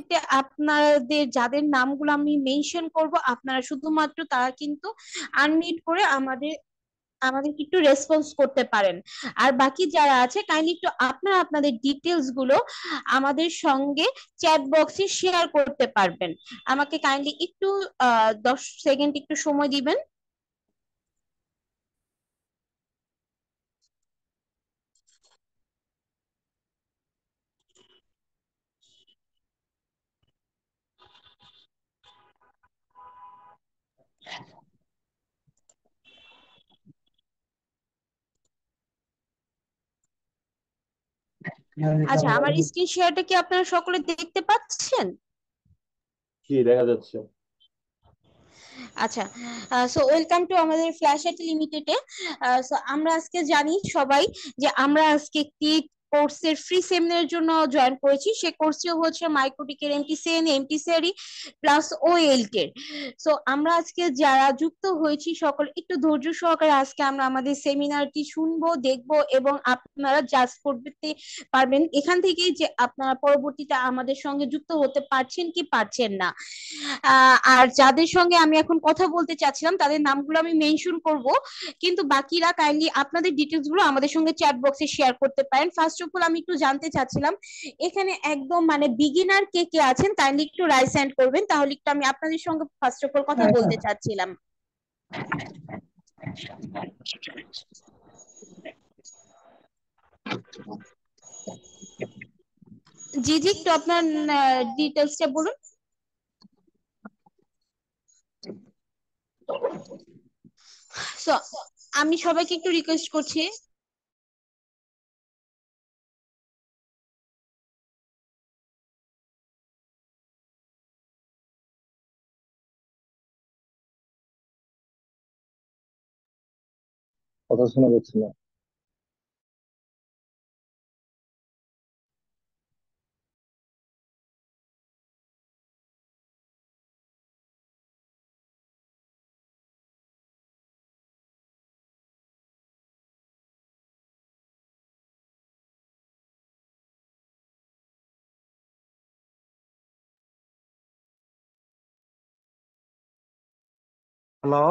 পরবর্তীতে আপনাদের যাদের নামগুলো আমি মেনশন করব, আপনারা শুধুমাত্র তারা কিন্তু আনমিউট করে আমাদের আমাদেরকে একটু রেসপন্স করতে পারেন। আর বাকি যারা আছে কাইন্ডলি একটু আপনারা আপনাদের ডিটেলস গুলো আমাদের সঙ্গে চ্যাট বক্সে শেয়ার করতে পারবেন। আমাকে কাইন্ডলি একটু 10 সেকেন্ড একটু সময় দিবেন। আচ্ছা, আমার স্ক্রিন শেয়ারটা কি আপনারা সকলে দেখতে পাচ্ছেন? জি, দেখা যাচ্ছে। আচ্ছা, সো ওয়েলকাম টু আমাদের ফ্ল্যাশ আইটি লিমিটেডে। সো আমরা আজকে জানি সবাই যে আমরা আজকে একটি কোর্সের ফ্রি সেমিনারের জন্য জয়েন করেছি। সে কোর্সটি হচ্ছে মাইক্রোটিকের এমটিসিএন এমটিসিআরই প্লাস ওএলটির। সো আমরা আজকে যারা যুক্ত হয়েছি সকল একটু ধৈর্য সহকারে আজকে আমরা আমাদের সেমিনারটি শুনবো, দেখবো এবং আপনারা জাজ করতে পারবেন এখান থেকেই যে আপনারা পরবর্তীতে আমাদের সঙ্গে যুক্ত হতে পারছেন কি পারছেন না। আর যাদের সঙ্গে আমি এখন কথা বলতে চাচ্ছিলাম তাদের নামগুলো আমি মেনশন করব, কিন্তু বাকিরা কাইন্ডলি আপনাদের ডিটেলস গুলো আমাদের সঙ্গে চ্যাট বক্সে শেয়ার করতে পারেন। ফার্স্ট অফ অল আমি একটু জানতে চাচ্ছিলাম এখানে একদম মানে বিগিনার কে কে আছেন, কাইন্ডলি একটু রাইজ হ্যান্ড করবেন, তাহলে একটু আমি আপনাদের সঙ্গে ফার্স্ট অফ অল কথা বলতে চাচ্ছিলাম। জি জি, একটু আপনার ডিটেলসটা বলুন। সো আমি সবাইকে একটু রিকোয়েস্ট করছি। কথা শোনা যাচ্ছে না। হ্যালো।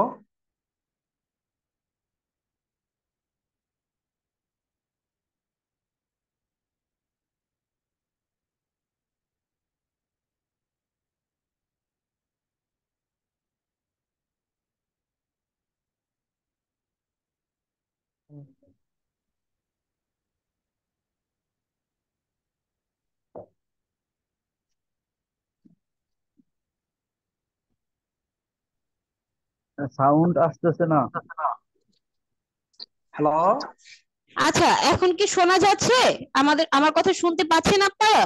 সাউন্ড আসতেছে না। হ্যালো। আচ্ছা, এখন কি শোনা যাচ্ছে? আমার কথা শুনতে পাচ্ছেন আপনারা?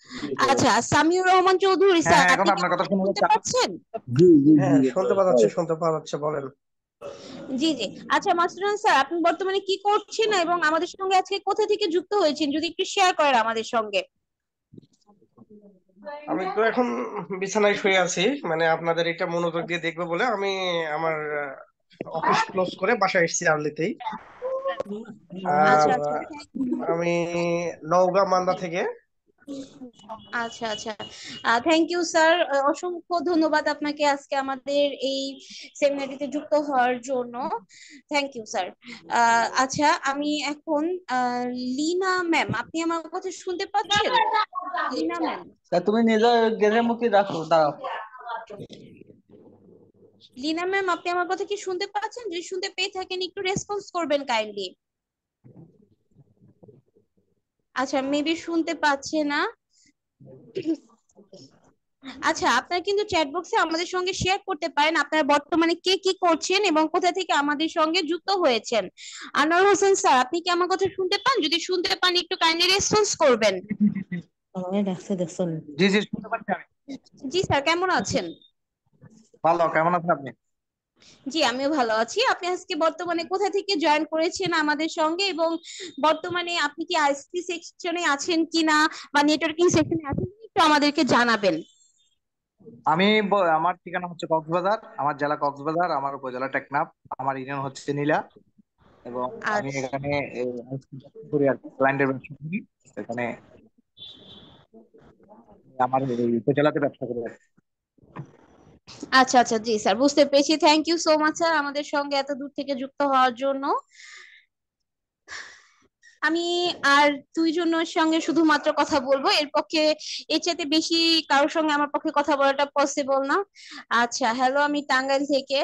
জি, শোনা আচ্ছা, যাচ্ছে। সামিউর রহমান চৌধুরী হ্যাঁ স্যার, হ্যাঁ, এখন আপনি কি আপনার আমার কথা কথা শোনা শুনতে যাচ্ছে। পাচ্ছেন? জি জি জি, হ্যাঁ, শুনতে পাওয়া যাচ্ছে, শুনতে পাওয়া যাচ্ছে, বলেন। জি জি। আচ্ছা মাসুদ স্যার, আপনি বর্তমানে কি করছেন এবং আমাদের সঙ্গে আজকে কোথা থেকে যুক্ত হয়েছেন যদি একটু শেয়ার করেন আমাদের সঙ্গে। আমি তো এখন বিছানায় শুয়ে আছি, মানে আপনাদের এটা মনোযোগ দিয়ে দেখবো বলে আমি আমার অফিস ক্লোজ করে বাসায় এসেছি আর্লিতেই। আচ্ছা আর আচ্ছা। আমি নওগাঁ মান্দা থেকে। আচ্ছা আচ্ছা, থ্যাংক ইউ স্যার, অসংখ্য ধন্যবাদ আপনাকে আজকে আমাদের এই সেমিনারিতে যুক্ত হওয়ার জন্য। Thank you sir. আচ্ছা, আমি এখন লিনা ম্যাম, আপনি আমার কথা শুনতে পাচ্ছেন? লিনা ম্যাম, তা তুমি নিজে গেজের মুখে রাখো, দাঁড়াও। লিনা ম্যাম আপনি আমার কথা কি শুনতে পাচ্ছেন? যদি শুনতে পেয়ে থাকেন একটু রেসপন্স করবেন কাইন্ডলি। আচ্ছা, মেবি শুনতে পাচ্ছে না। আচ্ছা, আপনারা কিন্তু চ্যাট বক্সে আমাদের সঙ্গে শেয়ার করতে পারেন আপনারা বর্তমানে কে কি করছেন এবং কোথা থেকে আমাদের সঙ্গে যুক্ত হয়েছেন। আনোয়ার হোসেন স্যার, আপনি কি আমার কথা শুনতে পান? যদি শুনতে পান একটু কাইন্ডলি রেসপন্স করবেন। জি জি, শুনতে পাচ্ছি আমি। জি স্যার, কেমন আছেন? ভালো, কেমন আছেন আপনি? জি, আমিও ভালো আছি। আপনি আজকে বর্তমানে কোথা থেকে জয়েন করেছেন আমাদের সঙ্গে এবং বর্তমানে আপনি কি আইসিটি সেকশনে আছেন কিনা বা নেটওয়ার্কিং সেকশনে আছেন কিনা একটু আমাদেরকে জানাবেন। আমার ঠিকানা হচ্ছে কক্সবাজার, আমার জেলা কক্সবাজার, আমার উপজেলা টেকনাফ, আমার ইউনিয়ন হচ্ছে নীলা। এবং আমি আচ্ছা এখানে করি আর ক্লায়েন্টের ব্যবসা করি এখানে। আমার এই উপজেলাতে ব্যবসা করে আছি। আচ্ছা আচ্ছা, জি স্যার, বুঝতে পেরেছি। Thank you so much sir আমাদের সঙ্গে এত দূর থেকে যুক্ত হওয়ার জন্য। আমি আর দুইজনের সঙ্গে শুধুমাত্র কথা বলবো, এর পক্ষে এর চাইতে বেশি কারোর সঙ্গে আমার পক্ষে কথা বলাটা পসিবল না। আচ্ছা, হ্যালো, আমি টাঙ্গাইল থেকে।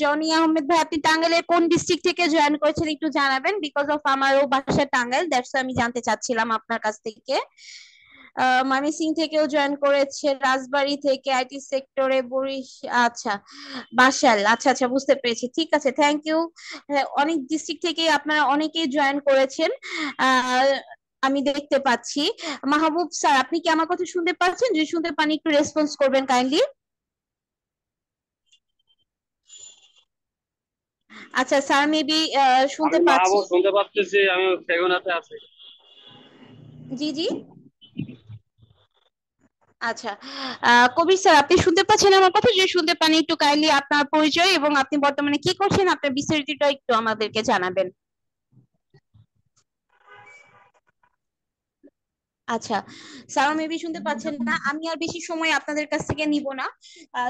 জনি আহমেদ ভাই, আপনি টাঙ্গাইলের কোন ডিস্ট্রিক্ট থেকে জয়েন করেছেন একটু জানাবেন, বিকজ অফ আমারও বাসা টাঙ্গাইল, দ্যাটস আমি জানতে চাচ্ছিলাম আপনার কাছ থেকে। ময়মনসিং থেকেও জয়েন করেছে, রাজবাড়ী থেকে, আইটি সেক্টরে আচ্ছা, বাসাল, আচ্ছা আচ্ছা, বুঝতে পেরেছি, ঠিক আছে, থ্যাংক ইউ। অনেক ডিস্ট্রিক্ট থেকে আপনারা অনেকেই জয়েন করেছেন, আহ আমি দেখতে পাচ্ছি। মাহবুব স্যার, আপনি কি আমার কথা শুনতে পাচ্ছেন? যদি শুনতে পান একটু রেসপন্স করবেন কাইন্ডলি। আচ্ছা স্যার, মেবি শুনতে আমি পাচ্ছি। মাহবুব শুনতে পাচ্ছি, আমি ফেগুনাতে আছি। জি জি, আচ্ছা, কবির স্যার, আপনি শুনতে পাচ্ছেন আমার কথা? যদি শুনতে পান একটু কাইন্ডলি আপনার পরিচয় এবং আপনি বর্তমানে কি করছেন আপনার বিস্তারিতটা একটু আমাদেরকে জানাবেন। আচ্ছা, স্যার মেবি শুনতে পাচ্ছেন না। আমি আর বেশি সময় আপনাদের কাছ থেকে নিব না,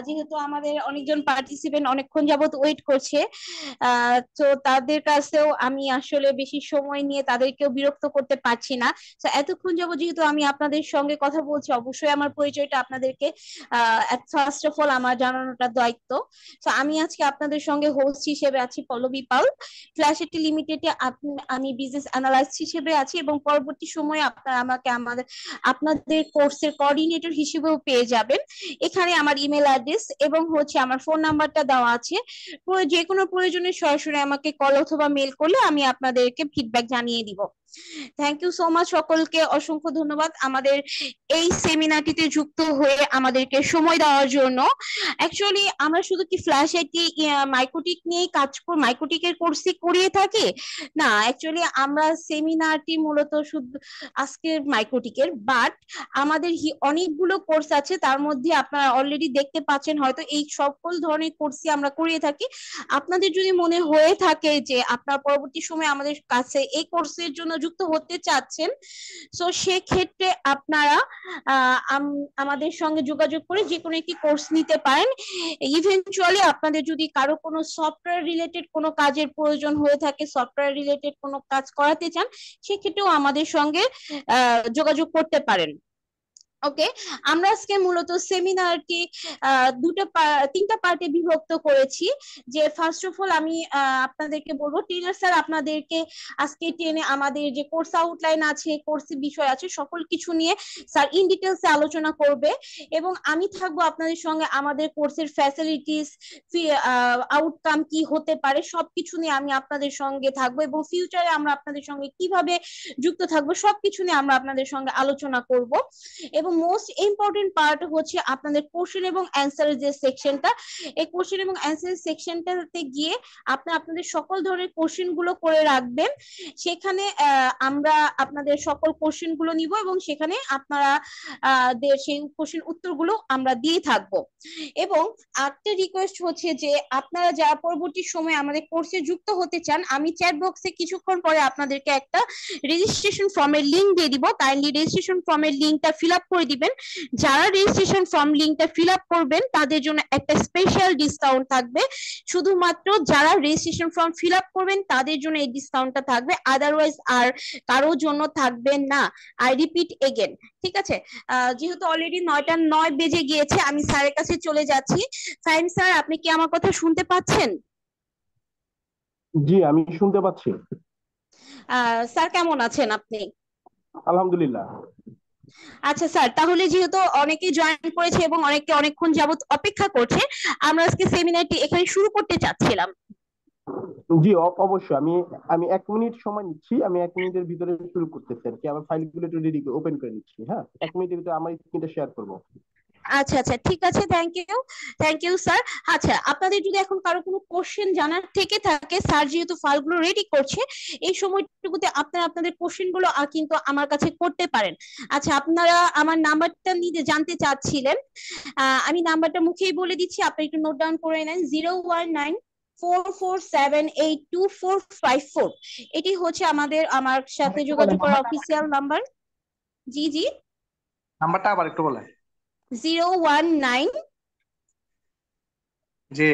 যেহেতু আমাদের অনেকজন পার্টিসিপেন্ট অনেকক্ষণ যাবত ওয়েট করছে। তো তাদের কাছেও আমি আসলে বেশি সময় নিয়ে তাদেরকেও বিরক্ত করতে পারছি না। তো এতক্ষণ যাবত যেহেতু আমি আপনাদের সঙ্গে কথা বলছি, অবশ্যই আমার পরিচয়টা আপনাদেরকে ফার্স্ট অফ অল আমার জানানোটা দায়িত্ব। তো আমি আজকে আপনাদের সঙ্গে হোস্ট হিসেবে আছি পল্লবী পাল। ফ্ল্যাশিটি লিমিটেডে আমি বিজনেস অ্যানালাইস্ট হিসেবে আছি, এবং পরবর্তী সময়ে আপনারা আমাকে আপনাদের কোর্সের কোঅর্ডিনেটর হিসেবেও পেয়ে যাবেন। এখানে আমার ইমেল অ্যাড্রেস এবং হচ্ছে আমার ফোন নাম্বারটা দেওয়া আছে। যে কোনো প্রয়োজনে সরাসরি আমাকে কল অথবা মেল করলে আমি আপনাদেরকে ফিডব্যাক জানিয়ে দিব। থ্যাংক ইউ সো মাচ, সকলকে অসংখ্য ধন্যবাদ আমাদের এই সেমিনারটিতে যুক্ত হয়ে আমাদেরকে সময় দেওয়ার জন্য। অ্যাকচুয়ালি আমরা শুধু কি ফ্ল্যাশ আইটি মাইক্রোটিক নিয়েই কাজ মাইক্রোটিকের কোর্সই করিয়ে থাকি না, অ্যাকচুয়ালি আমরা সেমিনারটি মূলত শুধু আজকের মাইক্রোটিকের, বাট আমাদের অনেকগুলো কোর্স আছে, তার মধ্যে আপনারা অলরেডি দেখতে পাচ্ছেন হয়তো এই সকল ধরনের কোর্সই আমরা করিয়ে থাকি। আপনাদের যদি মনে হয়ে থাকে যে আপনার পরবর্তী সময়ে আমাদের কাছে এই কোর্সের জন্য যুক্ত হতে চাচ্ছেন, সো সেক্ষেত্রে আপনারা আমাদের সঙ্গে যোগাযোগ করে যে কোনো একটি কোর্স নিতে পারেন। ইভেনচুয়ালি আপনাদের যদি কারো কোনো সফটওয়্যার রিলেটেড কোনো কাজের প্রয়োজন হয়ে থাকে, সফটওয়্যার রিলেটেড কোনো কাজ করাতে চান, সেক্ষেত্রেও আমাদের সঙ্গে যোগাযোগ করতে পারেন। ওকে, আমরা আজকে মূলত সেমিনারটি তিনটা পার্টে বিভক্ত করেছি। যে ফার্স্ট অফ অল আমি আপনাদেরকে বলবো, ট্রেনার স্যার আপনাদেরকে আজকে টেনে আমাদের যে কোর্স আউটলাইন আছে, কোর্সের বিষয় আছে, সকল কিছু নিয়ে স্যার ইন ডিটেলসে আলোচনা করবে, এবং আমি থাকবো আপনাদের সঙ্গে আমাদের কোর্সের ফ্যাসিলিটিস, আউটকাম কি হতে পারে, সবকিছু নিয়ে আমি আপনাদের সঙ্গে থাকবো, এবং ফিউচারে আমরা আপনাদের সঙ্গে কিভাবে যুক্ত থাকবো সবকিছু নিয়ে আমরা আপনাদের সঙ্গে আলোচনা করব। এবং মোস্ট ইম্পর্টেন্ট পার্ট হচ্ছে আপনাদের কোশ্চেন এবং অ্যান্সারের যে সেকশনটা, এই কোশ্চেন এবং অ্যান্সার সেকশনটাতে গিয়ে আপনাদের সকল ধরনের কোশ্চেন গুলো করে রাখবেন। সেখানে আমরা আপনাদের সকল কোশ্চেন গুলো নিব, এবং সেখানে আপনারা সেই কোশ্চেন উত্তরগুলো আমরা দিয়ে থাকবো। এবং একটা রিকোয়েস্ট হচ্ছে যে আপনারা যারা পরবর্তী সময় আমাদের কোর্সে যুক্ত হতে চান, আমি চ্যাট বক্সে কিছুক্ষণ পরে আপনাদেরকে একটা রেজিস্ট্রেশন ফর্মের লিংক দিয়ে দিব, কাইন্ডলি রেজিস্ট্রেশন ফর্মের লিংকটা ফিল আপ করে দিবেন। যারা রেজিস্ট্রেশন ফর্ম লিংকটা ফিল আপ করবেন তাদের জন্য একটা স্পেশাল ডিসকাউন্ট থাকবে, শুধুমাত্র যারা রেজিস্ট্রেশন ফর্ম ফিল আপ করবেন তাদের জন্য এই ডিসকাউন্টটা থাকবে, আদারওয়াইজ আর কারোর জন্য থাকবে না। আই রিপিট এগেন, ঠিক আছে? যেহেতু অলরেডি 9:09 বেজে গিয়েছে, আমি স্যারের কাছে চলে যাচ্ছি। ফাইন স্যার, আপনি কি আমার কথা শুনতে পাচ্ছেন? জি, আমি শুনতে পাচ্ছি। স্যার কেমন আছেন আপনি? আলহামদুলিল্লাহ। আচ্ছা স্যার, তাহলে যেহেতু অনেকেই জয়েন করেছে এবং অনেকে অনেকক্ষণ যাবত অপেক্ষা করছে, আমরা আজকে সেমিনারটি এখানে শুরু করতে চাচ্ছিলাম। জি, অবশ্যই। আমি আমি 1 মিনিট সময় নিচ্ছি। আমি 1 মিনিটের ভিতরে শুরু করতেছি আর কি। আমার ফাইলগুলো একটু রেডি ওপেন করে নিচ্ছি। হ্যাঁ, 1 মিনিটের ভিতরে আমার স্ক্রিনটা শেয়ার করবো। আচ্ছা আচ্ছা, ঠিক আছে, থ্যাংক ইউ স্যার। আচ্ছা, আপনাদের যদি এখন কারো কোনো কোশ্চেন জানার থেকে থাকে, স্যার যেহেতু ফাইলগুলো রেডি করছে, এই সময়টুকুতে আপনারা আপনাদের কোশ্চেন গুলো কিন্তু আমার কাছে করতে পারেন। আচ্ছা, আপনারা আমার নাম্বারটা নিতে জানতে চাচ্ছিলেন, আমি নাম্বারটা মুখেই বলে দিচ্ছি, আপনি একটু নোট ডাউন করে নেন। 01944782454। এটি হচ্ছে আমার সাথে যোগাযোগ করার অফিসিয়াল নাম্বার। জি জি, নাম্বারটা আবার একটু বলেন। 019 জি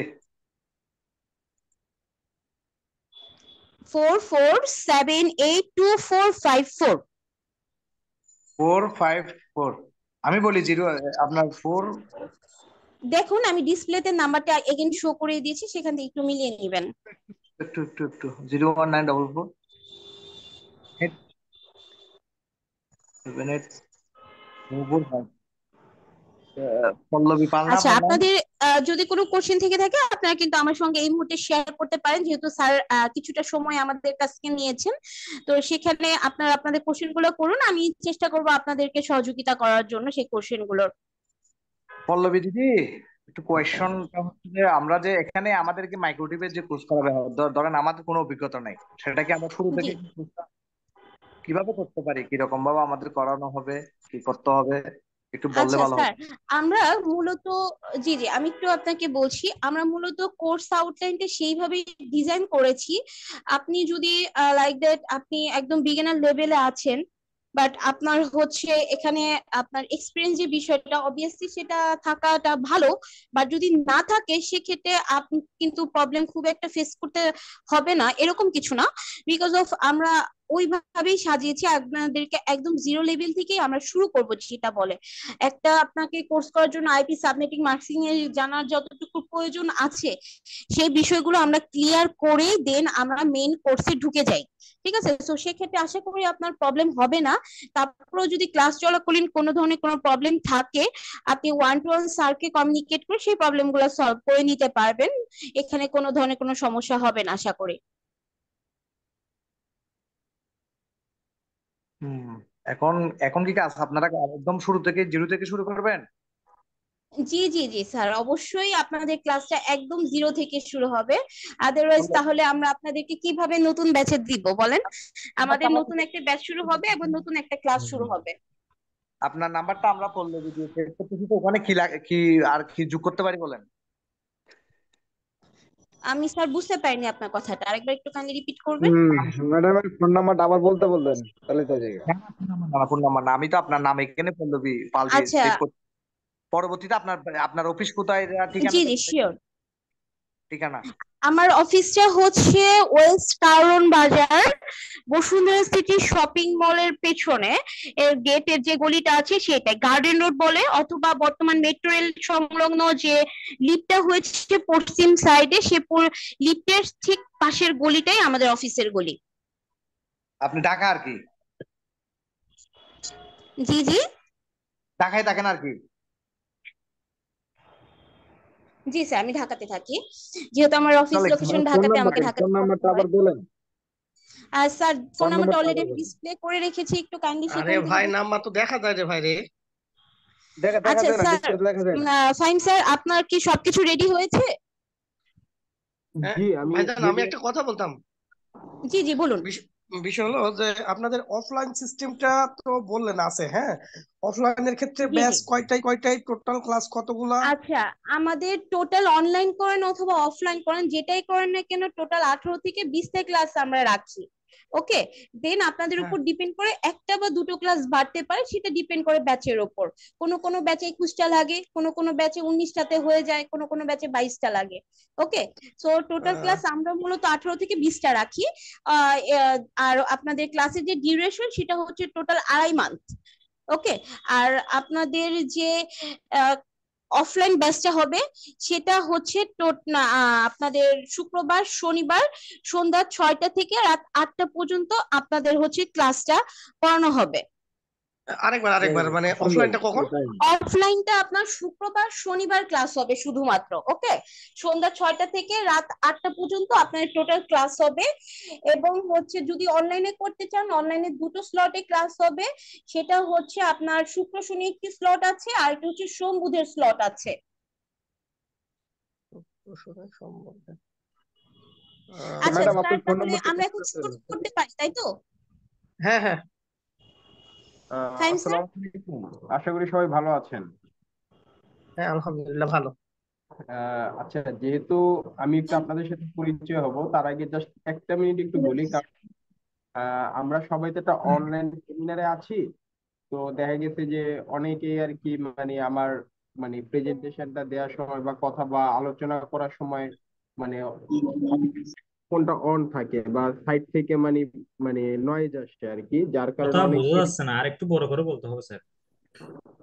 44782454। 454। আমি বলি 0, আপনার 4। দেখুন আমি ডিসপ্লেতে নাম্বারটা এগেইন শো করে দিয়েছি, সেখান থেকে একটু মিলিয়ে নেবেন। একটু 01944 78 পল্লবী পাল না আচ্ছা, আপনার নাম? আপনাদের যদি কোনো কোশ্চেন থেকে থাকে আপনারা কিন্তু আমার সঙ্গে এই মুহূর্তে শেয়ার করতে পারেন, যেহেতু স্যার কিছুটা সময় আমাদের কাছ থেকে নিয়েছেন। তো সেখানে আপনারা আপনাদের কোশ্চেন গুলো করুন, আমি চেষ্টা করব আপনাদেরকে সহযোগিতা করার জন্য সেই কোশ্চেন গুলোর। পল্লবী দিদি, একটু কোয়েশ্চনটা হচ্ছে যে আমরা যে এখানে আমাদেরকে মাইক্রোটিপের যে কোর্স করাবে হয়, ধরেন আমাদের কোনো অভিজ্ঞতা নাই, সেটা কি আমরা শুরু জি। থেকে কিভাবে করতে পারি, কিরকম ভাবে আমাদের করানো হবে, কি করতে হবে, একটু বললে আচ্ছা ভালো স্যার, হবে। আমরা মূলত, জি জি আমি একটু আপনাকে বলছি, আমরা মূলত কোর্স আউটলাইনটা সেইভাবেই ডিজাইন করেছি। আপনি যদি লাইক দ্যাট আপনি একদম বিগিনার লেভেলে আছেন, বাট আপনার হচ্ছে এখানে আপনার এক্সপিরিয়েন্স যে বিষয়টা অবভিয়াসলি সেটা থাকাটা ভালো, বাট যদি না থাকে সেক্ষেত্রে আপনি কিন্তু প্রবলেম খুব একটা ফেস করতে হবে না, এরকম কিছু না। বিকজ অফ আমরা ওইভাবেই সাজিয়েছি আপনাদেরকে, একদম জিরো লেভেল থেকেই আমরা শুরু করবো যেটা বলে। একটা আপনাকে কোর্স করার জন্য আইপি সাবনেটিং মার্কিং এর জানার যতটুকু প্রয়োজন আছে সেই বিষয়গুলো আমরা ক্লিয়ার করে দেন আমরা মেইন কোর্সে ঢুকে যাই। ঠিক আছে, তো সেক্ষেত্রে আশা করি আপনার প্রবলেম হবে না। তারপরেও যদি ক্লাস চলাকালীন কোনো ধরনের কোনো প্রবলেম থাকে, আপনি ওয়ান টু ওয়ান স্যারকে কমিউনিকেট করে সেই প্রবলেম গুলো সলভ করে নিতে পারবেন। এখানে কোনো ধরনের কোনো সমস্যা হবে না আশা করি। হুম। এখন এখন কি কাজ আপনারা একদম শুরু থেকে 0 থেকে শুরু করবেন? জি জি জি স্যার, অবশ্যই আপনাদের ক্লাসটা একদম জিরো থেকে শুরু হবে। আদারওয়াইজ তাহলে আমরা আপনাদেরকে কিভাবে নতুন ব্যাচে দিব বলেন? নাম্বারটা আমাদের আমরা নতুন একটা ব্যাচ শুরু হবে এবং নতুন একটা ক্লাস শুরু হবে। আপনার নাম্বারটা আমরা পল্লবী দিয়ে সেভ করতেছি, তো ওখানে কি কি আর কি যোগ করতে পারি বলেন। আমি স্যার বুঝতে পারিনি আপনার কথাটা, আরেকবার একটু কাইন্ডলি রিপিট করবেন। ম্যাডামের ফোন নাম্বারটা আবার বলতে বললেন, তাহলে তো জায়গা। হ্যাঁ, ফোন নাম্বার না, আমি তো আপনার নাম এখানে পল্লবী পাল দিয়ে আচ্ছা, সেভ করতে। পরবর্তীতে আপনার আপনার অফিস কোথায়, জি ঠিকানাটা জি শিওর। ঠিকানা। আমার অফিসটা হচ্ছে ওয়েস্ট কারওয়ান বাজার, বসুন্ধরা সিটি শপিং মলের পেছনে, এর গেটের যে গলিটা আছে সেটাই গার্ডেন রোড বলে, অথবা বর্তমান মেট্রো রেল সংলগ্ন যে লিফটটা হয়েছে পশ্চিম সাইডে, সে লিফটের ঠিক পাশের গলিটাই আমাদের অফিসের গলি। আপনি ঢাকা আর কি? জি জি ঢাকায় থাকেন আর কি? জি স্যার, আমি ঢাকাতে থাকি, যেহেতু আমার অফিস তাহলে লোকেশন ফোন ঢাকাতে, আমাকে নাম্বারটা ঢাকাতে ফোন থাকতে নাম্বারটা হয়। আবার বলেন। আর স্যার ফোন ফোন নাম্বারটা নাম্বারটা অলরেডি আবার আমি বলেন। ডিসপ্লে করে রেখেছি, একটু কাইন্ডলি আরে সেখান থেকে ভাই, নাম্বার তো দেখা যায় রে ভাই রে। দেখা দেখা আচ্ছা যায় না, স্যার, ডিসপ্লে দেখা যায় না। ফাইন স্যার, আপনার কি সবকিছু রেডি হয়েছে? হ্যাঁ জি আমি ভাইজান, আমি রেডি। একটা কথা বলতাম। জি জি বলুন। বিষ- বিষয় হলো যে আপনাদের অফলাইন সিস্টেমটা তো বললেন আছে, হ্যাঁ। অফলাইনের ক্ষেত্রে জি জি ব্যাচ কয়টায় কয়টায়, টোটাল ক্লাস কতগুলা? আচ্ছা, আমাদের টোটাল অনলাইন করেন অথবা অফলাইন করেন যেটাই করেন না কেন, টোটাল 18 থেকে 20টা ক্লাস আমরা রাখি। ওকে, দেন আপনাদের হ্যাঁ। উপর ডিপেন্ড করে একটা বা দুটো ক্লাস বাড়তে পারে, সেটা ডিপেন্ড করে ব্যাচের উপর। কোনো কোনো ব্যাচে 21টা লাগে, কোনো কোনো ব্যাচে 19টাতে হয়ে যায়, কোনো কোনো ব্যাচে 22টা লাগে। ওকে, সো টোটাল আহ, ক্লাস আমরা মূলত 18 থেকে 20টা রাখি। আর আপনাদের ক্লাসের যে ডিউরেশন সেটা হচ্ছে টোটাল 2.5 মান্থ। ওকে, আর আপনাদের যে অফলাইন ব্যাচটা হবে সেটা হচ্ছে আপনাদের শুক্রবার শনিবার সন্ধ্যা 6টা থেকে রাত 8টা পর্যন্ত আপনাদের হচ্ছে ক্লাসটা করানো হবে। আরেকবার আরেকবার, মানে সুন্দর অফলাইনটা কখন? টাইম। অফলাইনটা আপনার শুক্রবার শনিবার ক্লাস হবে শুধুমাত্র। ওকে, সন্ধ্যা 6টা থেকে রাত 8টা পর্যন্ত আপনার টোটাল ক্লাস হবে। এবং হচ্ছে যদি অনলাইনে করতে চান, অনলাইনে দুটো স্লটে ক্লাস হবে। সেটা হচ্ছে আপনার শুক্র শনি একটি স্লট আছে, আর একটা হচ্ছে সোম বুধের স্লট আছে। সম্ভব। আচ্ছা ম্যাডাম স্যার, আপনার ফোন তাহলে নাম্বারটা আমরা একটু এখন বলতে শুরু পারবেন? করতে পারি, তাই তো? হ্যাঁ হ্যাঁ। Fine sir. আসসালামু আলাইকুম, আশা করি সবাই ভালো আছেন। হ্যাঁ আলহামদুলিল্লাহ ভালো। আচ্ছা, যেহেতু আমি একটু আপনাদের সাথে পরিচয় হব তার আগে জাস্ট একটা মিনিট একটু বলি, কারণ আমরা সবাই তো একটা অনলাইন সেমিনারে আছি। তো দেখা গেছে যে অনেকেই আর কি মানে আমার মানে প্রেজেন্টেশনটা দেওয়ার সময় বা কথা বা আলোচনা করার সময় মানে ফোনটা অন থাকে বা সাইড থেকে মানে মানে নয়েজ আসছে আর কি, যার কথা কারণে অনেক বোঝা যাচ্ছে না, আর একটু বড় করে বলতে হবে স্যার।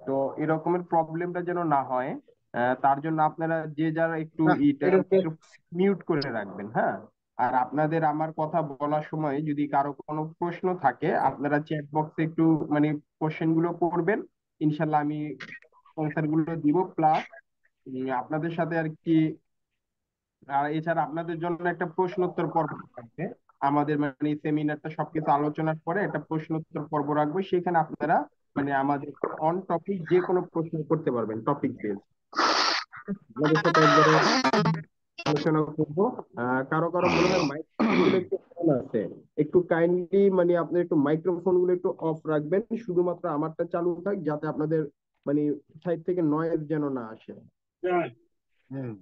তো এরকমের প্রবলেমটা যেন না হয়, তার জন্য আপনারা যে যারা একটু না এটা এটা তো- একটু মিউট করে রাখবেন, হ্যাঁ। আর আপনাদের আমার কথা বলার সময় যদি কারো কোনো প্রশ্ন থাকে আপনারা চ্যাট বক্সে একটু মানে কোশ্চেন গুলো করবেন, ইনশাল্লাহ আমি অ্যান্সার গুলো দিব। প্লাস আপনাদের সাথে আর কি আর এছাড়া আপনাদের জন্য একটা প্রশ্নোত্তর পর্ব থাকবে। আমাদের মানে সেমিনারটা সবকিছু আলোচনার পরে একটা প্রশ্নোত্তর পর্ব রাখবো, সেখানে আপনারা মানে আমাদের অন টপিক যে কোনো প্রশ্ন করতে পারবেন, টপিক বেস আমাদের সাথে একবারে আলোচনা করবো। কারো কারো মনে হয় মাইক্রোফোন গুলো একটু অন আছে, একটু কাইন্ডলি মানে আপনার একটু মাইক্রোফোন গুলো একটু অফ রাখবেন, শুধুমাত্র আমারটা চালু থাক, যাতে আপনাদের মানে সাইড থেকে নয়েজ যেন না আসে। হুম।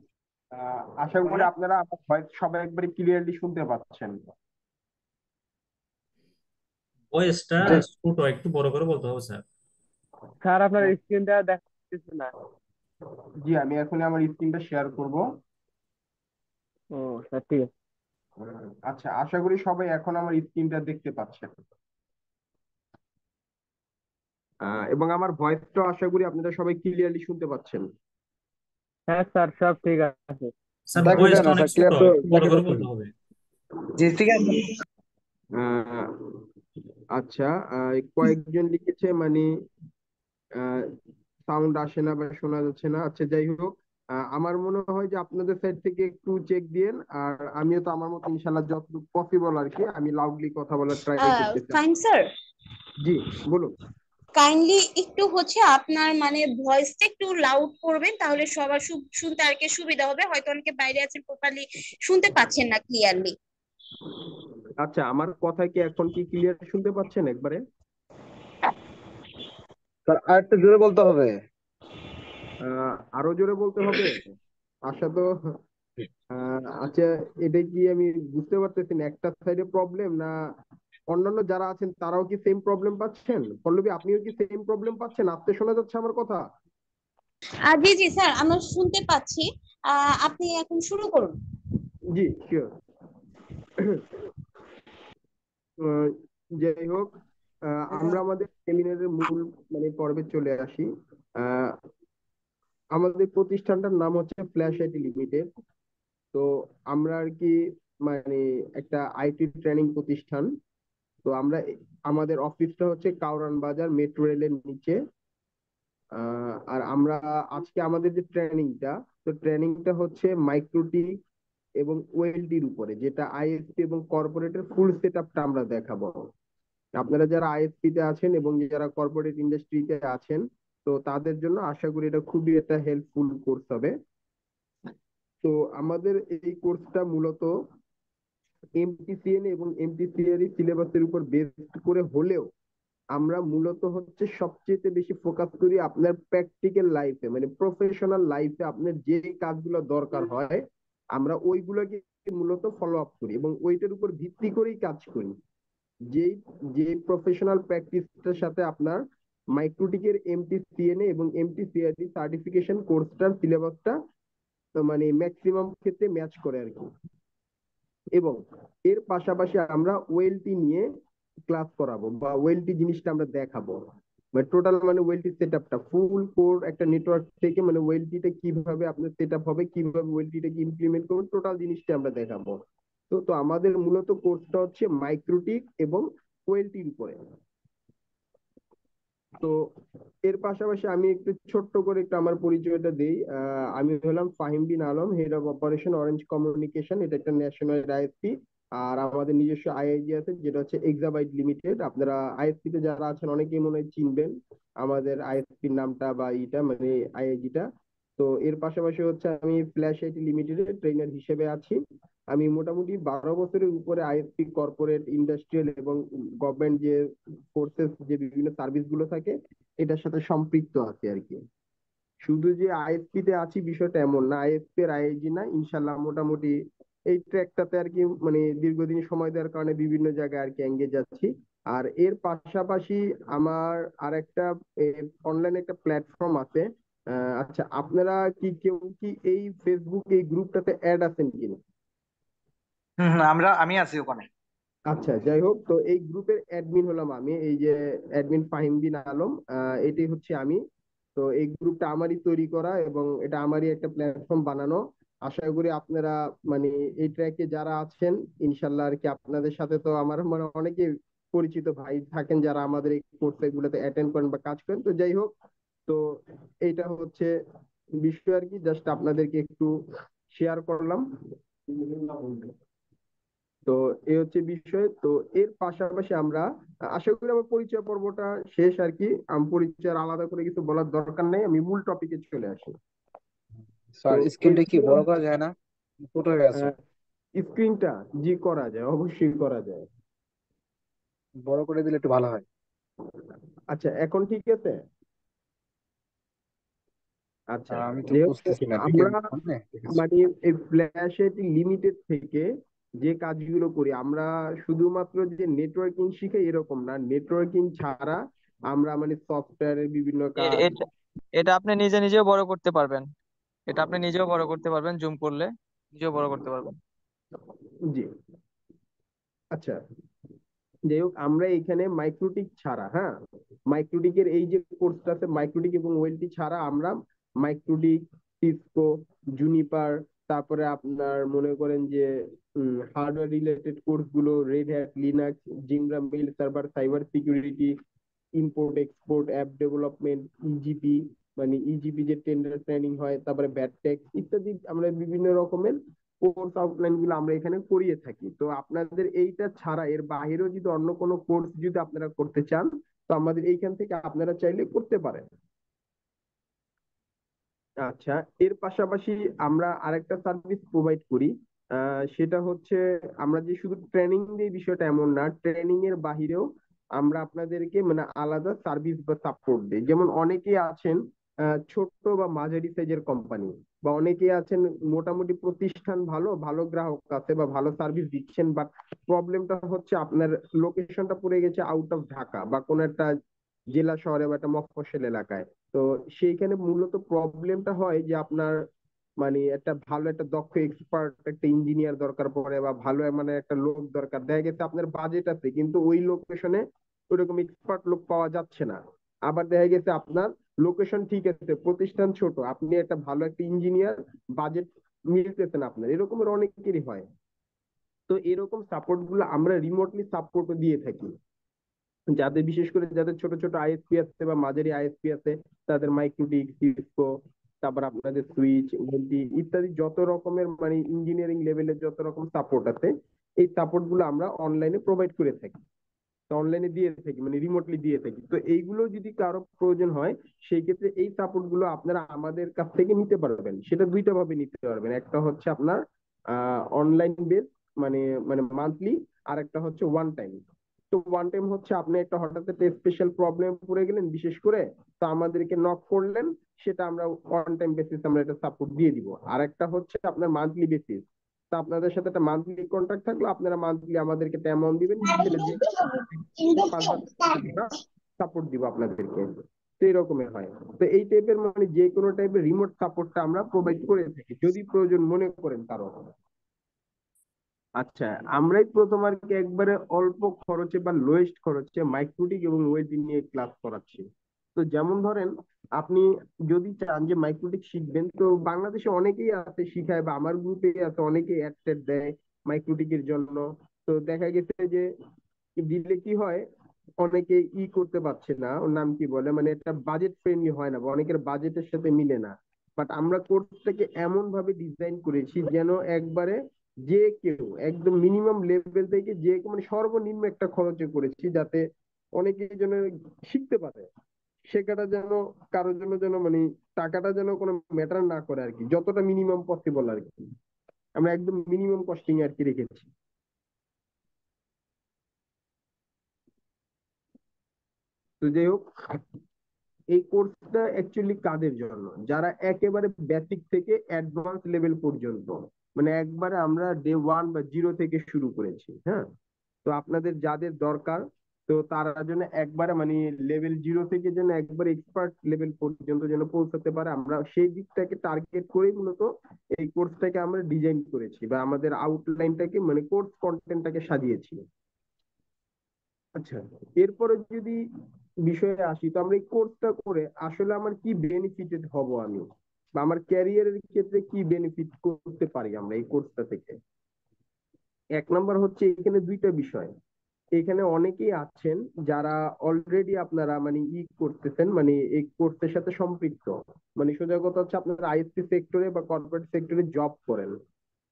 আশা করি আপনারা আমার ভয়েস সবাই একবারে ক্লিয়ারলি শুনতে পাচ্ছেন। ভয়েসটা যে ছোট, একটু বড় করে বলতে হবে স্যার। স্যার আপনার স্ক্রিনটা দেখা যাচ্ছে না। জি, আমি এখন আমার স্ক্রিনটা শেয়ার করব। ও স্যার ঠিক আছে। আচ্ছা, আশা করি সবাই এখন আমার স্ক্রিনটা দেখতে পাচ্ছেন, এবং আমার ভয়েসটা আশা করি আপনারা সবাই ক্লিয়ারলি শুনতে পাচ্ছেন। হ্যাঁ স্যার সব ঠিক আছে। স্যার দেখা যায় ভয়েসটা না অনেক স্যার, ছোট, ক্লিয়ার তো একটু বড় দেখা করে যাচ্ছে বলতে না। হবে। জি ঠিক আছে। আহ, আচ্ছা, কয়েকজন লিখেছে মানে সাউন্ড আসে না বা শোনা যাচ্ছে না। আচ্ছা, যাই হোক, আমার মনে হয় যে আপনাদের সাইড থেকে একটু চেক দিয়েন, আর আমিও তো আমার মতো ইনশাল্লাহ যতটুকু পসিবল আর কি আমি লাউডলি কথা বলার ট্রাই করতেছি। ফাইন স্যার, জি, বলুন। কাইন্ডলি একটু হচ্ছে আপনার মানে ভয়েসটা একটু লাউড করবেন, তাহলে সবার শুনতে আর কি সুবিধা হবে। হয়তো অনেকে বাইরে আছেন, প্রপারলি শুনতে পাচ্ছেন না ক্লিয়ারলি। আচ্ছা, আমার কথা কি এখন কি ক্লিয়ার শুনতে পাচ্ছেন একবারে? স্যার আর একটু জোরে বলতে হবে। আরো জোরে বলতে হবে? আশা তো আচ্ছা, এটা কি আমি বুঝতে পারতেছি না, একটা সাইডে প্রবলেম না অন্যান্য যারা আছেন তারাও কি সেম প্রবলেম পাচ্ছেন? পল্লবী, আপনিও কি সেম প্রবলেম পাচ্ছেন? আস্তে শোনা যাচ্ছে আমার কথা? জি জি স্যার, আমরা শুনতে পাচ্ছি। আপনি এখন শুরু করুন। জি, শিওর। যাই হোক, আমরা আমাদের সেমিনারের মূল মানে পর্বে চলে আসি। আহ, আমাদের প্রতিষ্ঠানটার নাম হচ্ছে ফ্ল্যাশ আইটি লিমিটেড। তো আমরা আর কি মানে একটা আইটি ট্রেনিং প্রতিষ্ঠান। তো আমরা আমাদের অফিসটা হচ্ছে কাউরান বাজার মেট্রো রেলের নিচে। আর আমরা আজকে আমাদের যে ট্রেনিংটা, তো ট্রেনিংটা হচ্ছে মাইক্রোটি এবং ওএলটির উপরে, যেটা আইএসপি এবং কর্পোরেটের ফুল সেট আপটা আমরা দেখাবো। আপনারা যারা আইএসপি তে আছেন এবং যারা কর্পোরেট ইন্ডাস্ট্রিতে আছেন, তো তাদের জন্য আশা করি এটা খুবই একটা হেল্পফুল কোর্স হবে। তো আমাদের এই কোর্সটা মূলত এমটিসিএন এবং এমটিসিআরই সিলেবাসের উপর বেসড করে হলেও আমরা মূলত হচ্ছে সবচেয়ে বেশি ফোকাস করি আপনার প্র্যাকটিক্যাল লাইফে, মানে প্রফেশনাল লাইফে আপনার যে কাজগুলো দরকার হয় আমরা ওইগুলোকে মূলত ফলো আপ করি এবং ওইটার উপর ভিত্তি করেই কাজ করি। যেই যে প্রফেশনাল প্র্যাকটিসটার সাথে আপনার মাইক্রোটিকের এমটিসিএনএ এবং এমটিসিআরটি সার্টিফিকেশন কোর্সটার সিলেবাসটা মানে ম্যাক্সিমাম ক্ষেত্রে ম্যাচ করে আর কি। এবং এর পাশাপাশি আমরা ওয়েলটি নিয়ে ক্লাস করাবো বা ওয়েলটি জিনিসটা আমরা দেখাবো। মানে টোটাল মানে ওয়েলটি সেট আপটা ফুল কোর একটা নেটওয়ার্ক থেকে মানে ওয়েলটিটা কিভাবে আপনার সেট আপ হবে, কিভাবে ওয়েলটিটাকে ইমপ্লিমেন্ট করবেন, টোটাল জিনিসটা আমরা দেখাবো। তো তো আমাদের মূলত কোর্সটা হচ্ছে মাইক্রোটিক এবং ওয়েলটির উপরে। তো এর পাশাপাশি আমি একটু ছোট্ট করে একটু আমার পরিচয়টা দিই। আমি হলাম Fahim bin Alam, head of operation Orange Communication. এটা একটা ন্যাশনাল আইএসপি। আর আমাদের নিজস্ব আইআইজি আছে, যেটা হচ্ছে এক্সাবাইট লিমিটেড। আপনারা আইএসপি তে যারা আছেন অনেকেই মনে হয় চিনবেন আমাদের আইএসপির নামটা বা ইটা মানে আইআইজিটা। তো এর পাশাপাশি হচ্ছে আমি ফ্ল্যাশ আইটি লিমিটেডের ট্রেনার হিসেবে আছি। আমি মোটামুটি 12 বছরের উপরে আইএসপি, কর্পোরেট, ইন্ডাস্ট্রিয়াল এবং গভর্নমেন্ট যে ফোর্সেস যে বিভিন্ন সার্ভিস গুলো থাকে এটার সাথে সম্পৃক্ত আছি আর কি। শুধু যে আইএসপি তে আছি বিষয়টা এমন না, আইএসপি এর আইআইজি না, ইনশাল্লাহ মোটামুটি এই ট্র্যাকটাতে আর কি মানে দীর্ঘদিন সময় দেওয়ার কারণে বিভিন্ন জায়গায় আর কি এঙ্গেজ আছি। আর এর পাশাপাশি আমার আরেকটা অনলাইনে একটা প্ল্যাটফর্ম আছে। আচ্ছা, আপনারা কি কেউ কি এই ফেসবুক এই গ্রুপটাতে অ্যাড আছেন কিনা? আমি আছি ওখানে। আচ্ছা, যাই হোক, তো এই গ্রুপের অ্যাডমিন হলাম আমি, এই যে অ্যাডমিন ফাহিম বিন আলম, এটাই হচ্ছে আমি। তো এই গ্রুপটা আমারই তৈরি করা এবং এটা আমারই একটা প্ল্যাটফর্ম বানানো। আশা করি আপনারা মানে এই ট্র্যাকে যারা আছেন, ইনশাল্লাহ আর কি আপনাদের সাথে তো আমার মানে অনেকে পরিচিত ভাই থাকেন যারা আমাদের এই কোর্স গুলোতে অ্যাটেন্ড করেন বা কাজ করেন। তো যাই হোক, তো এইটা হচ্ছে বিষয় আর কি, জাস্ট আপনাদেরকে একটু শেয়ার করলাম। তো এই হচ্ছে বিষয়। তো এর পাশাপাশি আমরা আশা করি আমার পরিচয় পর্বটা শেষ আর কি। আমি পরিচয় আলাদা করে কিছু বলার দরকার নেই, আমি মূল টপিকে চলে আসি। তো স্যার স্ক্রিনটা কি বড় করা যায় না? ছোট হয়ে আছে। স্ক্রিনটা জি করা যায়, অবশ্যই করা যায়। বড় করে দিলে একটু ভালো হয়। আচ্ছা, এখন ঠিক আছে? আচ্ছা, আমি তো যেহেতু বুঝতেছি না দেখে। আমরা হ্যাঁ, ঠিক আছে। মানে এই ফ্ল্যাশ লিমিটেড থেকে যে কাজগুলো করি, আমরা শুধুমাত্র যে নেটওয়ার্কিং শিখাই এরকম না, নেটওয়ার্কিং ছাড়া আমরা মানে সফটওয়্যারের বিভিন্ন কাজ। এটা এটা আপনি নিজে নিজেও বড় করতে পারবেন। এটা আপনি নিজেও বড় করতে পারবেন, জুম করলে নিজেও বড় করতে পারবেন। জি, আচ্ছা, যাই হোক, আমরা এখানে মাইক্রোটিক ছাড়া, হ্যাঁ, মাইক্রোটিকের এই যে কোর্সটা আছে, মাইক্রোটিক এবং ওয়েলটি ছাড়া আমরা মাইক্রোটিক, সিসকো, জুনিপার, তারপরে আপনার মনে করেন যে হার্ডওয়্যার রিলেটেড কোর্স গুলো, রেড হ্যাট, লিনাক্স, জিংরা, mail server, cyber security, import export, app development, EGP, মানে ইজিপি যে টেন্ডার ট্রেনিং হয়, তারপরে ব্যাটটেক্স ইত্যাদি, আমরা বিভিন্ন রকমের কোর্স আউটলাইন গুলো আমরা এখানে করিয়ে থাকি। তো আপনাদের এইটা ছাড়া এর বাইরেও যদি অন্য কোনো কোর্স যদি আপনারা করতে চান, তো আমাদের এইখান থেকে আপনারা চাইলে করতে পারেন। আচ্ছা, এর পাশাপাশি আমরা আরেকটা সার্ভিস প্রোভাইড করি। সেটা হচ্ছে আমরা যে শুধু ট্রেনিং দিয়ে বিষয়টা এমন না, ট্রেনিং এর বাহিরেও আমরা আপনাদেরকে মানে আলাদা সার্ভিস বা সাপোর্ট দিই। যেমন অনেকেই আছেন ছোট বা মাঝারি সাইজের কোম্পানি, বা অনেকেই আছেন মোটামুটি প্রতিষ্ঠান, ভালো ভালো গ্রাহক আছে বা ভালো সার্ভিস দিচ্ছেন, বাট প্রবলেমটা হচ্ছে আপনার লোকেশনটা পড়ে গেছে আউট অফ ঢাকা বা কোনো একটা জেলা শহরে বা একটা মফস্বল এলাকায়। তো সেইখানে মূলত প্রবলেমটা হয় যে আপনার মানে একটা ভালো একটা দক্ষ এক্সপার্ট একটা ইঞ্জিনিয়ার দরকার পড়ে, বা ভালো মানে একটা লোক দরকার, দেখা গেছে আপনার বাজেট আছে কিন্তু ওই লোকেশনে ওইরকম এক্সপার্ট লোক পাওয়া যাচ্ছে না। আবার দেখা গেছে আপনার লোকেশন ঠিক আছে, প্রতিষ্ঠান ছোট, আপনি একটা ভালো একটা ইঞ্জিনিয়ার, বাজেট মিলতেছে না আপনার, এরকমের অনেকেরই হয়। তো এরকম সাপোর্ট গুলো আমরা রিমোটলি সাপোর্ট দিয়ে থাকি। যাদের বিশেষ করে যাদের ছোট ছোট আইএসপি আছে বা মাঝারি আইএসপি আছে, তাদের মাইক্রোটিক, সিসকো, তারপর আপনাদের সুইচ, ঘন্টি ইত্যাদি যত রকমের মানে ইঞ্জিনিয়ারিং লেভেলের যত রকম সাপোর্ট আছে, এই সাপোর্ট গুলো আমরা অনলাইনে প্রোভাইড করে থাকি। তো অনলাইনে দিয়ে থাকি মানে রিমোটলি দিয়ে থাকি। তো এইগুলো যদি কারো প্রয়োজন হয়, সেই ক্ষেত্রে এই সাপোর্ট গুলো আপনারা আমাদের কাছ থেকে নিতে পারবেন। সেটা দুইটা ভাবে নিতে পারবেন, একটা হচ্ছে আপনার অনলাইন বেস, মানে মানে মান্থলি, আর একটা হচ্ছে ওয়ান টাইম। তো ওয়ান টাইম হচ্ছে আপনি একটা হঠাৎ একটা স্পেশাল প্রবলেম পড়ে গেলেন বিশেষ করে, তো আমাদেরকে নক করলেন, সেটা আমরা ওয়ান টাইম বেসিস আমরা এটা সাপোর্ট দিয়ে দিব। আর একটা হচ্ছে আপনার মান্থলি বেসিস, তা আপনাদের সাথে একটা মান্থলি কন্ট্রাক্ট থাকলো, আপনারা মান্থলি আমাদেরকে একটা অ্যামাউন্ট দিবেন, সেটা দিয়ে 5 মাস আমরা সাপোর্ট দিব আপনাদেরকে। তো এরকমের হয়। তো এই টাইপের মানে যে কোনো টাইপের রিমোট সাপোর্টটা আমরা প্রোভাইড করে থাকি যদি প্রয়োজন মনে করেন কারো। আচ্ছা, আমরাই প্রথম আর কি একবারে অল্প খরচে বা লোয়েস্ট খরচে মাইক্রোটিক এবং ওয়েলটি নিয়ে ক্লাস করাচ্ছি। তো যেমন ধরেন, আপনি যদি চান যে মাইক্রোটিক শিখবেন, তো বাংলাদেশে অনেকেই আছে শিখায়, বা আমার গ্রুপে আছে অনেকেই অ্যাড ট্যাড দেয় মাইক্রোটিকের জন্য। তো দেখা গেছে যে দিলে কি হয়, অনেকে করতে পারছে না, ওর নাম কি বলে, মানে একটা বাজেট ফ্রেন্ডলি হয় না, বা অনেকের বাজেটের সাথে মিলে না। বাট আমরা কোর্সটাকে এমন ভাবে ডিজাইন করেছি যেন একবারে যে কেউ একদম মিনিমাম লেভেল থেকে যে মানে সর্বনিম্ন একটা খরচে করেছি, যাতে অনেকে যেন শিখতে পারে। শেখাটা যেন কারোর জন্য যেন মানে টাকাটা যেন কোনো ম্যাটার না করে আর কি, যতটা মিনিমাম পসিবল আর কি, আমরা একদম মিনিমাম কস্টিং আর কি রেখেছি। তো যাই হোক, এই কোর্সটা অ্যাকচুয়ালি কাদের জন্য, যারা একেবারে বেসিক থেকে অ্যাডভান্স লেভেল পর্যন্ত, মানে একবারে আমরা ডে ওয়ান বা জিরো থেকে শুরু করেছি, হ্যাঁ। তো আপনাদের যাদের দরকার, তো তারা যেন একবারে মানে লেভেল 0 থেকে যেন একবার এক্সপার্ট লেভেল পর্যন্ত যেন পৌঁছাতে পারে, আমরা সেই দিকটাকে টার্গেট করে মূলত এই কোর্সটাকে আমরা ডিজাইন করেছি বা আমাদের আউটলাইনটাকে মানে কোর্স কন্টেন্টটাকে সাজিয়েছি। আচ্ছা, এরপরে যদি বিষয়ে আসি, তো আমরা এই কোর্সটা করে আসলে আমার কি বেনিফিটেড হব আমি, বা আমার ক্যারিয়ারের ক্ষেত্রে কি বেনিফিট করতে পারি আমরা এই কোর্সটা থেকে। এক নম্বর হচ্ছে এখানে দুইটা বিষয়। এখানে অনেকেই আছেন যারা অলরেডি আপনারা মানে করতেছেন, মানে এই কোর্সের সাথে সম্পৃক্ত, মানে সোজা কথা হচ্ছে আপনারা আইএসপি সেক্টরে বা কর্পোরেট সেক্টরে জব করেন,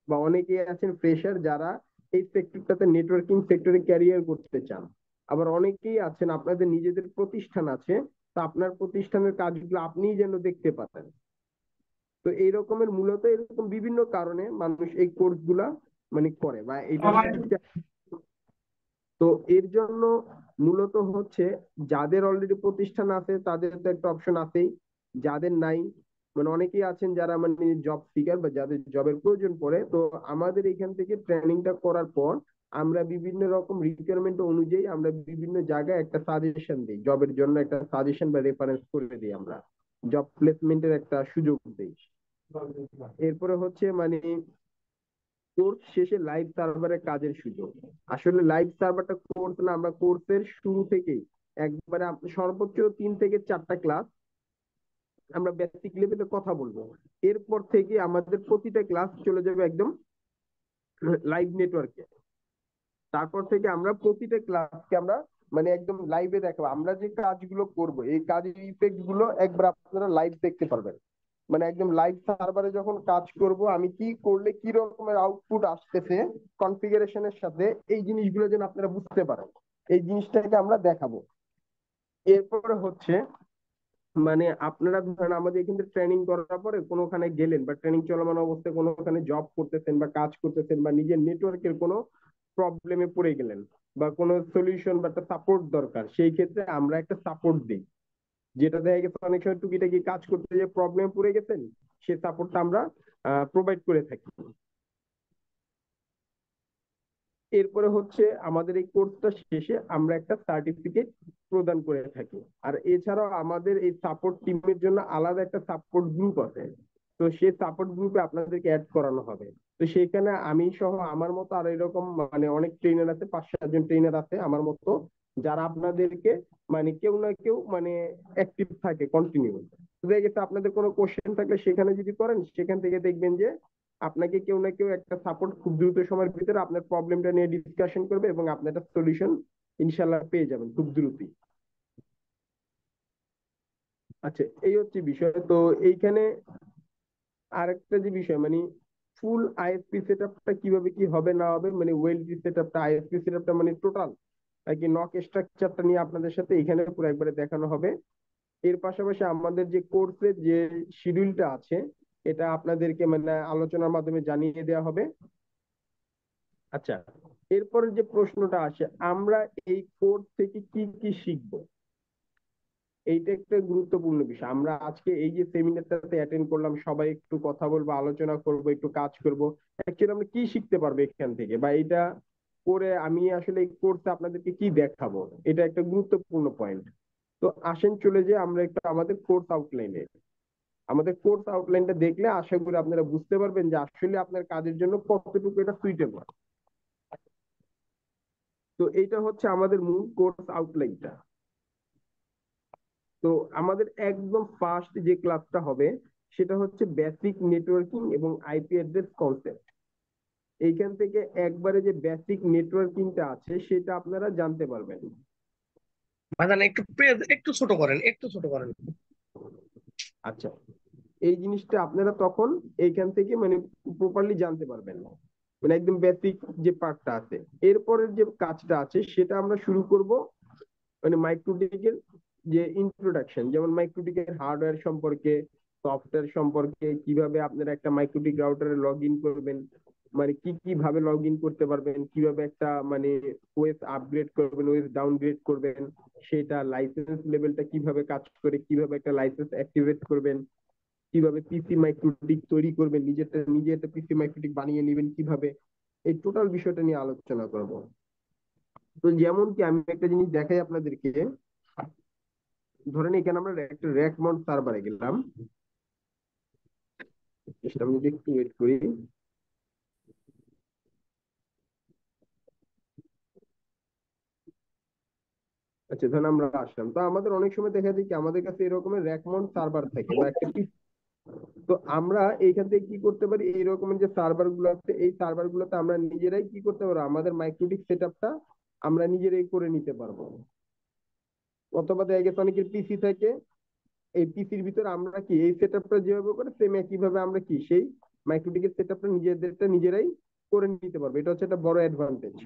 বা অনেকেই আছেন ফ্রেশার যারা এই সেক্টরটাতে নেটওয়ার্কিং সেক্টরে ক্যারিয়ার করতে চান। আবার অনেকেই আছেন আপনাদের নিজেদের প্রতিষ্ঠান আছে, তা আপনার প্রতিষ্ঠানের কাজগুলো আপনিই যেন দেখতে পাতেন। তো এই রকমের মূলত এরকম বিভিন্ন কারণে মানুষ এই কোর্স গুলা মানে করে বা এইটা। তো এর জন্য মূলত হচ্ছে যাদের অলরেডি প্রতিষ্ঠান আছে তাদের তো একটা অপশন আছেই, যাদের নাই মানে অনেকেই আছেন যারা মানে জব সিকার বা যাদের জবের প্রয়োজন পড়ে, তো আমাদের এখান থেকে ট্রেনিংটা করার পর আমরা বিভিন্ন রকম রিকোয়ারমেন্ট অনুযায়ী আমরা বিভিন্ন জায়গায় একটা সাজেশন দিই, জবের জন্য একটা সাজেশন বা রেফারেন্স করে দিই, আমরা জব প্লেসমেন্টের একটা সুযোগ দিই। এরপরে হচ্ছে মানে কোর্স শেষে লাইভ সার্ভারে কাজের সুযোগ। আসলে লাইভ সার্ভারটা কোর্স না, আমরা কোর্সের শুরু থেকেই একবারে সর্বোচ্চ 3 থেকে 4টা ক্লাস আমরা বেসিক লেভেলে কথা বলবো, এরপর থেকে আমাদের প্রতিটা ক্লাস চলে যাবে একদম লাইভ নেটওয়ার্কে। তারপর থেকে আমরা প্রতিটা ক্লাসকে আমরা মানে একদম লাইভে দেখাবো, আমরা যে কাজগুলো করব এই কাজের ইফেক্ট গুলো একবার আপনারা লাইভ দেখতে পারবেন। মানে একদম লাইভ সার্ভারে যখন কাজ করব আমি কি করলে কি রকমের আউটপুট আসতেছে কনফিগারেশনের সাথে, এই জিনিসগুলো যেন আপনারা বুঝতে পারেন, এই জিনিসটাকে আমরা দেখাবো। এরপরে হচ্ছে মানে আপনারা ধরেন আমাদের এখান থেকে ট্রেনিং করার পরে কোনোখানে গেলেন বা ট্রেনিং চলমান অবস্থায় কোনোখানে জব করতেছেন বা কাজ করতেছেন বা নিজের নেটওয়ার্কের কোনো প্রবলেমে পড়ে গেলেন বা কোনো সলিউশন বা একটা সাপোর্ট দরকার, সেই ক্ষেত্রে আমরা একটা সাপোর্ট দিই, যেটা দেখা গেছে অনেক সময় টুকিটাকি কাজ করতে যে প্রবলেম পড়ে গেছেন সেই সাপোর্টটা আমরা প্রোভাইড করে থাকি। এরপরে হচ্ছে আমাদের এই কোর্সটা শেষে আমরা একটা সার্টিফিকেট প্রদান করে থাকি। আর এছাড়াও আমাদের এই সাপোর্ট টিমের জন্য আলাদা একটা সাপোর্ট গ্রুপ আছে, তো সেই সাপোর্ট গ্রুপে আপনাদেরকে অ্যাড করানো হবে। তো সেখানে আমি সহ আমার মতো আর এরকম মানে অনেক ট্রেনার আছে, 5-7 জন ট্রেনার আছে আমার মতো, যারা আপনাদেরকে মানে কেউ না কেউ মানে অ্যাক্টিভ থাকে কন্টিনিউ। দেখা গেছে আপনাদের কোনো কোশ্চেন থাকলে সেখানে যদি করেন, সেখান থেকে দেখবেন যে আপনাকে কেউ না কেউ একটা সাপোর্ট খুব দ্রুত সময়ের ভিতরে আপনার প্রবলেমটা নিয়ে ডিসকাশন করবে এবং আপনি একটা সলিউশন ইনশাল্লাহ পেয়ে যাবেন খুব দ্রুতই। আচ্ছা, এই হচ্ছে বিষয়। তো এইখানে আরেকটা যে বিষয় মানে ফুল আইএসপি সেটআপটা কিভাবে কি হবে না হবে, মানে ওয়েলজি সেটআপটা আইএসপি সেটআপটা মানে টোটাল আর কি নক স্ট্রাকচারটা নিয়ে আপনাদের সাথে এখানে পুরো একবারে দেখানো হবে। এর পাশাপাশি আমাদের যে কোর্সের যে শিডিউলটা আছে এটা আপনাদেরকে মানে আলোচনার মাধ্যমে জানিয়ে দেওয়া হবে। আচ্ছা, এরপরে যে প্রশ্নটা আসে আমরা এই কোর্স থেকে কি কি শিখবো, এইটা একটা গুরুত্বপূর্ণ বিষয়। আমরা আজকে এই যে সেমিনারটাতে অ্যাটেন্ড করলাম, সবাই একটু কথা বলবো, আলোচনা করব, একটু কাজ করব, অ্যাকচুয়ালি আমরা কি শিখতে পারবো এখান থেকে, বা এটা করে আমি আসলে এই কোর্সে আপনাদেরকে কি দেখাবো, এটা একটা গুরুত্বপূর্ণ পয়েন্ট। তো আসেন চলে যে আমরা একটু আমাদের কোর্স আউটলাইনে, আমাদের কোর্স আউটলাইনটা দেখলে আশা করি আপনারা বুঝতে পারবেন যে আসলে আপনার কাজের জন্য কতটুকু এটা সুইটেবল। তো এইটা হচ্ছে আমাদের মূল কোর্স আউটলাইনটা। তো আমাদের একদম ফার্স্ট যে ক্লাসটা হবে সেটা হচ্ছে বেসিক নেটওয়ার্কিং এবং আইপি অ্যাড্রেস কনসেপ্ট। এইখান থেকে একবারে যে বেসিক নেটওয়ার্কিংটা আছে সেটা আপনারা জানতে পারবেন। ভাইজান একটু একটু ছোট করেন, একটু ছোট করেন। আচ্ছা, এই জিনিসটা আপনারা তখন এইখান থেকে মানে প্রপারলি জানতে পারবেন, মানে একদম বেসিক যে পার্টটা আছে। এরপরের যে কাজটা আছে সেটা আমরা শুরু করব মানে মাইক্রোটিকের যে ইন্ট্রোডাকশন, যেমন মাইক্রোটিকের হার্ডওয়্যার সম্পর্কে, সফটওয়্যার সম্পর্কে, কিভাবে আপনারা একটা মাইক্রোটিক রাউটারে লগ ইন করবেন, মানে কি কি ভাবে লগ ইন করতে পারবেন, কিভাবে একটা মানে ওএস আপগ্রেড করবেন, ওএস ডাউনগ্রেড করবেন, সেটা লাইসেন্স লেভেলটা কিভাবে কাজ করে, কিভাবে একটা লাইসেন্স অ্যাক্টিভেট করবেন, কিভাবে পিসি মাইক্রোটিক তৈরি করবেন, নিজে একটা পিসি মাইক্রোটিক বানিয়ে নেবেন কিভাবে, এই টোটাল বিষয়টা নিয়ে আলোচনা করব। তো যেমন কি আমি একটা জিনিস দেখাই আপনাদেরকে, ধরেন এখানে আমরা একটা র্যাক মাউন্ট সার্ভারে গেলাম, সেটা আমি যদি একটু ওয়েট করি। আচ্ছা, ধরেন আমরা আসলাম, তো আমাদের অনেক সময় দেখা যায় কি আমাদের কাছে এরকমের র্যাক মাউন্ট সার্ভার থাকে বা একটা তো আমরা এইখান থেকে কি করতে পারি, এই রকমের যে সার্ভার গুলো আছে এই সার্ভার গুলোতে আমরা নিজেরাই কি করতে পারবো, আমাদের মাইক্রোটিক সেট আপটা আমরা নিজেরাই করে নিতে পারবো। অথবা দেখা গেছে অনেকের পিসি থাকে, এই পিসির ভিতরে আমরা কি এই সেট আপটা যেভাবে করে সেম একইভাবে আমরা কি সেই মাইক্রোটিকের সেট আপটা নিজেদেরটা নিজেরাই করে নিতে পারবো। এটা হচ্ছে একটা বড় অ্যাডভান্টেজ।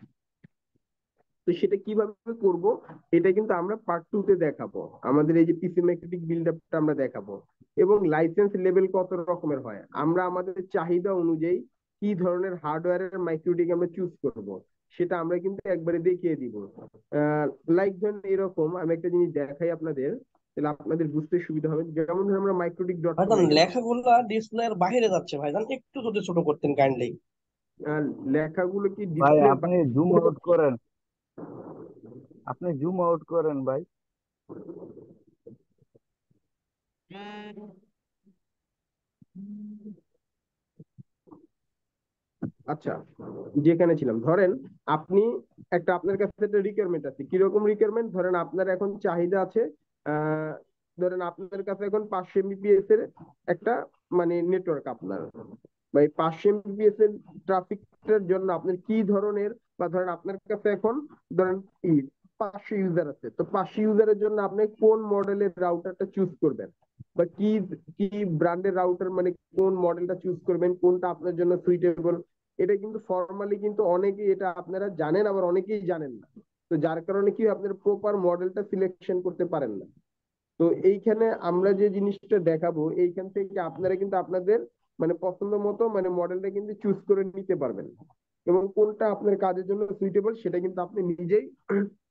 তো সেটা কিভাবে করব, এটা কিন্তু আমরা পার্ট 2 তে দেখাবো। আমাদের এই যে পিসি ম্যাকনেটিক বিল্ড আপটা আমরা দেখাবো, এবং লাইসেন্স লেভেল কত রকমের হয়, আমরা আমাদের চাহিদা অনুযায়ী কি ধরনের হার্ডওয়্যারের মাইক্রোটিক আমরা চুজ করব, সেটা আমরা কিন্তু একবারে দেখিয়ে দিব। লাইক ধরেন এরকম আমি একটা জিনিস দেখাই আপনাদের, তাহলে আপনাদের বুঝতে সুবিধা হবে। যেমন ধরেন আমরা মাইক্রোটিক ডট ভাইজান কমে গেলাম, লেখাগুলা ডিসপ্লের বাইরে যাচ্ছে ভাইজান, একটু যদি ছোট করতেন কাইন্ডলি। লেখাগুলো কি ভাই ডিসপ্লের আপনি জুম আউট করেন, আপনি জুম আউট করেন ভাই। আচ্ছা, যেখানে ছিলাম, ধরেন আপনি একটা আপনার কাছে একটা রিকোয়ারমেন্ট আছে। কিরকম রিকোয়ারমেন্ট, ধরেন আপনার এখন চাহিদা আছে, আহ ধরেন আপনার কাছে এখন 500 Mbps এর একটা মানে নেটওয়ার্ক আপনার, বা এই 500 Mbps এর ট্রাফিকটার জন্য আপনার কি ধরনের, বা ধরেন আপনার কাছে এখন ধরেন 500 ইউজার আছে, তো 500 ইউজারের জন্য আপনি কোন মডেলের রাউটারটা চুজ করবেন, বা কি কি ব্র্যান্ডের রাউটার মানে কোন মডেলটা চুজ করবেন, কোনটা আপনার জন্য সুইটেবল, এটা কিন্তু ফর্মালি কিন্তু অনেকেই এটা আপনারা জানেন, আবার অনেকেই জানেন না। তো যার কারণে কি আপনার প্রপার মডেলটা সিলেকশন করতে পারেন না। তো এইখানে আমরা যে জিনিসটা দেখাবো, এইখান থেকে আপনারা কিন্তু আপনাদের মানে পছন্দ মতো মানে মডেলটা কিন্তু চুজ করে নিতে পারবেন, এবং কোনটা আপনার কাজের জন্য সুইটেবল সেটা কিন্তু আপনি নিজেই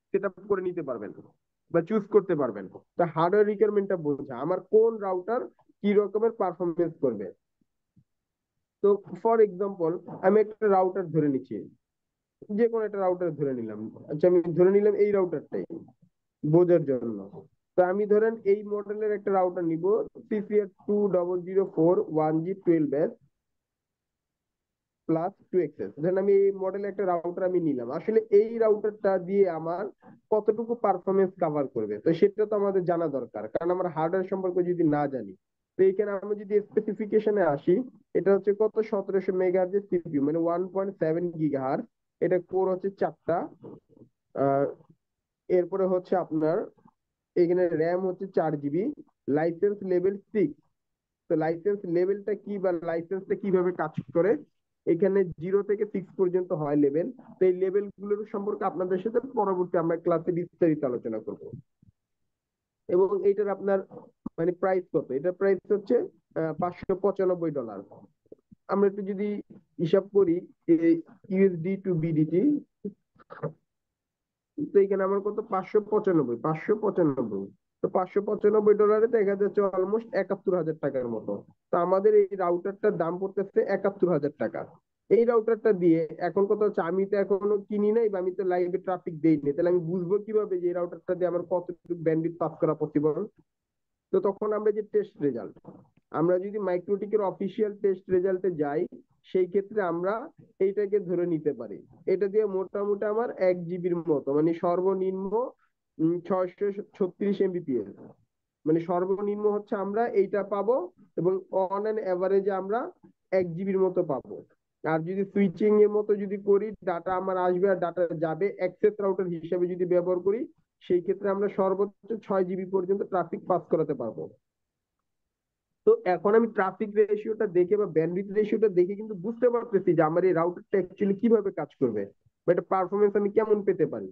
সেট আপ করে নিতে পারবেন বা চুজ করতে পারবেন। তা হার্ডওয়্যার রিকোয়ারমেন্টটা বোঝা আমার কোন রাউটার কি রকমের পারফরমেন্স করবে। তো ফর এক্সাম্পল আমি একটা রাউটার ধরে নিচ্ছি, যে কোনো একটা রাউটার ধরে নিলাম। আচ্ছা, আমি ধরে নিলাম এই রাউটারটাই বোঝার জন্য। তো আমি ধরেন এই মডেলের একটা রাউটার নিব, CCS 2004 1G 12S plus 2XS। ধরেন আমি এই মডেলের একটা রাউটার আমি নিলাম, আসলে এই রাউটারটা দিয়ে আমার কতটুকু পারফরমেন্স কভার করবে, তো সেটা তো আমাদের জানা দরকার, কারণ আমরা হার্ডওয়্যার সম্পর্কে যদি না জানি। তো এইখানে আমি যদি স্পেসিফিকেশনে আসি, এটা হচ্ছে কত 1700 মেগাহার্জ সিপিইউ মানে 1.7 GHz, এটা কোর হচ্ছে 4টা, এরপরে হচ্ছে আপনার এখানে র্যাম হচ্ছে 4 GB, লাইসেন্স লেভেল 6। তো লাইসেন্স লেভেলটা কি বা লাইসেন্সটা কিভাবে কাজ করে, এখানে 0 থেকে 6 পর্যন্ত হয় লেভেল। তো এই লেভেল গুলোর সম্পর্কে আপনাদের সাথে পরবর্তী আমরা ক্লাসে বিস্তারিত আলোচনা করব। এবং এইটার আপনার মানে প্রাইস কত, এটার প্রাইস হচ্ছে $595। আমরা একটু যদি হিসাব করি ইউএসডি টু বিডিটি, তো এখানে আমার কত 595। তো $595 দেখা যাচ্ছে অলমোস্ট 71,000 টাকার মতো। তো আমাদের এই রাউটারটার দাম পড়তেছে 71,000 টাকা। এই রাউটারটা দিয়ে এখন কথা হচ্ছে আমি তো এখনো কিনি নাই বা আমি তো লাইভে ট্রাফিক দেইনি, তাহলে আমি বুঝবো কিভাবে যে এই রাউটারটা দিয়ে আমার কতটুকু ব্যান্ডউইথ পাস করা পসিবল। তো তখন আমরা যে টেস্ট রেজাল্ট, আমরা যদি মাইক্রোটিকের অফিসিয়াল টেস্ট রেজাল্টে যাই, সেই ক্ষেত্রে আমরা এইটাকে ধরে নিতে পারি। এটা দিয়ে মোটামুটি আমার 1 জিবির মতো মানে সর্বনিম্ন 636 MBps, মানে সর্বনিম্ন হচ্ছে আমরা এইটা পাবো, এবং অন অ্যান এভারেজে আমরা 1 জিবির মতো পাবো। আর যদি সুইচিং এর মতো যদি করি, ডাটা আমার আসবে আর ডাটা যাবে, অ্যাক্সেস রাউটার হিসেবে যদি ব্যবহার করি, সেই ক্ষেত্রে আমরা সর্বোচ্চ 6 জিবি পর্যন্ত ট্রাফিক পাস করাতে পারবো। তো এখন আমি ট্রাফিক রেশিওটা দেখে বা ব্যান্ডউইথ রেশিওটা দেখে কিন্তু বুঝতে পারতেছি যে আমার এই রাউটারটা অ্যাকচুয়ালি কিভাবে কাজ করবে বা এটা পারফরমেন্স আমি কেমন পেতে পারি।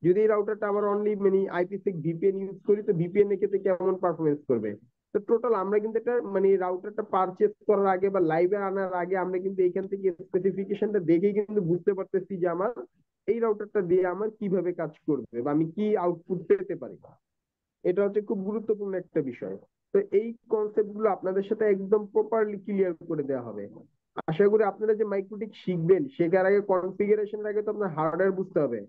যদি এই রাউটারটা আবার অনলি মানে IPsec VPN ইউজ করি, তো VPN এর ক্ষেত্রে কেমন পারফরমেন্স করবে। তো টোটাল আমরা কিন্তু এটা মানে রাউটারটা পারচেজ করার আগে বা লাইভে আনার আগে আমরা কিন্তু এইখান থেকে স্পেসিফিকেশনটা দেখেই কিন্তু বুঝতে পারতেছি যে আমার এই রাউটারটা দিয়ে আমার কিভাবে কাজ করবে বা আমি কি আউটপুট পেতে পারি। এটা হচ্ছে খুব গুরুত্বপূর্ণ একটা বিষয়। তো এই কনসেপ্ট গুলো আপনাদের সাথে একদম প্রপারলি ক্লিয়ার করে দেওয়া হবে। আশা করি আপনারা যে মাইক্রোটিক শিখবেন শেখার আগে, কনফিগারেশনের আগে তো আপনার হার্ডওয়্যার বুঝতে হবে।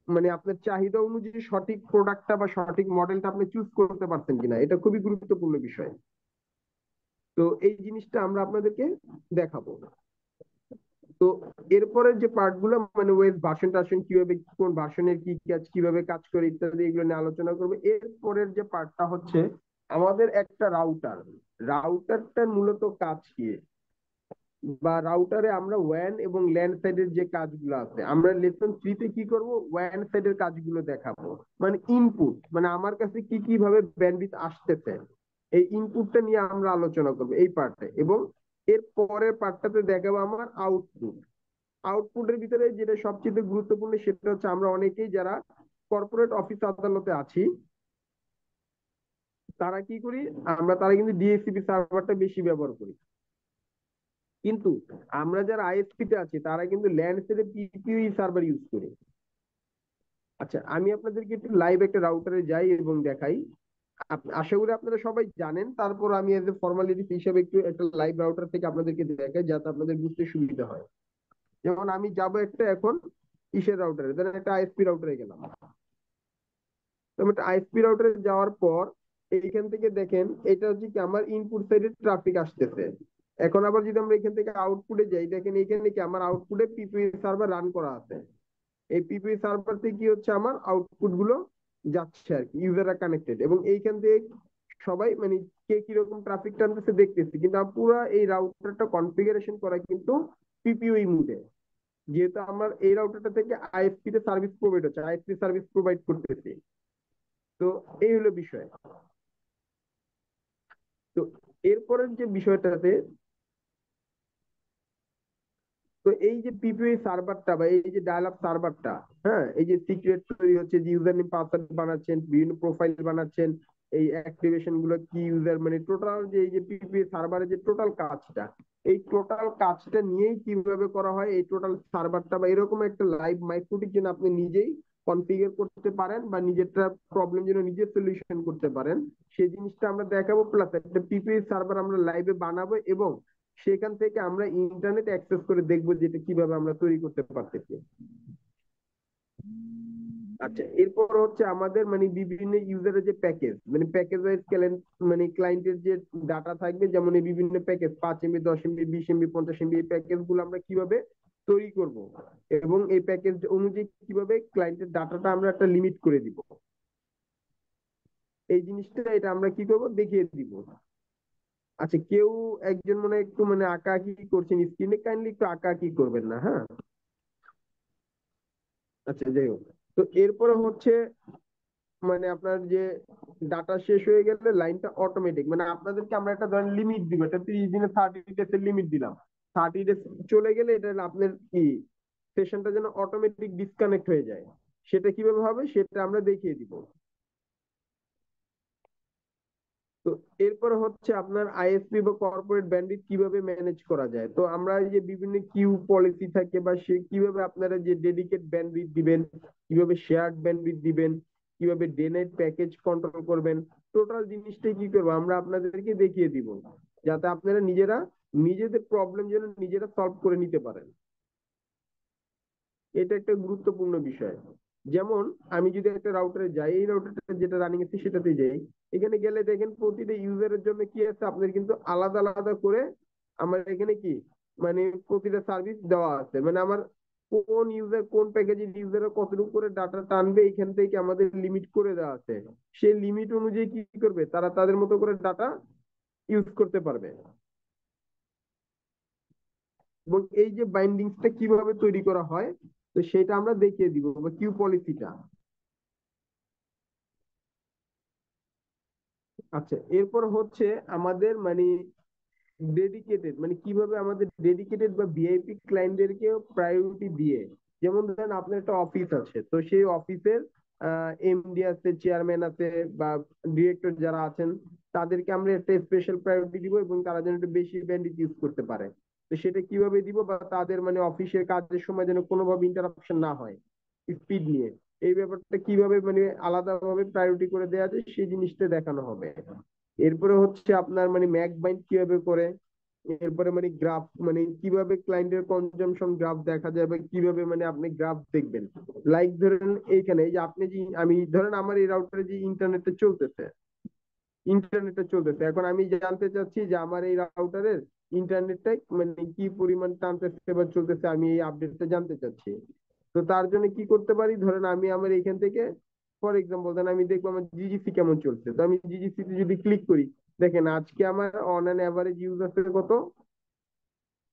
মানে আপনার চাহিদা অনুযায়ী সঠিক প্রোডাক্টটা বা সঠিক মডেলটা আপনি চুজ করতে পারছেন কিনা, এটা খুবই গুরুত্বপূর্ণ বিষয়। তো এই জিনিসটা আমরা আপনাদেরকে দেখাবো। তো এরপরের যে পার্ট গুলো মানে ওয়েব ভার্সন টার্সন কিভাবে, কোন ভার্সনের কি কাজ কিভাবে কাজ করে ইত্যাদি, এগুলো নিয়ে আলোচনা করবো। এরপরের যে পার্টটা হচ্ছে আমাদের একটা রাউটারটার মূলত কাজ কি, বা রাউটারে আমরা ওয়ান এবং ল্যান্ড সাইডের যে কাজগুলো আছে আমরা লেসন 3 তে কি করব, ওয়ান সাইডের কাজগুলো দেখাবো। মানে ইনপুট, মানে আমার কাছে কি কিভাবে ব্যান্ডউইথ আসতেছে, এই ইনপুটটা নিয়ে আমরা আলোচনা করবো এই পার্টে। এবং এর পরের পার্টটাতে দেখাবো আমার আউটপুট। আউটপুটের ভিতরে যেটা সবচেয়ে গুরুত্বপূর্ণ সেটা হচ্ছে আমরা অনেকেই যারা কর্পোরেট অফিস আদালতে আছি তারা কি করি, তারা কিন্তু ডিএসসিপি সার্ভারটা বেশি ব্যবহার করি। কিন্তু আমরা যারা আইএসপি তে আছি তারা কিন্তু ল্যান্ডসেলে পিপিই সার্ভার ইউজ করি। আচ্ছা, আমি আপনাদেরকে একটু লাইভ একটা রাউটারে যাই এবং দেখাই। আশা করি আপনারা সবাই জানেন, তারপর আমি এজ এ ফর্মালিটি হিসেবে একটু একটা লাইভ রাউটার থেকে আপনাদেরকে দেখাই যাতে আপনাদের বুঝতে সুবিধা হয়। যেমন আমি যাবো একটা এখন ইসের রাউটারে, ধরেন একটা আইএসপি রাউটারে গেলাম। তো আমি একটা আইএসপি রাউটারে যাওয়ার পর এইখান থেকে দেখেন এটা হচ্ছে কি আমার ইনপুট সাইডে ট্রাফিক আসতেছে। এখন আবার যদি আমরা এখান থেকে আউটপুটে যাই, দেখেন এখানে কি আমার আউটপুটে পিপিই সার্ভার রান করা আছে। এই পিপিই সার্ভার থেকে কি হচ্ছে আমার আউটপুট গুলো যাচ্ছে আর কি, ইউজাররা কানেক্টেড, এবং এইখান থেকে সবাই মানে কে কিরকম ট্রাফিক টানতেছে দেখতেছি। কিন্তু পুরো এই রাউটারটা কনফিগারেশন করা কিন্তু পিপিই মুডে, যেহেতু আমার এই রাউটারটা থেকে আইএসপি তে সার্ভিস প্রোভাইড হচ্ছে, আইএসপি সার্ভিস প্রোভাইড করতেছি। তো এই হলো বিষয়। তো এরপরের যে বিষয়টাতে, তো এই যে পিপিই সার্ভারটা বা এই যে ডায়াল আপ সার্ভারটা, হ্যাঁ, এই যে সিক্রেট তৈরি হচ্ছে, যে ইউজার নেম পাসওয়ার্ড বানাচ্ছেন, বিভিন্ন প্রোফাইল বানাচ্ছেন, এই অ্যাক্টিভেশন গুলো কি ইউজার, মানে টোটাল যে এই যে পিপিই সার্ভারের যে টোটাল কাজটা, এই টোটাল কাজটা নিয়েই কিভাবে করা হয় এই টোটাল সার্ভারটা, বা এরকম একটা লাইভ মাইক্রোটিক যেন আপনি নিজেই কনফিগার করতে পারেন বা নিজেরটা প্রবলেম যেন নিজে সলিউশন করতে পারেন, সেই জিনিসটা আমরা দেখাবো। প্লাস একটা পিপিই সার্ভার আমরা লাইভে বানাবো এবং সেখান থেকে আমরা ইন্টারনেট অ্যাক্সেস করে দেখবো যেটা কিভাবে আমরা তৈরি করতে পারতেছি। আচ্ছা, এরপর হচ্ছে আমাদের মানে বিভিন্ন ইউজারের যে প্যাকেজ, মানে প্যাকেজ ওয়াইজ মানে ক্লায়েন্টের যে ডাটা থাকবে, যেমন এই বিভিন্ন package 5 MB 10 MB 20 MB 50 MB, এই প্যাকেজ গুলো আমরা কিভাবে তৈরি করব এবং এই প্যাকেজ অনুযায়ী কিভাবে ক্লায়েন্টের ডাটাটা আমরা একটা লিমিট করে দিব, এই জিনিসটা এটা আমরা কি করব দেখিয়ে দিব। আচ্ছা, কেউ একজন মনে হয় একটু মানে আঁকাআঁকি করছেন স্ক্রিনে, কাইন্ডলি একটু আঁকাআঁকি করবেন না, হ্যাঁ। আচ্ছা, যাই হোক। তো এরপরে হচ্ছে মানে আপনার যে ডাটা শেষ হয়ে গেলে লাইনটা অটোমেটিক, মানে আপনাদেরকে আমরা একটা ধরেন লিমিট দিব, এটা 30 দিনে 30 ডেজ এর লিমিট দিলাম। 30 ডেজ চলে গেলে এটা আপনার কি সেশনটা যেন অটোমেটিক ডিসকানেক্ট হয়ে যায়, সেটা কিভাবে হবে সেটা আমরা দেখিয়ে দিব। তো এরপরে হচ্ছে আপনার আইএসপি বা কর্পোরেট ব্যান্ডউইথ কিভাবে ম্যানেজ করা যায়। তো আমরা এই যে বিভিন্ন কিউ পলিসি থাকে বা সে কিভাবে আপনারা যে ডেডিকেট ব্যান্ডউইথ দিবেন, কিভাবে শেয়ার্ড ব্যান্ডউইথ দিবেন, কিভাবে ডে নাইট প্যাকেজ কন্ট্রোল করবেন, টোটাল জিনিসটাই কি করবো আমরা আপনাদেরকে দেখিয়ে দিব, যাতে আপনারা নিজেদের প্রবলেম যেন নিজেরা সলভ করে নিতে পারেন। এটা একটা গুরুত্বপূর্ণ বিষয়। যেমন আমি যদি একটা রাউটারে যাই, এই রাউটারটা যেটা রানিং আছে সেটাতে যাই, এখানে গেলে দেখেন প্রতিটা ইউজারের জন্য কি আছে আপনার কিন্তু আলাদা আলাদা করে আমার এখানে কি মানে প্রতিটা সার্ভিস দেওয়া আছে, মানে আমার কোন ইউজার কোন প্যাকেজের ইউজার কতটুকু করে ডাটা টানবে এখান থেকে আমাদের লিমিট করে দেওয়া আছে। সেই লিমিট অনুযায়ী কি করবে তারা তাদের মতো করে ডাটা ইউজ করতে পারবে। এবং এই যে বাইন্ডিংসটা কিভাবে তৈরি করা হয় তো সেটা আমরা দেখিয়ে দিব, বা কিউ পলিসিটা। আচ্ছা, এরপর হচ্ছে আমাদের মানে ডেডিকেটেড, মানে কিভাবে আমাদের ডেডিকেটেড বা ভিআইপি ক্লায়েন্টদেরকে প্রায়োরিটি দিয়ে, যেমন ধরেন আপনার একটা অফিস আছে, তো সেই অফিসের এমডি আছে, চেয়ারম্যান আছে বা ডিরেক্টর যারা আছেন, তাদেরকে আমরা একটা স্পেশাল প্রায়োরিটি দিব এবং তারা যেন একটু বেশি ব্যান্ডউইথ ইউজ করতে পারে। তো সেটা কিভাবে দিব, বা তাদের মানে অফিসের কাজের সময় যেন কোনোভাবে ইন্টারাপশন না হয় স্পিড নিয়ে, এই ব্যাপারটা কিভাবে মানে আলাদাভাবে প্রায়োরিটি করে দেওয়া যায় সেই জিনিসটা দেখানো হবে। এরপরে হচ্ছে আপনার মানে ম্যাক বাইন্ড কিভাবে করে, এরপরে মানে গ্রাফ, মানে কিভাবে ক্লায়েন্টের কনজাম্পশন গ্রাফ দেখা যায় বা কিভাবে মানে আপনি গ্রাফ দেখবেন। লাইক ধরেন এইখানে এই যে আপনি যে আমি ধরেন আমার এই রাউটারে যে ইন্টারনেটটা চলতেছে, এখন আমি জানতে চাচ্ছি যে আমার এই রাউটারের ইন্টারনেটটা মানে কি পরিমাণ টানতেছে বা চলতেছে, আমি এই আপডেটটা জানতে চাচ্ছি। তো তার জন্য কি করতে পারি, ধরেন আমি আমার এখান থেকে ফর এক্সাম্পল ধরেন আমি দেখবো আমার জিজিসি কেমন চলছে, তো আমি জিজিসি তে যদি ক্লিক করি, দেখেন আজকে আমার অন অ্যান অ্যাভারেজ ইউজ আছে কত,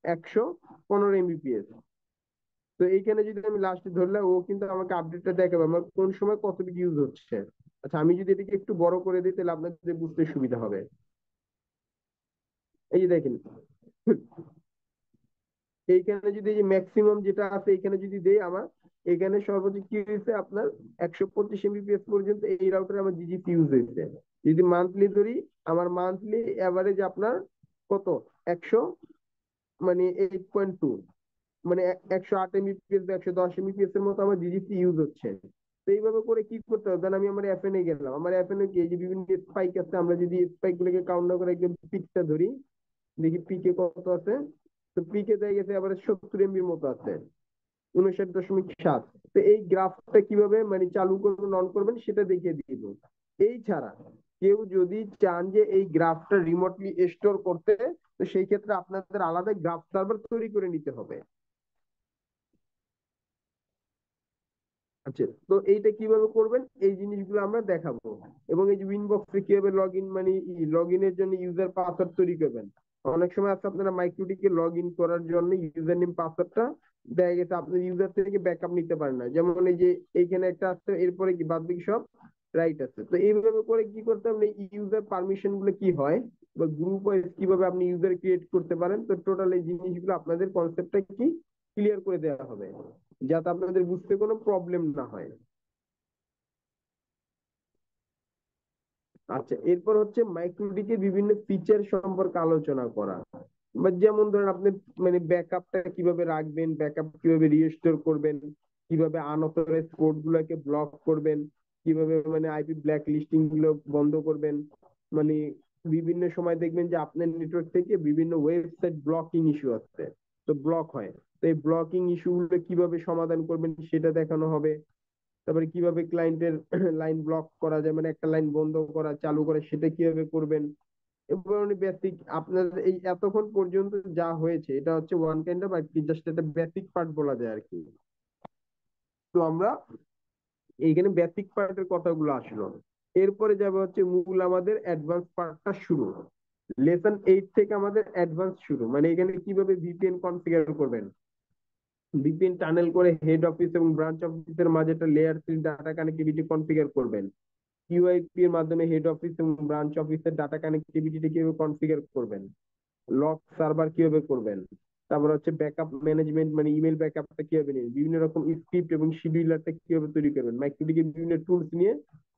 115 Mbps। তো এইখানে যদি আমি লাস্টে ধরলে ও কিন্তু আমাকে আপডেটটা দেখাবে আমার কোন সময় কতটুকু ইউজ হচ্ছে। আচ্ছা, আমি যদি এটাকে একটু বড় করে দিই তাহলে আপনাদের বুঝতে সুবিধা হবে। এই যে দেখেন, এইখানে যদি এই যে ম্যাক্সিমাম যেটা আছে এখানে যদি দেই, আমার এখানে সর্বোচ্চ কি হয়েছে আপনার 125 Mbps পর্যন্ত এই রাউটারে আমার জিজিপি ইউজ হয়েছে। যদি মান্থলি ধরি, আমার মান্থলি এভারেজ আপনার কত, 100 মানে 8.2, মানে 108 Mbps বা 110 Mbps এর মতো আমার জিজিপি ইউজ হচ্ছে। তো এইভাবে করে কি করতে হবে, আমি আমার এফএনএ গেলাম, আমার এফএনএ কি এই যে বিভিন্ন স্পাইক আছে, আমরা যদি স্পাইক গুলোকে কাউন্ট না করে একদম পিকটা ধরি, দেখি পিকে কত আছে। তো পিকে দেখা গেছে আবার 70 MB মতো আছে, 59.7। তো এই গ্রাফটা কিভাবে মানে চালু করবেন অন করবেন সেটা দেখিয়ে দিব। এই ছাড়া কেউ যদি চান যে এই গ্রাফটা রিমোটলি স্টোর করতে, তো সেই ক্ষেত্রে আপনাদের আলাদা গ্রাফ সার্ভার তৈরি করে নিতে হবে। আচ্ছা, তো এইটা কিভাবে করবেন এই জিনিসগুলো আমরা দেখাবো। এবং এই যে উইনবক্সে কিভাবে লগ ইন মানে লগ ইনের জন্য ইউজার পাসওয়ার্ড তৈরি করবেন। অনেক সময় আছে আপনারা মাইক্রোটিকে লগ ইন করার জন্য ইউজার নেম পাসওয়ার্ডটা দেখা গেছে আপনার ইউজার থেকে ব্যাকআপ নিতে পারেন না, যেমন এই যে এইখানে একটা আছে, এরপরে কি বাদ বাকি সব রাইট আছে। তো এইভাবে করে কি করতে হবে, ইউজার পারমিশন গুলো কি হয় বা গ্রুপ ওয়াইজ কিভাবে আপনি ইউজার ক্রিয়েট করতে পারেন, তো টোটাল এই জিনিসগুলো আপনাদের কনসেপ্টটা কি ক্লিয়ার করে দেওয়া হবে, যাতে আপনাদের বুঝতে কোনো প্রবলেম না হয়। আচ্ছা, এরপর হচ্ছে মাইক্রোডিকে বিভিন্ন ফিচার সম্পর্কে আলোচনা করা। বা যেমন ধরেন আপনি মানে ব্যাকআপটা কিভাবে রাখবেন, ব্যাকআপ কিভাবে রিস্টোর করবেন, কিভাবে আনঅথরাইজ পোর্ট গুলোকে ব্লক করবেন, কিভাবে মানে আইপি ব্ল্যাক লিস্টিং গুলো বন্ধ করবেন। মানে বিভিন্ন সময় দেখবেন যে আপনার নেটওয়ার্ক থেকে বিভিন্ন ওয়েবসাইট ব্লকিং ইস্যু আসছে, তো ব্লক হয়। তো এই ব্লকিং ইস্যু গুলো কিভাবে সমাধান করবেন সেটা দেখানো হবে। তারপরে কিভাবে ক্লায়েন্টের লাইন ব্লক করা যায়, মানে একটা লাইন বন্ধ করা চালু করা সেটা কিভাবে করবেন। এবং বেসিক আপনার এই এতক্ষণ পর্যন্ত যা হয়েছে এটা হচ্ছে ওয়ান কাইন্ড অফ আর কি, জাস্ট একটা বেসিক পার্ট বলা যায় আর কি। তো আমরা এইখানে বেসিক পার্টের কথাগুলো আসলো, এরপরে যাবে হচ্ছে মূল আমাদের অ্যাডভান্স পার্টটা শুরু। লেসন 8 থেকে আমাদের অ্যাডভান্স শুরু, মানে এখানে কিভাবে ভিপিএন কনফিগার করবেন, ভিপিএন টানেল করে হেড অফিস এবং ব্রাঞ্চ অফিসের মাঝে একটা লেয়ার 3 ডাটা কানেক্টিভিটি কনফিগার করবেন। ইউআইপি এর মাধ্যমে হেড অফিস এবং ব্রাঞ্চ অফিসের ডাটা কানেক্টিভিটি কিভাবে কনফিগার করবেন, লক সার্ভার কিভাবে করবেন। তারপর হচ্ছে ব্যাকআপ ম্যানেজমেন্ট, মানে ইমেল ব্যাকআপটা কিভাবে নেবেন, বিভিন্ন রকম স্ক্রিপ্ট এবং শিডিউলারটা কিভাবে তৈরি করবেন, মাইক্রোটিকে বিভিন্ন টুলস নিয়ে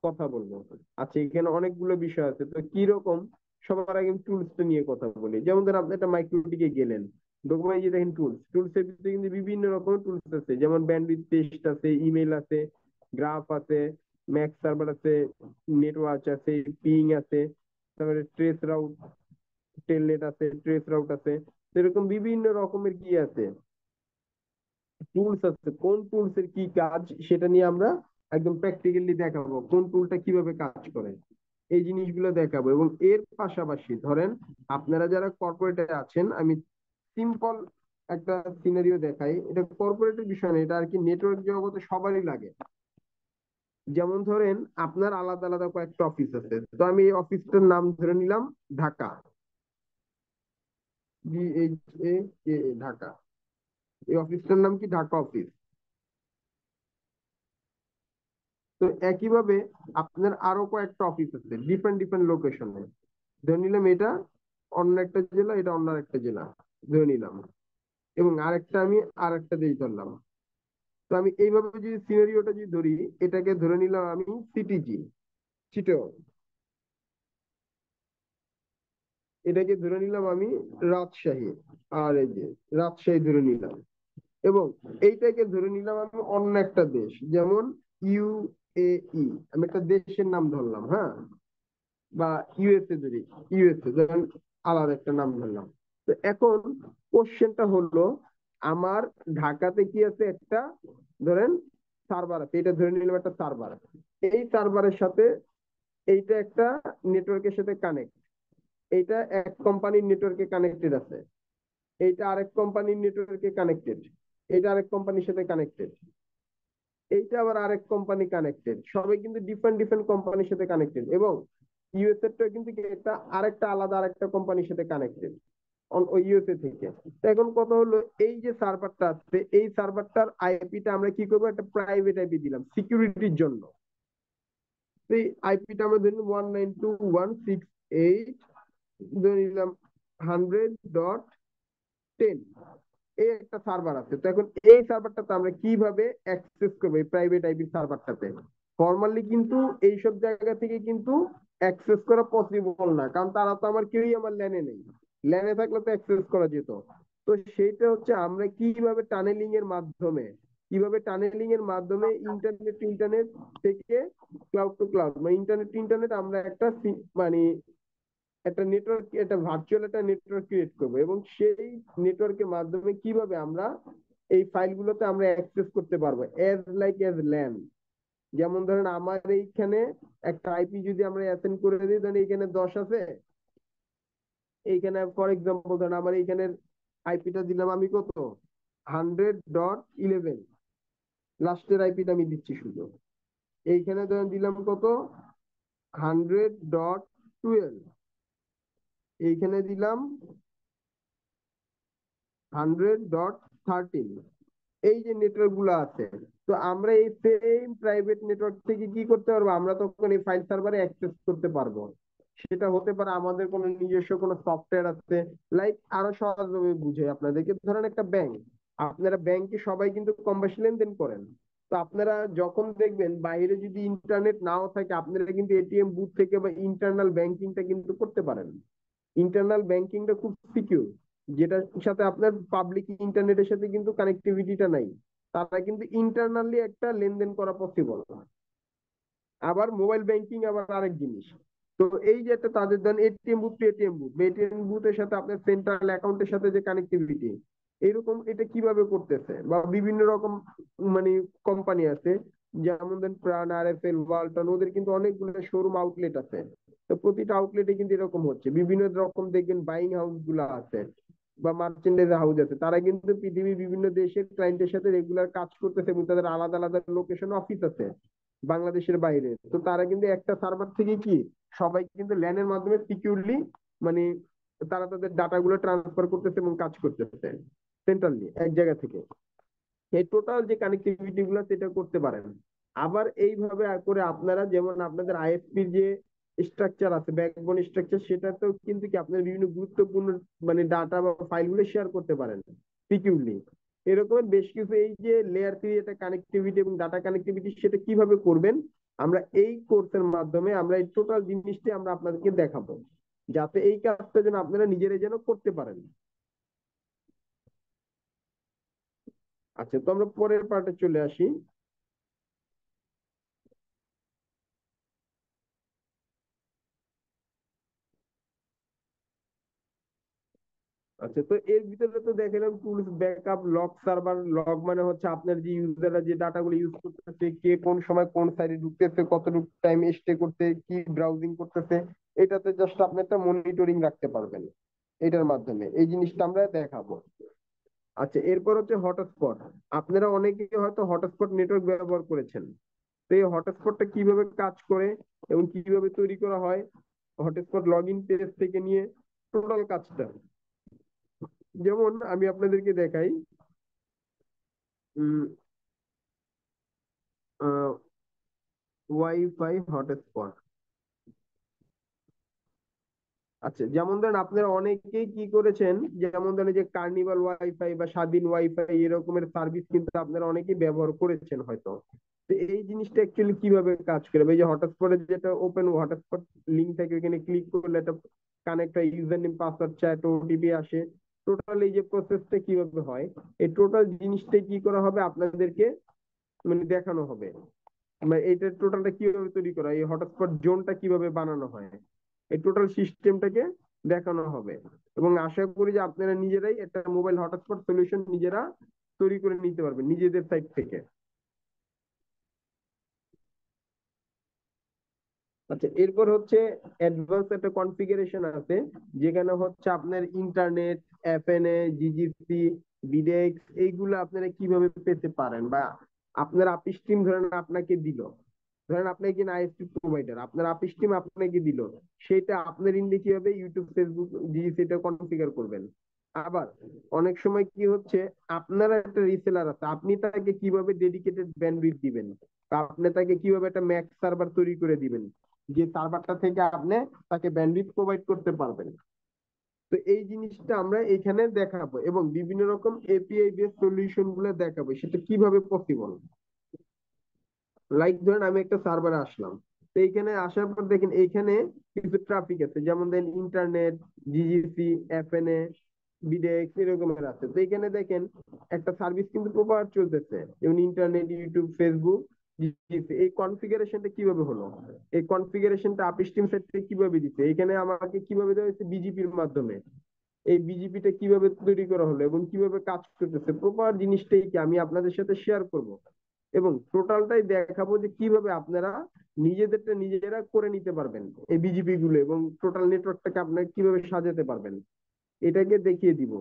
কথা বলবো। আচ্ছা, এখানে অনেকগুলো বিষয় আছে, তো কি রকম, সবার আগে টুলসটা নিয়ে কথা বলি। যেমন ধর আপনি একটা মাইক্রোটিকে গেলেন, ডকুমেন্ট যে দেখেন টুলসের ভিতরে কিন্তু বিভিন্ন রকমের টুলস আছে, যেমন ব্যান্ডউইথ টেস্ট আছে, ইমেল আছে, গ্রাফ আছে, ম্যাক সার্ভার আছে, নেটওয়ার্ক আছে, পিং আছে, তারপরে ট্রেস রাউট, টেলনেট আছে, ট্রেস রাউট আছে। এরকম বিভিন্ন রকমের কি আছে, টুলস আছে। কোন টুলস এর কি কাজ সেটা নিয়ে আমরা একদম প্র্যাকটিক্যালি দেখাবো, কোন টুলটা কিভাবে কাজ করে এই জিনিসগুলো দেখাবো। এবং এর পাশাপাশি ধরেন আপনারা যারা কর্পোরেটে আছেন, আমি সিম্পল একটা সিনারিও দেখাই, এটা কর্পোরেটের বিষয় না, এটা আর কি নেটওয়ার্ক জগতে সবারই লাগে। যেমন ধরেন আপনার আলাদা আলাদা কয়েকটা অফিস আছে, তো আমি এই অফিসটার নাম ধরে নিলাম ঢাকা, ঢাকা। এই অফিসটার নাম কি, ঢাকা অফিস। তো একইভাবে আপনার আরো কয়েকটা অফিস আছে ডিফারেন্ট ডিফারেন্ট লোকেশনে, ধরে নিলাম এটা অন্য একটা জেলা, এটা অন্য একটা জেলা ধরে নিলাম, এবং আরেকটা আমি আরেকটা দিয়ে ধরলাম। তো আমি এইভাবে যদি সিনারিওটা যদি ধরি, এটাকে ধরে নিলাম আমি সিটিজি, চিটাগং। এটাকে ধরে নিলাম আমি রাজশাহী, আর এই যে রাজশাহী ধরে নিলাম। এবং এইটাকে ধরে নিলাম আমি অন্য একটা দেশ, যেমন ইউএই, আমি একটা দেশের নাম ধরলাম, হ্যাঁ, বা ইউএসএ ধরি, ইউএসএ ধরেন আলাদা একটা নাম ধরলাম। তো এখন কোশ্চেনটা হলো, আমার ঢাকাতে কি আছে, একটা ধরেন সার্ভার আছে, এটা ধরে নিলাম একটা সার্ভার। এই সার্ভারের সাথে এইটা একটা নেটওয়ার্কের সাথে কানেক্ট, এইটা এক কোম্পানির নেটওয়ার্কে কানেক্টেড আছে, এইটা আরেক কোম্পানির নেটওয়ার্কে কানেক্টেড, এটা আরেক কোম্পানির সাথে কানেক্টেড, এইটা আবার আরেক কোম্পানি কানেক্টেড, সবাই কিন্তু ডিফারেন্ট ডিফারেন্ট কোম্পানির সাথে কানেক্টেড, এবং ইউএসএ কিন্তু কি একটা আরেকটা আলাদা আরেকটা কোম্পানির সাথে কানেক্টেড ওই ইউএসএ থেকে। তো এখন কথা হলো, এই যে সার্ভারটা আছে, এই সার্ভারটার আইপিটা আমরা কি করবো, একটা প্রাইভেট আইপি দিলাম সিকিউরিটির জন্য। এই আইপিটা আমরা ধরুন 192.168 ধরে নিলাম 100.10, এই একটা সার্ভার আছে। তো এখন এই সার্ভারটাতে আমরা কিভাবে অ্যাক্সেস করবো, এই প্রাইভেট আইপি সার্ভারটাতে? ফর্মালি কিন্তু এইসব জায়গা থেকে কিন্তু অ্যাক্সেস করা পসিবল না, কারণ তারা তো আমার কেউই আমার ল্যানে নেই, ল্যানে থাকলে তো অ্যাক্সেস করা যেত। তো সেইটা হচ্ছে আমরা কিভাবে টানেলিং এর মাধ্যমে ইন্টারনেট থেকে ক্লাউড টু ক্লাউড, মানে ইন্টারনেট আমরা একটা মানে একটা নেটওয়ার্ক, একটা ভার্চুয়াল একটা নেটওয়ার্ক ক্রিয়েট করবো, এবং সেই নেটওয়ার্কের মাধ্যমে কিভাবে আমরা এই ফাইলগুলোতে আমরা অ্যাক্সেস করতে পারবো এজ ল্যান। যেমন ধরেন আমার এইখানে একটা আইপি যদি আমরা অ্যাসাইন করে দিই, ধরেন এইখানে 10 আছে, এইখানে ফর এক্সাম্পল ধরেন আমার এইখানের আইপিটা দিলাম আমি কত, 100.11, লাস্টের আইপিটা আমি দিচ্ছি শুধু। এইখানে ধরেন দিলাম কত, 100.12, এইখানে দিলাম 100.13। এই যে নেটওয়ার্ক গুলো আছে, তো আমরা এই সেম প্রাইভেট নেটওয়ার্ক থেকে কি করতে পারবো, আমরা তখন এই ফাইল সার্ভারে অ্যাক্সেস করতে পারবো। সেটা হতে পারে আমাদের কোনো নিজস্ব কোনো সফটওয়্যার আছে, লাইক আরো সহজভাবে বুঝে আপনাদেরকে, ধরেন একটা ব্যাংক, আপনারা ব্যাংকে সবাই কিন্তু কম বেশি লেনদেন করেন। তো আপনারা যখন দেখবেন বাইরে যদি ইন্টারনেট নাও থাকে, আপনারা কিন্তু এটিএম বুথ থেকে বা ইন্টারনাল ব্যাংকিংটা কিন্তু করতে পারেন। ইন্টারনাল ব্যাংকিংটা খুব সিকিউর, যেটার সাথে আপনার পাবলিক ইন্টারনেটের সাথে কিন্তু কানেক্টিভিটিটা নাই, তারা কিন্তু ইন্টারনালি একটা লেনদেন করা পসিবল। আবার মোবাইল ব্যাংকিং আবার আরেক জিনিস। তো এই যে একটা তাদের দেন ATM booth to ATM booth, ATM বুথের সাথে আপনার সেন্ট্রাল অ্যাকাউন্টের সাথে যে কানেক্টিভিটি, এরকম এটা কিভাবে করতেছে, বা বিভিন্ন রকম মানে কোম্পানি আছে, যেমন দেন প্রাণ, আরএফএল, ওয়ালটন, ওদের কিন্তু অনেকগুলো শোরুম আউটলেট আছে। তো প্রতিটা আউটলেটে কিন্তু এরকম হচ্ছে, বিভিন্ন রকম দেখবেন বাইং হাউস গুলো আছে বা মার্চেন্ডাইজ হাউস আছে, তারা কিন্তু পৃথিবীর বিভিন্ন দেশের ক্লায়েন্টের সাথে রেগুলার কাজ করতেছে, এবং তাদের আলাদা আলাদা লোকেশন অফিস আছে বাংলাদেশের বাইরে। তো তারা কিন্তু একটা সার্ভার থেকে কি সবাই কিন্তু ল্যানের মাধ্যমে সিকিউরলি, মানে তারা তাদের ডাটাগুলো ট্রান্সফার করতেছে এবং কাজ করতেছে সেন্ট্রালি এক জায়গা থেকে। এই টোটাল যে কানেক্টিভিটি গুলো সেটা করতে পারেন। আবার এইভাবে করে আপনারা যেমন আপনাদের আইএসপির যে স্ট্রাকচার আছে, ব্যাকবোন স্ট্রাকচার, সেটাতেও কিন্তু কি আপনার বিভিন্ন গুরুত্বপূর্ণ মানে ডাটা বা ফাইলগুলো শেয়ার করতে পারেন সিকিউরলি। এরকম বেশ কিছু, এই যে লেয়ার 3 এটা কানেক্টিভিটি এবং ডাটা কানেক্টিভিটি, সেটা কিভাবে করবেন আমরা এই কোর্সের মাধ্যমে আমরা এই টোটাল জিনিসটি আমরা আপনাদেরকে দেখাবো, যাতে এই কাজটা যেন আপনারা নিজেরাই যেন করতে পারেন। আচ্ছা, তো আমরা পরের পার্টে চলে আসি। আচ্ছা, তো এর ভিতরে তো দেখালাম tools, backup, log server. Log মানে হচ্ছে আপনার যে ইউজাররা যে ডাটাগুলো ইউজ করতেছে, কে কোন সময় কোন সাইটে ঢুকতেছে, কতটুকু টাইম স্টে করতে, কি ব্রাউজিং করতেছে, এটাতে জাস্ট আপনি একটা মনিটরিং রাখতে পারবেন এটার মাধ্যমে। এই জিনিসটা আমরা দেখাবো। আচ্ছা, এরপর হচ্ছে হটস্পট। আপনারা অনেকেই হয়তো হটস্পট নেটওয়ার্ক ব্যবহার করেছেন। তো এই হটস্পটটা কিভাবে কাজ করে এবং কিভাবে তৈরি করা হয়, হটস্পট লগ ইন পেজ থেকে নিয়ে টোটাল কাজটা, যেমন আমি আপনাদেরকে দেখাই। Wifi hotspot. আচ্ছা, যেমন ধরেন আপনারা অনেকেই কি করেছেন, যেমন ধরেন যে কার্নিভাল ওয়াইফাই বা স্বাধীন ওয়াইফাই এরকমের সার্ভিস কিন্তু আপনারা অনেকেই ব্যবহার করেছেন হয়তো। তো এই জিনিসটা অ্যাকচুয়ালি কিভাবে কাজ করে, এই যে হটস্পটের যেটা ওপেন হটস্পট লিঙ্ক থাকে, ওখানে ক্লিক করলে একটা কানেক্ট হয়, user name, password, chat, OTP আসে। টোটাল এই যে প্রসেসটা কিভাবে হয়, এই টোটাল জিনিসটা কি করা হবে আপনাদেরকে মানে দেখানো হবে, মানে এইটা টোটালটা কিভাবে তৈরি করা হয়, এই হটস্পট জোনটা কিভাবে বানানো হয়, এই টোটাল সিস্টেমটাকে দেখানো হবে। তো এবং আশা করি যে আপনারা নিজেরাই একটা মোবাইল হটস্পট সলিউশন নিজেরা তৈরি করে নিতে পারবেন নিজেদের সাইট থেকে। আচ্ছা, এরপর হচ্ছে অ্যাডভান্স একটা কনফিগারেশন আছে, যেখানে হচ্ছে আপনার ইন্টারনেট, এফএনএ, জিজিসি, বিডেক্স এইগুলো আপনারা কিভাবে পেতে পারেন, বা আপনার আপিস টিম ধরেন আপনাকে দিল, ধরেন আপনি একজন আইএসপি প্রোভাইডার, আপনার আপিস টিম আপনাকে দিল, সেটা আপনার ইন্ডে কিভাবে ইউটিউব, ফেসবুক, জিজিসি এটা কনফিগার করবেন। আবার অনেক সময় কি হচ্ছে, আপনার একটা রিসেলার আছে, আপনি তাকে কিভাবে ডেডিকেটেড ব্যান্ডউইথ দিবেন, বা আপনি তাকে কিভাবে একটা ম্যাক্স সার্ভার তৈরি করে দিবেন, যে সার্ভারটা থেকে আপনি তাকে ব্যান্ডউইথ প্রোভাইড করতে পারবেন। তো এই জিনিসটা আমরা এখানে দেখাবো, এবং বিভিন্ন রকম এপিআই বেস সলিউশন গুলো দেখাবো সেটা কিভাবে পসিবল। লাইক ধরেন আমি একটা সার্ভারে আসলাম, তো এইখানে আসার পর দেখেন এইখানে কিছু ট্রাফিক আছে, যেমন দেন ইন্টারনেট, জিজিসি, এফএনএ, বিডেক্স এরকমের আছে। তো এখানে দেখেন একটা সার্ভিস কিন্তু প্রপার চলতেছে, যেমন ইন্টারনেট, ইউটিউব, ফেসবুক, জিজিসি। এই কনফিগারেশনটা কিভাবে হলো, এই কনফিগারেশনটা আপিস টিম সেট থেকে কিভাবে দিচ্ছে, এখানে আমাকে কিভাবে দেওয়া হয়েছে, বিজিপির মাধ্যমে। এই বিজিপিটা কিভাবে তৈরি করা হলো এবং কিভাবে কাজ করতেছে, প্রপার জিনিসটাই কি আমি আপনাদের সাথে শেয়ার করব, এবং টোটালটাই দেখাবো যে কিভাবে আপনারা নিজেদেরটা নিজেরা করে নিতে পারবেন এই বিজিপি গুলো, এবং টোটাল নেটওয়ার্কটাকে আপনারা কিভাবে সাজাতে পারবেন এটাকে দেখিয়ে দিব।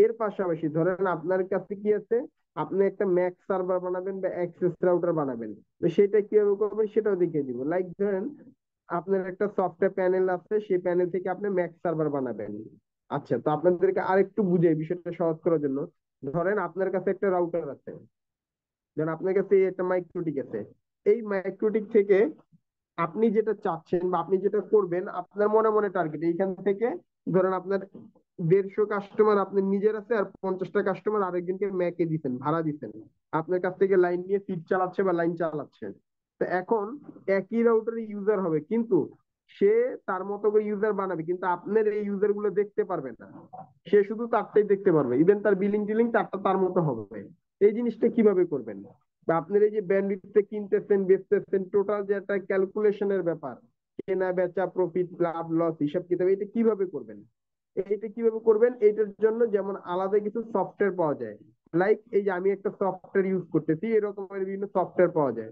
এর পাশাপাশি ধরেন আপনার কাছে কি আছে, আপনি একটা ম্যাক সার্ভার বানাবেন বা অ্যাক্সেস রাউটার বানাবেন, তো সেটা কিভাবে করবেন সেটাও দেখিয়ে দিব। লাইক ধরেন আপনার একটা সফটওয়্যার প্যানেল আছে, সেই প্যানেল থেকে আপনি ম্যাক সার্ভার বানাবেন। আচ্ছা, তো আপনাদেরকে আরেকটু বুঝে বিষয়টা সহজ করার জন্য, ধরেন আপনার কাছে একটা রাউটার আছে, ধরেন আপনার কাছে একটা মাইক্রোটিক আছে, এই মাইক্রোটিক থেকে আপনি যেটা চাচ্ছেন বা আপনি যেটা করবেন, আপনার মনে মনে টার্গেট এইখান থেকে, ধরেন আপনার 150 কাস্টমার আপনার নিজের আছে, আর 50টা কাস্টমার আরেকজনকে ম্যাকে দিচ্ছেন, ভাড়া দিচ্ছেন, আপনার কাছ থেকে লাইন নিয়ে ফিড চালাচ্ছে বা লাইন চালাচ্ছে। তো এখন একই রাউটারে ইউজার হবে, কিন্তু সে তার মতো করে ইউজার বানাবে, কিন্তু আপনার এই ইউজার গুলো দেখতে পারবে না, সে শুধু তারটাই দেখতে পারবে, ইভেন তার বিলিং টিলিং তারটা তার মতো হবে। এই জিনিসটা কিভাবে করবেন, বা আপনার এই যে ব্যান্ডউইথটা কিনতেছেন, বেচতেছেন, টোটাল যে একটা ক্যালকুলেশনের ব্যাপার, কেনা বেচা, প্রফিট, লাভ, লস, হিসাব কিতাব, এটা কিভাবে করবেন, এইটা কিভাবে করবেন, এইটার জন্য যেমন আলাদা কিছু সফটওয়্যার পাওয়া যায়। লাইক এই যে আমি একটা সফটওয়্যার ইউজ করতেছি, এরকমের বিভিন্ন সফটওয়্যার পাওয়া যায়,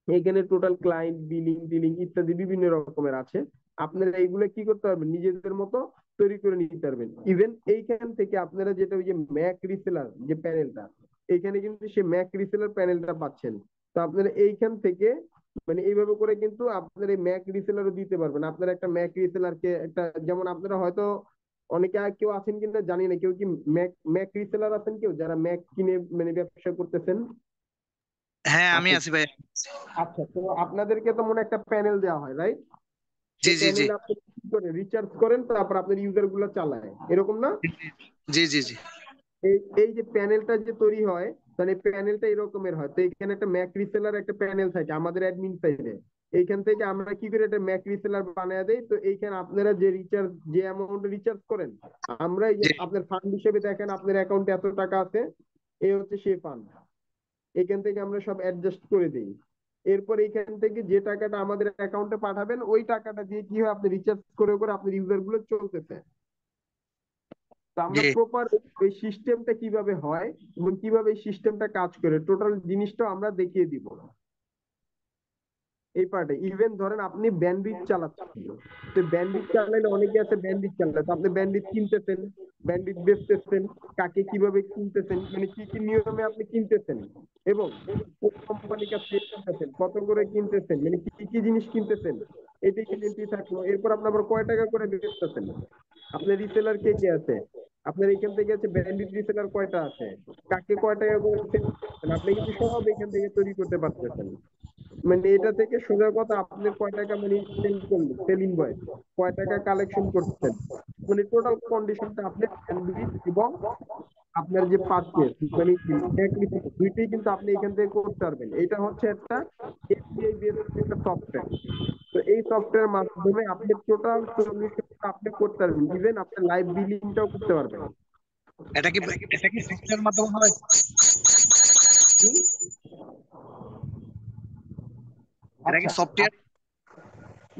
এখানে টোটাল ক্লায়েন্ট, বিলিং, টিলিং ইত্যাদি বিভিন্ন রকমের আছে। আপনারা এইগুলো কি করতে পারবেন, নিজেদের মতো তৈরি করে নিতে পারবেন। ইভেন এইখান থেকে আপনারা যেটা ওই যে ম্যাক রিসেলার যে প্যানেলটা, এইখানে কিন্তু সে ম্যাক রিসেলার প্যানেলটা পাচ্ছেন। তো আপনারা এইখান থেকে মানে এইভাবে করে কিন্তু আপনার এই ম্যাক রিসেলারও দিতে পারবেন। আপনারা একটা ম্যাক রিসেলারকে একটা, যেমন আপনারা হয়তো অনেকে কেউ আছেন কিনা জানি না, কেউ কি ম্যাক ম্যাক রিসেলার আছেন, কেউ যারা ম্যাক কিনে মানে ব্যবসা করতেছেন? হ্যাঁ, আমি আচ্ছা, আছি ভাই। আচ্ছা, তো আপনাদেরকে তো মনে একটা প্যানেল দেওয়া হয়, রাইট? জি সেই জি জি প্যানেলে আপনি কি করে রিচার্জ করেন, তারপর আপনার ইউজার গুলো চালায়, এরকম না? জি জি জি এই এই যে প্যানেলটা যে তৈরি হয়, তাহলে প্যানেলটা এরকমের হয়। তো এখানে একটা ম্যাক রিসেলার একটা প্যানেল থাকে আমাদের অ্যাডমিন সাইডে, এইখান থেকে আমরা কি করে একটা ম্যাক রিসেলার বানিয়ে দেই। তো এইখানে আপনারা যে রিচার্জ, যে অ্যামাউন্ট রিচার্জ করেন, আমরা এই যে জি আপনার ফান্ড হিসেবে দেখেন আপনার অ্যাকাউন্টে এত টাকা আছে, এই হচ্ছে সেই ফান্ড, এখান থেকে আমরা সব অ্যাডজাস্ট করে দিই। এরপর এখান থেকে যে টাকাটা আমাদের অ্যাকাউন্টে পাঠাবেন, ওই টাকাটা দিয়ে কি হয়, আপনি রিচার্জ করে করে আপনার ইউজার গুলো চলতেছে। তো আমরা জি প্রপার এই সিস্টেমটা কিভাবে হয় এবং কিভাবে এই সিস্টেমটা কাজ করে, টোটাল জিনিসটা আমরা দেখিয়ে দিব এই পার্টে। ইভেন ধরেন আপনি ব্যান্ডউইথ চালাচ্ছেন, তো ব্যান্ডউইথ চালাইলে অনেকে আছে ব্যান্ডউইথ চালায়, তো আপনি ব্যান্ডউইথ কিনতেছেন, ব্যান্ডউইথ বেচতেছেন, কাকে কিভাবে কিনতেছেন, মানে কি কি নিয়মে আপনি কিনতেছেন, এবং কোন কোম্পানির কাছে কিনতেছেন, কত করে কিনতেছেন, মানে কি কি জিনিস কিনতেছেন, এটি এন্ট্রি থাকলো। এরপর আপনি আবার কয় টাকা করে বেচতেছেন, আপনার রিসেলার কে কে আছে, আপনার এখান থেকে আছে ব্যান্ডউইথ রিসেলার কয়টা আছে, কাকে কয় টাকা করে sell করতেছেন, আপনি কিন্তু সব এখান থেকে তৈরি করতে পারতেছেন। মানে এটা থেকে সোজা কথা, আপনি কয় টাকা মানে সেল করলেন, সেলিং বয় কয় টাকা কালেকশন করছেন, মানে টোটাল কন্ডিশনটা আপনি ব্যান্ডউইথ এবং আপনার যে পারচেজ মানে দুইটাই কিন্তু আপনি এখান থেকে করতে পারবেন। এটা হচ্ছে একটা এপিআই বেসড একটা সফটওয়্যার। তো এই সফটওয়্যার মাধ্যমে আপনি টোটাল সলিউশন আপনি করতে পারবেন, ইভেন আপনি লাইভ বিলিংটাও করতে পারবেন। এটা কি এটা কি সফটওয়্যার মাধ্যমে হয়? হুম? এটা কি আচ্ছা, সফটওয়্যার?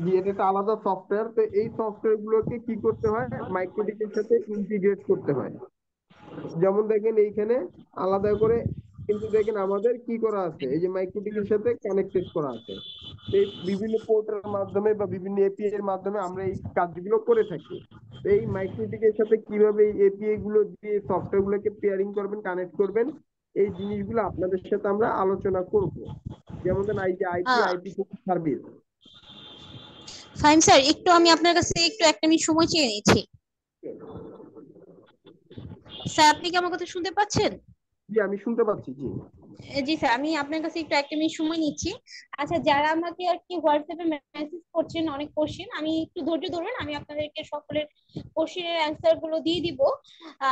জি, এটা একটা আলাদা সফটওয়্যার। তো এই সফটওয়্যার গুলোকে কি করতে হয়, মাইক্রোটিকের সাথে ইন্টিগ্রেট করতে হয়। যেমন দেখেন এইখানে আলাদা করে কিন্তু দেখেন আমাদের কি করা আছে, এই যে মাইক্রোটিকের সাথে কানেক্টেড করা আছে। এই বিভিন্ন পোর্টের মাধ্যমে বা বিভিন্ন এপিআই এর মাধ্যমে আমরা এই কাজগুলো করে থাকি। তো এই মাইক্রোটিকের সাথে কিভাবে এই এপিআই গুলো দিয়ে সফটওয়্যার গুলোকে পেয়ারিং করবেন, কানেক্ট করবেন, এই জিনিসগুলো আপনাদের সাথে আমরা আলোচনা করব। যেমন ধরেন এই যে আইপি আহ আইপি সার্ভিস। ফাইন স্যার, একটু আমি আপনার কাছে একটু 1 মিনিট সময় চেয়ে নিচ্ছি। স্যার, আপনি কি আমার কথা শুনতে পাচ্ছেন? জি, আমি শুনতে পাচ্ছি। জি জি স্যার, আমি আপনার কাছে একটু 1 মিনিট সময় নিচ্ছি। আচ্ছা, যারা আমাকে আর কি হোয়াটসঅ্যাপে মেসেজ করছেন অনেক কোশ্চেন, আমি একটু ধৈর্য ধরবেন, আমি আপনাদেরকে সকলের কোশ্চেনের অ্যান্সার গুলো দিয়ে দিব।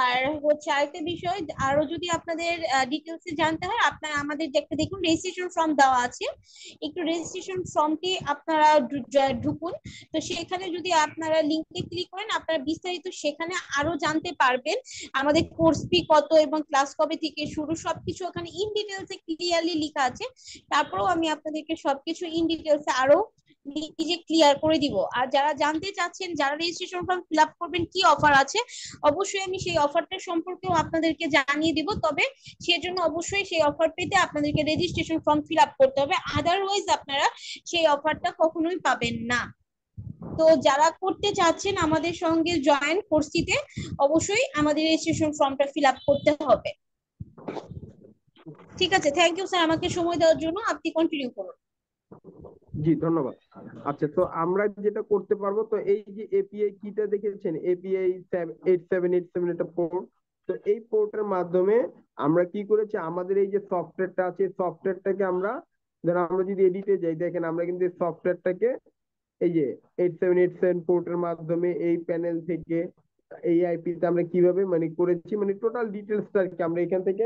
আর হচ্ছে আরেকটা বিষয়, আরো যদি আপনাদের ডিটেলস জানতে হয়, আপনারা আমাদের একটা দেখুন রেজিস্ট্রেশন ফর্ম দেওয়া আছে, একটু রেজিস্ট্রেশন ফর্মটি আপনারা ঢুকুন। তো সেখানে যদি আপনারা লিঙ্কে ক্লিক করেন, আপনারা বিস্তারিত সেখানে আরো জানতে পারবেন। আমাদের কোর্স ফি কত এবং ক্লাস কবে থেকে শুরু, সবকিছু ওখানে ইন ডিটেলসে ক্লিয়ারলি লেখা আছে। তারপরেও আমি আপনাদেরকে সবকিছু ইন ডিটেলসে আরো নিজে ক্লিয়ার করে দিব। আর যারা জানতে চাচ্ছেন, যারা রেজিস্ট্রেশন ফর্ম ফিল আপ করবেন কি অফার আছে, অবশ্যই আমি সেই অফারটা সম্পর্কেও আপনাদেরকে জানিয়ে দিব। তবে সেজন্য অবশ্যই সেই অফার পেতে আপনাদেরকে রেজিস্ট্রেশন ফর্ম ফিল আপ করতে হবে, আদারওয়াইজ আপনারা সেই অফারটা কখনোই পাবেন না। তো যারা করতে চাচ্ছেন আমাদের সঙ্গে জয়েন কোর্সটিতে, অবশ্যই আমাদের রেজিস্ট্রেশন ফর্মটা ফিল আপ করতে হবে। ঠিক আছে, থ্যাংক ইউ স্যার আমাকে সময় দেওয়ার জন্য। আপনি কন্টিনিউ করুন। জি, ধন্যবাদ। আচ্ছা, তো আমরা যেটা করতে পারবো, তো এই যে এপিআই কিটা দেখেছেন, এপিআই 8787, এটা পোর্ট। তো এই পোর্টের মাধ্যমে আমরা কি করেছি, আমাদের এই যে সফটওয়্যারটা আছে, সফটওয়্যারটাকে আমরা, ধরো আমরা যদি এডিটে যাই, দেখেন আমরা কিন্তু এই সফটওয়্যারটাকে এই যে 8787 পোর্টের মাধ্যমে এই প্যানেল থেকে এই আইপি তে আমরা কিভাবে মানে করেছি, মানে টোটাল ডিটেলসটা আর কি আমরা এখান থেকে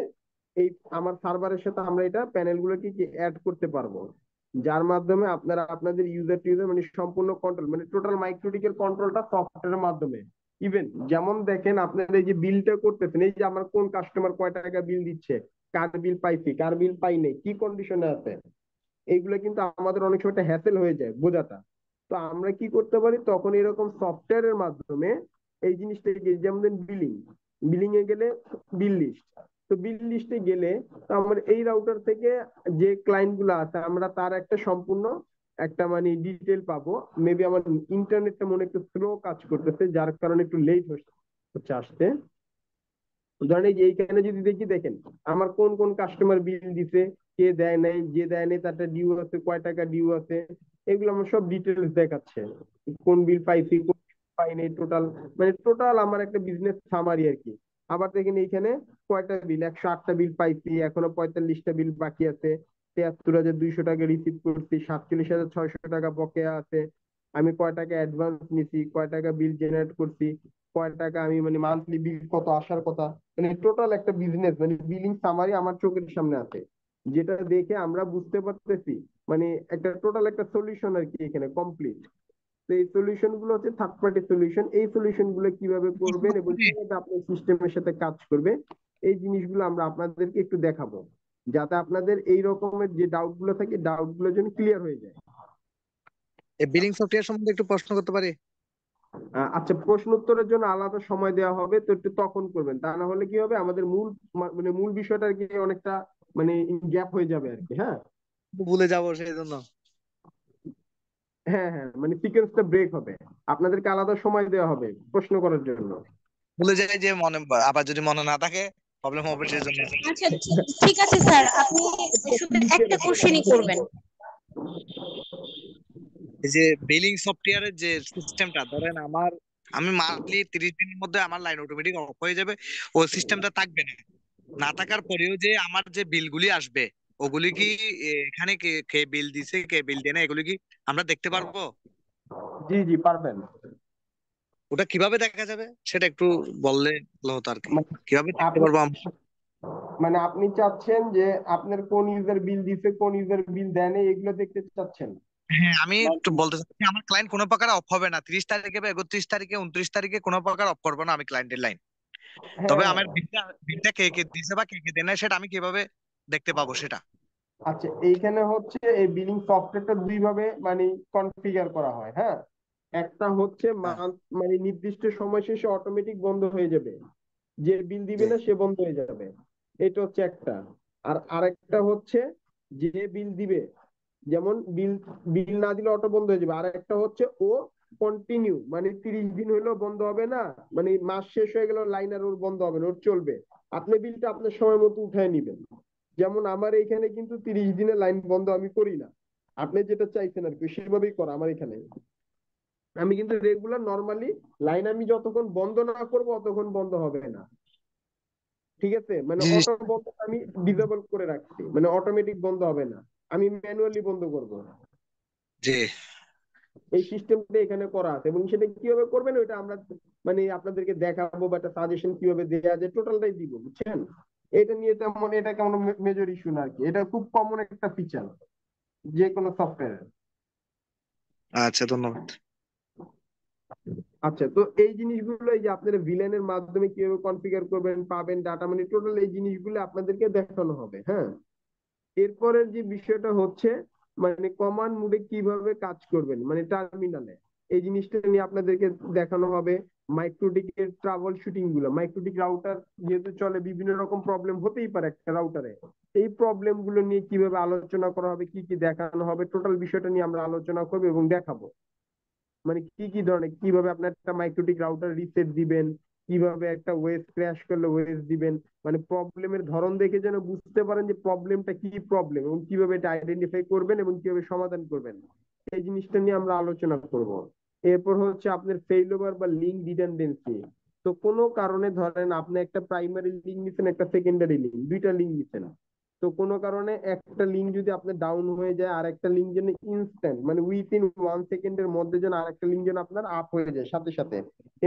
এই আমার সার্ভারের সাথে আমরা এটা প্যানেলগুলোকে কি অ্যাড করতে পারবো, যার মাধ্যমে আপনারা আপনাদের ইউজার টু মানে সম্পূর্ণ কন্ট্রোল, মানে টোটাল মাইক্রোটিকের কন্ট্রোলটা সফটওয়্যারের মাধ্যমে। ইভেন যেমন দেখেন আপনারা এই যে বিলটা করতেছেন, এই যে আমার কোন কাস্টমার কয় টাকা বিল দিচ্ছে, কার বিল পাইছি, কার বিল পাই নাই, কি কন্ডিশনে আছে, এইগুলো কিন্তু আমাদের অনেক সময় একটা হ্যাসেল হয়ে যায় বোঝাটা। তো আমরা কি করতে পারি, তখন এরকম সফটওয়্যারের মাধ্যমে এই জিনিসটাকে, যেমন বিলিং, বিলিং এ গেলে বিল লিস্ট, তো বিল লিস্টে গেলে তো আমার এই রাউটার থেকে যে ক্লায়েন্ট গুলো আছে, আমরা তার একটা সম্পূর্ণ একটা মানে ডিটেল পাবো। মেবি আমার ইন্টারনেটটা মনে একটু স্লো কাজ করতেছে, যার কারণে একটু লেট হচ্ছে আসতে। ধরেন এই যে এইখানে যদি দেখি, দেখেন আমার কোন কোন কাস্টমার বিল দিছে, কে দেয় নাই, যে দেয় নাই তারটা ডিউ আছে, কয় টাকা ডিউ আছে, এগুলো আমার সব ডিটেলস দেখাচ্ছে। কোন বিল পাইছি, কোন পাই নাই, টোটাল মানে টোটাল আমার একটা বিজনেস সামারি আর কি। আবার দেখেন এইখানে কয়টা বিল, 108টা বিল পাইছি, এখনো 45টা বিল বাকি আছে, 73,200 টাকা রিসিভ করছি, 47,600 টাকা বকেয়া আছে, আমি কয় টাকা অ্যাডভান্স নিছি, কয় টাকা বিল জেনারেট করছি, কয় টাকা আমি মানে মান্থলি বিল কত আসার কথা, মানে টোটাল একটা বিজনেস মানে বিলিং সামারি আমার চোখের সামনে আছে, যেটা দেখে আমরা বুঝতে পারতেছি মানে একটা টোটাল একটা সলিউশন আর কি এখানে কমপ্লিট। তো এই সলিউশন গুলো হচ্ছে থার্ড পার্টি সলিউশন। এই সলিউশন গুলো কিভাবে করবেন এবং কিভাবে আপনার সিস্টেমের সাথে কাজ করবে, এই জিনিসগুলো আমরা আপনাদেরকে একটু দেখাবো, যাতে আপনাদের এই রকমের যে ডাউট গুলো থাকে, ডাউট গুলো যেন ক্লিয়ার হয়ে যায়। এই বিলিং সফটওয়্যার সম্বন্ধে একটু প্রশ্ন করতে পারি? আচ্ছা, প্রশ্ন উত্তরের জন্য আলাদা সময় দেওয়া হবে, তো একটু তখন করবেন, তা না হলে কি হবে, আমাদের মূল মানে মূল বিষয়টা আর কি অনেকটা মানে গ্যাপ হয়ে যাবে আর কি। হ্যাঁ ভুলে যাবো সেই জন্য। হ্যাঁ হ্যাঁ, মানে সিকোয়েন্সটা ব্রেক হবে, আপনাদেরকে আলাদা সময় দেওয়া হবে প্রশ্ন করার জন্য। ভুলে যাই যে মনে, আবার যদি মনে না থাকে প্রবলেম হবে সেই জন্য। আচ্ছা, ঠিক আছে স্যার, আপনি শুধু একটা কোশ্চেনই করবেন। এই যে বিলিং সফটওয়্যারের যে সিস্টেমটা, ধরেন আমি মান্থলি 30 দিনের মধ্যে আমার লাইন অটোমেটিক অফ হয়ে যাবে, ওই সিস্টেমটা থাকবে না। না থাকার পরেও যে আমার যে বিলগুলি আসবে, ওগুলি কি এখানে কে কে বিল দিছে, কে বিল দেয় না, এগুলি কি আমরা দেখতে পারবো? জি জি, পারবেন। ওটা কিভাবে দেখা যাবে সেটা একটু বললে ভালো হতো আর কি। মানে কিভাবে দেখতে আপনি পারবো আমরা? মানে আপনি চাচ্ছেন যে আপনার কোন ইউজার বিল দিছে, কোন ইউজার বিল দেয় নাই, এগুলো দেখতে চাচ্ছেন? হ্যাঁ, আমি একটু বলতে চাচ্ছি আমার ক্লায়েন্ট কোনো প্রকার অফ হবে না 30 তারিখে বা 31 তারিখে 29 তারিখে, কোনো প্রকার অফ করবো না আমি ক্লায়েন্টের লাইন। তবে হ্যাঁ আমার বিলটা বিলটা কে কে দিছে বা কে কে দেয় না সেটা আমি কিভাবে দেখতে পাবো সেটা? আচ্ছা, এইখানে হচ্ছে এই বিলিং সফটওয়্যারটা দুই ভাবে মানে কনফিগার করা হয়, হ্যাঁ। একটা হচ্ছে হ্যাঁ, মানে নির্দিষ্ট সময় শেষে অটোমেটিক বন্ধ হয়ে যাবে, যে বিল দিবে জি না সে বন্ধ হয়ে যাবে। এটা হচ্ছে একটা। আর আরেকটা হচ্ছে যে বিল দিবে, যেমন বিল বিল না দিলে অটো বন্ধ হয়ে যাবে। আর একটা হচ্ছে ও কন্টিনিউ, মানে 30 দিন হইলেও বন্ধ হবে না, মানে মাস শেষ হয়ে গেল লাইন আর ওর বন্ধ হবে না, ওর চলবে। আপনি বিলটা আপনার সময় মতো উঠায় নিবেন। যেমন আমার এখানে কিন্তু 30 দিনের লাইন বন্ধ আমি করি না, আপনি যেটা চাইছেন আর কি সেভাবেই করা আমার এখানে। আমি কিন্তু রেগুলার নর্মালি লাইন আমি যতক্ষণ বন্ধ না করবো ততক্ষণ বন্ধ হবে না, ঠিক আছে। মানে জি অটো বন্ধ আমি ডিসেবল করে রাখছি, মানে অটোমেটিক বন্ধ হবে না, আমি ম্যানুয়ালি বন্ধ করব। জি এই সিস্টেমটা এখানে করা আছে, এবং সেটা কিভাবে করবেন ওইটা আমরা মানে আপনাদেরকে দেখাবো, বা একটা সাজেশন কিভাবে দেওয়া যায় টোটালটাই দিব, বুঝছেন। এটা নিয়ে তেমন এটা কেমন মেজর ইস্যু না আর কি, এটা খুব কমন একটা ফিচার যে কোনো সফটওয়্যার। আচ্ছা, ধন্যবাদ। আচ্ছা, তো এই জিনিসগুলো এই যে আপনারা ভিলেনের মাধ্যমে কিভাবে কনফিগার করবেন, পাবেন ডাটা, মানে টোটাল এই জিনিসগুলো আপনাদেরকে দেখানো হবে, হ্যাঁ। এরপরের যে বিষয়টা হচ্ছে মানে কমান্ড মোডে কিভাবে কাজ করবেন মানে টার্মিনালে, এই জিনিসটা নিয়ে আপনাদেরকে দেখানো হবে। মাইক্রোটিকের ট্রাবল শুটিং গুলো, মাইক্রোটিক রাউটার যেহেতু চলে, বিভিন্ন রকম প্রবলেম হতেই পারে একটা রাউটারে, এই প্রবলেম গুলো নিয়ে কিভাবে আলোচনা করা হবে, কি কি দেখানো হবে, টোটাল বিষয়টা নিয়ে আমরা আলোচনা করবো এবং দেখাবো। মানে কি কি ধরনের, কিভাবে আপনার একটা মাইক্রোটিক রাউটার রিসেট দিবেন, কিভাবে একটা ওয়েস ক্র্যাশ করলে ওয়েস দিবেন, মানে প্রবলেমের ধরন দেখে যেন বুঝতে পারেন যে প্রবলেমটা কি প্রবলেম, এবং কিভাবে এটা আইডেন্টিফাই করবেন এবং কিভাবে সমাধান করবেন, এই জিনিসটা নিয়ে আমরা আলোচনা করব। এরপর হচ্ছে আপনার ফেইলওভার বা লিঙ্ক রিডান্ডেন্সি। তো কোনো কারণে ধরেন আপনি একটা প্রাইমারি লিঙ্ক নিছেন, একটা সেকেন্ডারি লিঙ্ক, দুইটা লিঙ্ক নিছেন। তো কোনো কারণে একটা লিঙ্ক যদি আপনার ডাউন হয়ে যায়, আর একটা লিঙ্ক যেন ইনস্ট্যান্ট মানে উইথিন 1 সেকেন্ডের মধ্যে যেন আরেকটা লিঙ্ক যেন আপনার আপ হয়ে যায় সাথে সাথে,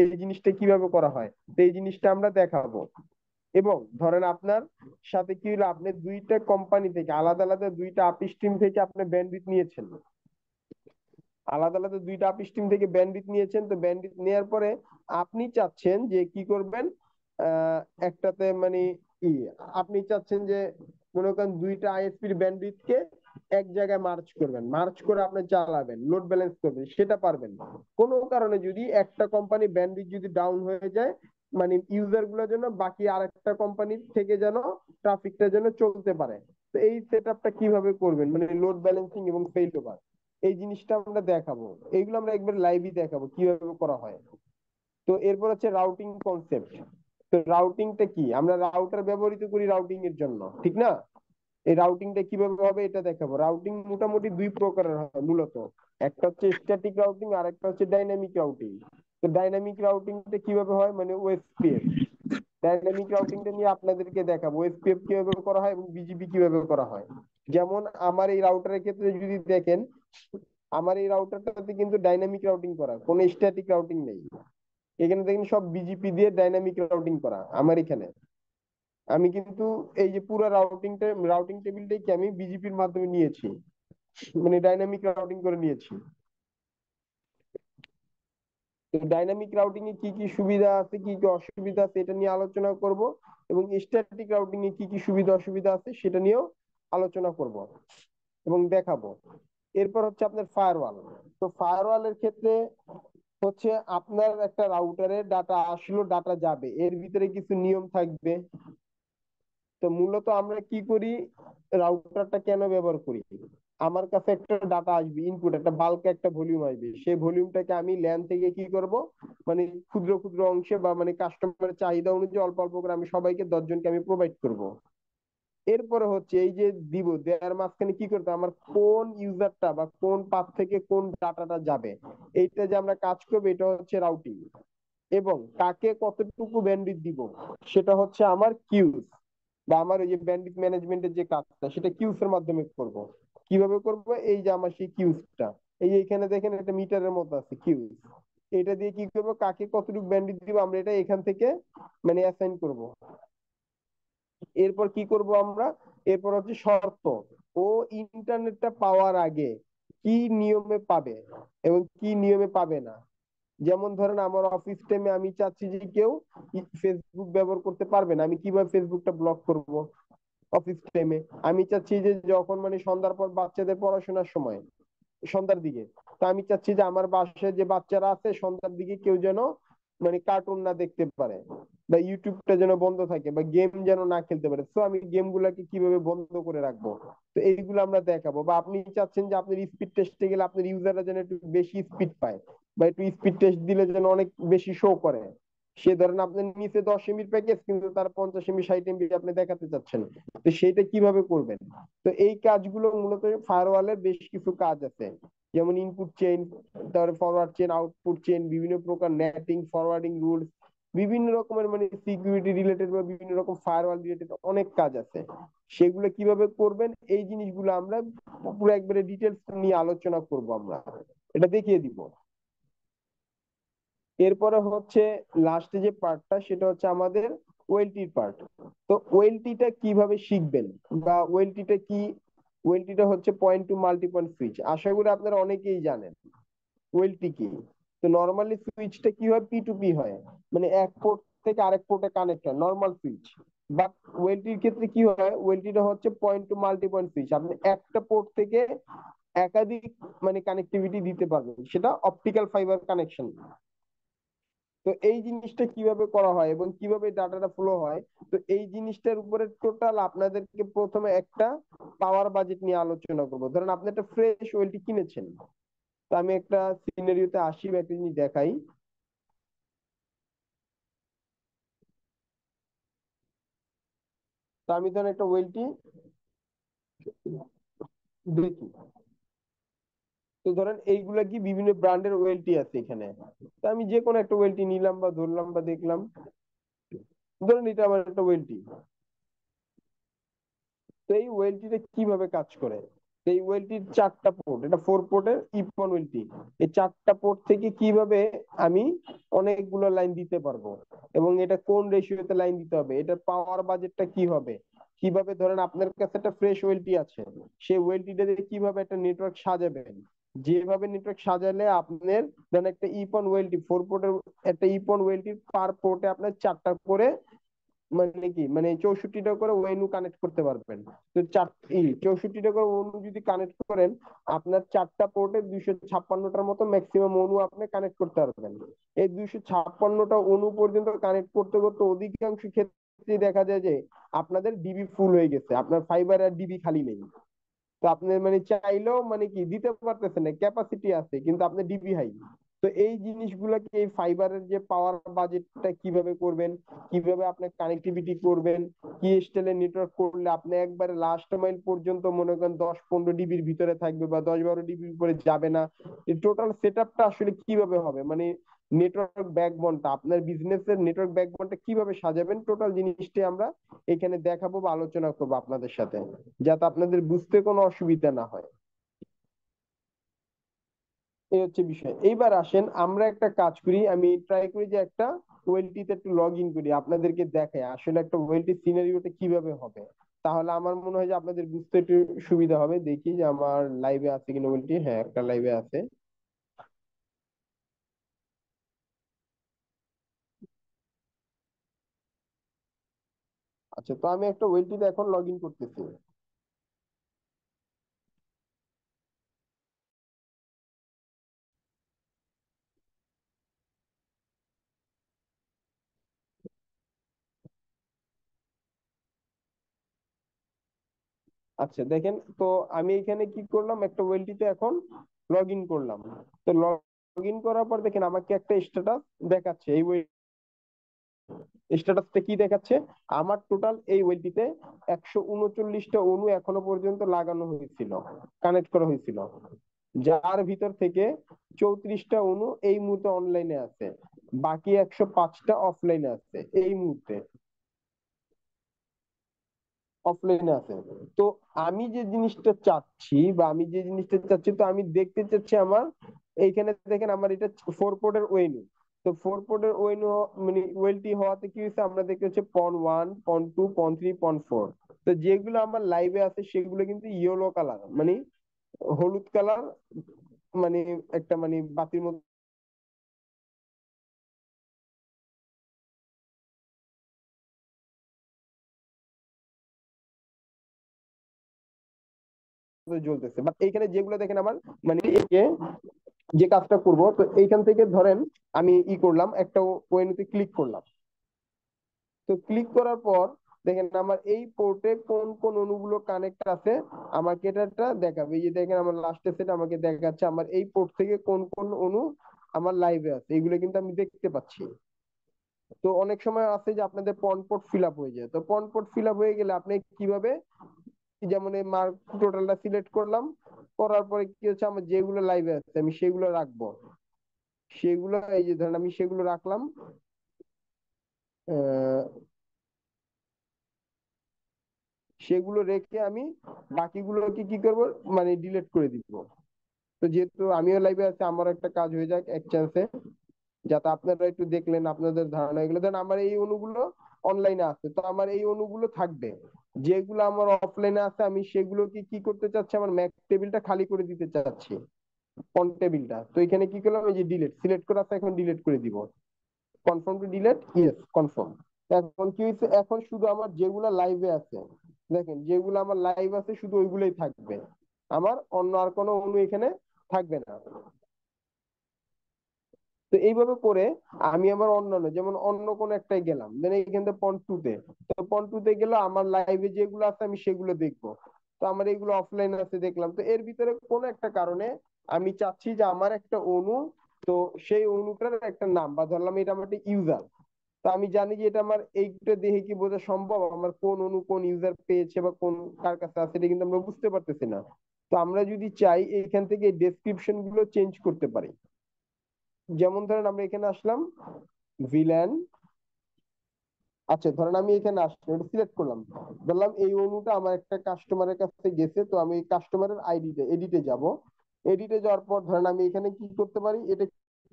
এই জিনিসটা কিভাবে করা হয়, তো এই জিনিসটা আমরা দেখাবো। এবং ধরেন আপনার সাথে কি হলো, আপনি দুইটা কোম্পানি থেকে আলাদা আলাদা দুইটা আপ স্ট্রিম থেকে আপনি ব্যান্ডউইথ নিয়েছেন, আলাদা আলাদা দুইটা আপ স্ট্রিম থেকে ব্যান্ডউইথ নিয়েছেন। তো ব্যান্ডউইথ নেওয়ার পরে আপনি চাচ্ছেন যে কি করবেন, একটাতে মানে কি, আপনি চাচ্ছেন যে মনে করেন দুইটা আইএসপির ব্যান্ডউইথ কে এক জায়গায় মার্চ করবেন, মার্চ করে আপনি চালাবেন, লোড ব্যালেন্স করবেন, সেটা পারবেন না। কোনো কারণে যদি একটা কোম্পানি ব্যান্ডউইথ যদি ডাউন হয়ে যায়, মানে ইউজার গুলোর জন্য বাকি আরেকটা কোম্পানির থেকে যেন ট্রাফিকটা যেন চলতে পারে, তো এই সেটআপটা কিভাবে করবেন, মানে লোড ব্যালেন্সিং এবং ফেইল ওভার, এই জিনিসটা আমরা দেখাবো। এইগুলো আমরা একবার লাইভই দেখাবো কিভাবে করা হয়। তো এরপর হচ্ছে রাউটিং কনসেপ্ট। তো রাউটিংটা কি, আমরা রাউটার ব্যবহৃত করি রাউটিং এর জন্য, ঠিক না। এই রাউটিংটা কিভাবে হবে এটা দেখাবো। রাউটিং মোটামুটি দুই প্রকারের হয় মূলত, একটা হচ্ছে স্ট্যাটিক রাউটিং আর একটা হচ্ছে ডাইনামিক রাউটিং। তো ডাইনামিক রাউটিংটা কিভাবে হয়, মানে ওএসপিএফ, ডাইনামিক রাউটিংটা নিয়ে আপনাদেরকে দেখাবো ওএসপিএফ কিভাবে করা হয় এবং বিজিপি কিভাবে করা হয়। যেমন আমার এই রাউটারের ক্ষেত্রে যদি দেখেন, আমার এই রাউটারটাতে কিন্তু ডাইনামিক রাউটিং করা, কোনো স্ট্যাটিক রাউটিং নেই। এখানে দেখেন সব বিজিপি দিয়ে ডাইনামিক রাউটিং করা আমার এখানে। আমি কিন্তু এই যে পুরো রাউটিং টেবিলটাই কি আমি বিজিপির মাধ্যমে নিয়েছি, মানে ডাইনামিক রাউটিং করে নিয়েছি। তো ডাইনামিক রাউটিং এ কি কি সুবিধা আছে, কি কি অসুবিধা আছে, এটা নিয়ে আলোচনা করব। এবং স্ট্যাটিক রাউটিং এ কি কি সুবিধা অসুবিধা আছে সেটা নিয়েও আলোচনা করব এবং দেখাবো। এরপর হচ্ছে আপনার ফায়ারওয়াল। তো ফায়ারওয়ালের ক্ষেত্রে হচ্ছে আপনার একটা রাউটারে ডাটা আসলো, ডাটা যাবে, এর ভিতরে কিছু নিয়ম থাকবে। তো মূলত আমরা কি করি, রাউটারটা কেন ব্যবহার করি, আমার কাছে একটা ডাটা আসবে, ইনপুট একটা বাল্ক একটা ভলিউম আসবে, সেই ভলিউমটাকে আমি ল্যান থেকে কি করব, মানে ক্ষুদ্র ক্ষুদ্র অংশে বা মানে কাস্টমারের চাহিদা অনুযায়ী অল্প অল্প করে আমি সবাইকে 10 জনকে আমি প্রোভাইড করব। এরপরে হচ্ছে এই যে দিব, দেওয়ার মাঝখানে কি করতে হবে, আমার কোন ইউজারটা বা কোন পাথ থেকে কোন ডাটাটা যাবে, এইটা যে আমরা কাজ করবো, এটা হচ্ছে রাউটিং। এবং কাকে কতটুকু ব্যান্ডউইথ দিব, সেটা হচ্ছে আমার কিউস, বা আমার ওই যে ব্যান্ডউইথ ম্যানেজমেন্টের যে কাজটা, সেটা কিউস এর মাধ্যমে করব। কিভাবে করব, এই যে আমার সেই কিউসটা, এই যে এখানে দেখেন একটা মিটারের মতো আছে কিউস, এটা দিয়ে কি করবো, কাকে কতটুকু ব্যান্ডউইথ দিব আমরা এটা এখান থেকে মানে অ্যাসাইন করব। এরপর কি করব আমরা, এরপর হচ্ছে শর্ত, ও ইন্টারনেটটা পাওয়ার আগে কি নিয়মে পাবে এবং কি নিয়মে পাবে না। যেমন ধরেন আমার অফিস টাইমে আমি চাচ্ছি যে কেউ ফেসবুক ব্যবহার করতে পারবে না, আমি কিভাবে ফেসবুকটা ব্লক করব, অফিস টাইমে। আমি চাচ্ছি যে যখন মানে সন্ধ্যার পর বাচ্চাদের পড়াশোনার সময়, সন্ধ্যার দিকে, তো আমি চাচ্ছি যে আমার বাসায় যে বাচ্চারা আছে সন্ধ্যার দিকে কেউ যেন মানে কার্টুন না দেখতে পারে, বা ইউটিউবটা যেন বন্ধ থাকে, বা গেম যেন না খেলতে পারে। তো আমি গেম গুলাকে কিভাবে বন্ধ করে রাখবো, তো এইগুলো আমরা দেখাবো। বা আপনি চাচ্ছেন যে আপনার স্পিড টেস্টে গেলে আপনার ইউজাররা যেন একটু বেশি স্পিড পায়, বা একটু স্পিড টেস্ট দিলে যেন অনেক বেশি শো করে। সে ধরেন আপনার নিচে 10 MB প্যাকেজ, কিন্তু তার 50 MB 60 MB আপনি দেখাতে চাচ্ছেন, তো সেইটা কিভাবে করবেন? তো এই কাজগুলো মূলত ফায়ারওয়ালের বেশ কিছু কাজ আছে, যেমন ইনপুট চেইন, তারপরে ফরওয়ার্ড চেইন, আউটপুট চেইন, বিভিন্ন প্রকার নেটিং, ফরওয়ার্ডিং রুলস, বিভিন্ন রকমের মানে সিকিউরিটি রিলেটেড বা বিভিন্ন রকম ফায়ারওয়াল রিলেটেড অনেক কাজ আছে। সেগুলো কিভাবে করবেন এই জিনিসগুলো আমরা পুরো একবারে ডিটেলস নিয়ে আলোচনা করব, আমরা এটা দেখিয়ে দিব। এরপরে হচ্ছে লাস্টে যে পার্টটা, সেটা হচ্ছে আমাদের ওএলটির পার্ট। তো ওএলটিটা কিভাবে শিখবেন, বা ওএলটিটা কি? ওএলটিটা হচ্ছে point to multi point switch, আশা করি আপনারা অনেকেই জানেন ওএলটি কি। তো নর্মালি সুইচটা কি হয়, পি টু পি হয়, মানে এক পোর্ট থেকে আরেক পোর্টে কানেক্ট হয়, নর্মাল সুইচ। বাট ওএলটির ক্ষেত্রে কি হয়, ওএলটিটা হচ্ছে point to multi point switch, আপনি একটা পোর্ট থেকে একাধিক মানে কানেক্টিভিটি দিতে পারবেন, সেটা অপটিক্যাল ফাইবার কানেকশন। তো এই জিনিসটা কিভাবে করা হয় এবং কিভাবে ডাটাটা ফ্লো হয়, তো এই জিনিসটার উপরে টোটাল আপনাদেরকে প্রথমে একটা পাওয়ার বাজেট নিয়ে আলোচনা করবো। ধরেন আপনি একটা ফ্রেশ ওয়েলটি কিনেছেন, তো আমি একটা সিনারিওতে আসি বা একটা জিনিস দেখাই। তো আমি ধরেন একটা ওয়েলটি দেখি, তো ধরেন এইগুলা কি বিভিন্ন ব্র্যান্ডের ওয়েলটি আছে এখানে। তো আমি যে কোনো একটা ওয়েলটি নিলাম বা ধরলাম বা দেখলাম, ধরেন এটা আমার একটা ওয়েলটি। তো এই ওয়েলটিটা কিভাবে কাজ করে, তো এই ওয়েলটির 4টা পোর্ট, এটা 4 পোর্টের ইপন ওয়েলটি। এই 4টা পোর্ট থেকে কিভাবে আমি অনেকগুলো লাইন দিতে পারবো, এবং এটা কোন রেশিওতে লাইন দিতে হবে, এটার পাওয়ার বাজেটটা কি হবে, কিভাবে ধরেন আপনার কাছে একটা ফ্রেশ ওয়েলটি আছে, সেই ওয়েলটিটা দিয়ে কিভাবে একটা নেটওয়ার্ক সাজাবেন, যেভাবে নেটওয়ার্ক সাজালে আপনার ধরেন একটা ইপন ওয়েলটি 4 পোর্টের, একটা ইপন ওয়েলটির পার পোর্টে আপনার 4টা করে মানে কি মানে 64টা করে ওয়েনু কানেক্ট করতে পারবেন। তো 64টা করে ওনু যদি কানেক্ট করেন, আপনার 4টা পোর্টে 256টার মতো ম্যাক্সিমাম অনু আপনি কানেক্ট করতে পারবেন। এই 256টা অনু পর্যন্ত কানেক্ট করতে করতে অধিকাংশ ক্ষেত্রে দেখা যায় যে আপনাদের ডিবি ফুল হয়ে গেছে, আপনার ফাইবার আর ডিবি খালি নেই। তো আপনি মানে চাইলেও মানে কি দিতে পারতেছেন না, ক্যাপাসিটি আছে কিন্তু আপনার ডিবি হাই। তো এই জিনিসগুলোকে, এই ফাইবারের যে পাওয়ার বাজেটটা কিভাবে করবেন, কিভাবে আপনি কানেক্টিভিটি করবেন, কি স্টাইলে নেটওয়ার্ক করলে আপনি একবারে লাস্ট মাইল পর্যন্ত মনে করেন 10-15 ডিবির ভিতরে থাকবে বা 10-12 ডিবির উপরে যাবে না, এই টোটাল সেটআপটা আসলে কিভাবে হবে, মানে নেটওয়ার্ক ব্যাকবোনটা, আপনার বিজনেসের নেটওয়ার্ক ব্যাকবোনটা কিভাবে সাজাবেন, টোটাল জিনিসটাই আমরা এখানে দেখাবো বা আলোচনা করবো আপনাদের সাথে, যাতে আপনাদের বুঝতে কোনো অসুবিধা না হয়। এই হচ্ছে বিষয়। এইবার আসেন আমরা একটা কাজ করি, আমি ট্রাই করি যে একটা ওয়েলটিতে একটু লগ ইন করি, আপনাদেরকে দেখাই আসলে একটা ওয়েলটি সিনারিওটা কিভাবে হবে। তাহলে আমার মনে হয় যে আপনাদের বুঝতে একটু সুবিধা হবে। দেখি যে আমার লাইভে আছে কিনা ওয়েলটি, হ্যাঁ একটা লাইভে আছে। আচ্ছা, তো আমি একটা ওয়েলটিতে এখন লগ ইন করতেছি। আচ্ছা দেখেন, তো আমি এখানে কি করলাম, একটা ওয়েলটিতে এখন লগ ইন করলাম। তো লগ ইন করার পর দেখেন আমাকে একটা স্ট্যাটাস দেখাচ্ছে। এই স্ট্যাটাসটা কি দেখাচ্ছে, আমার টোটাল এই ওয়েলটিতে 139টা অনু এখনো পর্যন্ত লাগানো হয়েছিল, কানেক্ট করা হয়েছিল, যার ভিতর থেকে 34টা অনু এই মুহূর্তে অনলাইনে আছে, বাকি 105টা অফলাইনে আছে এই মুহূর্তে, অফলাইনে আছে। তো আমি যে জিনিসটা চাচ্ছি, বা আমি যে জিনিসটা চাচ্ছি, তো আমি দেখতে চাচ্ছি আমার এইখানে দেখেন আমার এটা 4 পোর্টের ওয়েনু। তো 4 পোর্টের ওয়েনু মানে ওয়েলটি হওয়াতে কি হয়েছে, আমরা দেখতে হচ্ছে পন 1, পন 2, পন 3, পন 4। তো যেগুলো আমার লাইভে আছে সেগুলো কিন্তু ইয়েলো কালার, মানে হলুদ কালার, মানে একটা মানে বাতির মধ্যে মতো জ্বলতেছে, বাট এইখানে যেগুলো দেখেন আমার মানে যে কাজটা করব, তো এইখান থেকে ধরেন আমি করলাম একটা ওয়েনুতে ক্লিক করলাম। তো ক্লিক করার পর দেখেন আমার এই পোর্টে কোন কোন অণুগুলো কানেক্ট আছে আমাকে এটা দেখাবে। এই যে দেখেন আমার লাস্টে সেট আমাকে দেখাচ্ছে আমার এই পোর্ট থেকে কোন কোন অণু আমার লাইভে আছে, এগুলো কিন্তু আমি দেখতে পাচ্ছি। তো অনেক সময় আছে যে আপনাদের পন পোর্ট ফিল আপ হয়ে যায়, তো পন পোর্ট ফিল আপ হয়ে গেলে আপনি কিভাবে, যেমন এই মার্ক টোটালটা সিলেক্ট করলাম, করার পরে কি হচ্ছে আমার যেগুলো লাইভে আছে আমি সেগুলো রাখবো। সেগুলো এই যে ধরেন আমি সেগুলো রাখলাম, সেগুলো রেখে আমি বাকিগুলোকে কি করব মানে ডিলিট করে দিব। তো যেহেতু আমিও লাইভে আছি আমার একটা কাজ হয়ে যাক এক চান্সে, যাতে আপনারা একটু দেখলেন আপনাদের ধারণা। এগুলো ধরেন আমার এই অণুগুলো অনলাইনে আছে, তো আমার এই অণুগুলো থাকবে। যেগুলো আমার অফলাইনে আছে আমি সেগুলোকে কি করতে চাচ্ছি, আমার ম্যাক টেবিলটা খালি করে দিতে চাচ্ছি, অন টেবিলটা। তো এখানে কি করলাম, এই যে ডিলিট সিলেক্ট করা আছে, এখন ডিলিট করে দিব। Confirm two delete, yes confirm. এখন কি হয়েছে, এখন শুধু আমার যেগুলা লাইভে আছে, দেখেন যেগুলো আমার লাইভ আছে শুধু ওইগুলোই থাকবে, আমার অন্য আর কোনো অণু এখানে থাকবে না। তো এইভাবে করে আমি আমার অন্যান্য যেমন অন্য কোন একটাই গেলাম, দেন এইখান থেকে পন্টুতে, তো পন্টুতে গেলে আমার লাইভে যেগুলো আছে আমি সেগুলো দেখবো। তো আমার এগুলো অফলাইন আছে দেখলাম, তো এর ভিতরে কোন একটা কারণে আমি চাচ্ছি যে আমার একটা অণু, তো সেই অণুটার একটা নাম, বা ধরলাম এটা আমার একটা ইউজার। তো আমি জানি যে এটা আমার এইটা দেখে কি বোঝা সম্ভব আমার কোন অণু কোন ইউজার পেয়েছে বা কোন কার কাছে আছে, এটা কিন্তু আমরা বুঝতে পারতেছি না। তো আমরা যদি চাই এখান থেকে ডেসক্রিপশন গুলো চেঞ্জ করতে পারি। যেমন ধরেন আমরা এখানে আসলাম ভিলেন, আচ্ছা ধরেন আমি এখানে আসলাম, এটা সিলেক্ট করলাম, বললাম এই অণুটা আমার একটা কাস্টমারের কাছে গেছে, তো আমি কাস্টমারের আইডিতে এডিটে যাব। এডিটে যাওয়ার পর ধরেন আমি এখানে কি করতে পারি, এটা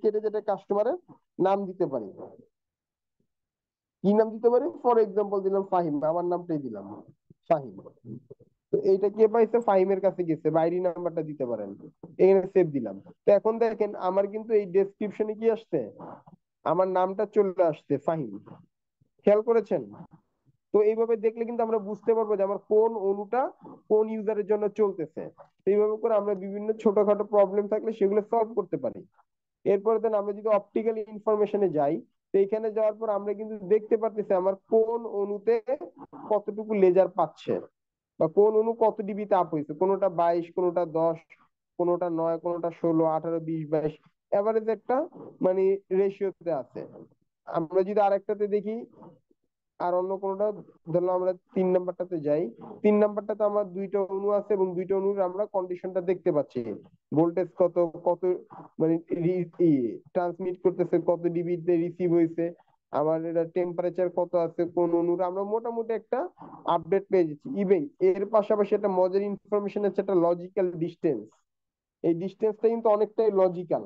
কেটে যেটা কাস্টমারের নাম দিতে পারি। কি নাম দিতে পারি, ফর এক্সাম্পল দিলাম ফাহিম, আমার নামটাই দিলাম ফাহিম। তো এইটা কে পাইছে, ফাহিমের কাছে গেছে, বা আইডি নাম্বারটা দিতে পারেন, এখানে সেভ দিলাম। তো এখন দেখেন আমার কিন্তু এই ডেসক্রিপশনে কি আসছে, আমার নামটা চলে আসছে ফাহিম, খেয়াল করেছেন? তো এইভাবে দেখলে কিন্তু আমরা বুঝতে পারবো যে আমার কোন অণুটা কোন ইউজারের জন্য চলতেছে। এইভাবে করে আমরা বিভিন্ন ছোটখাটো প্রবলেম থাকলে সেগুলো সলভ করতে পারি। এরপরে দেন আমরা যদি অপটিক্যাল ইনফরমেশনে যাই, তো এখানে যাওয়ার পর আমরা কিন্তু দেখতে পারতেছি আমার কোন অণুতে কতটুকু লেজার পাচ্ছে, বা কোন অণু কত ডিবি তাপ হয়েছে, কোনোটা 22, কোনোটা 10, কোনোটা 9, কোনোটা 16, 18, 20, 22, এভারেজ একটা মানে রেশিওতে আছে। আমরা যদি আরেকটাতে দেখি, আর অন্য কোনোটা, ধরলাম আমরা 3 নাম্বারটাতে যাই, 3 নাম্বারটাতে আমার দুইটা অণু আছে এবং দুইটা অণুর আমরা কন্ডিশনটা দেখতে পাচ্ছি, ভোল্টেজ কত কত মানে ট্রান্সমিট করতেছে, কত ডিবিতে রিসিভ হয়েছে, আবার এটা টেম্পারেচার কত আছে কোন অণুর, আমরা মোটামুটি একটা আপডেট পেয়ে যাচ্ছি। ইভেন এর পাশাপাশি একটা মজার ইনফরমেশন আছে, একটা লজিক্যাল ডিস্টেন্স। এই ডিস্টেন্সটা কিন্তু অনেকটাই লজিক্যাল,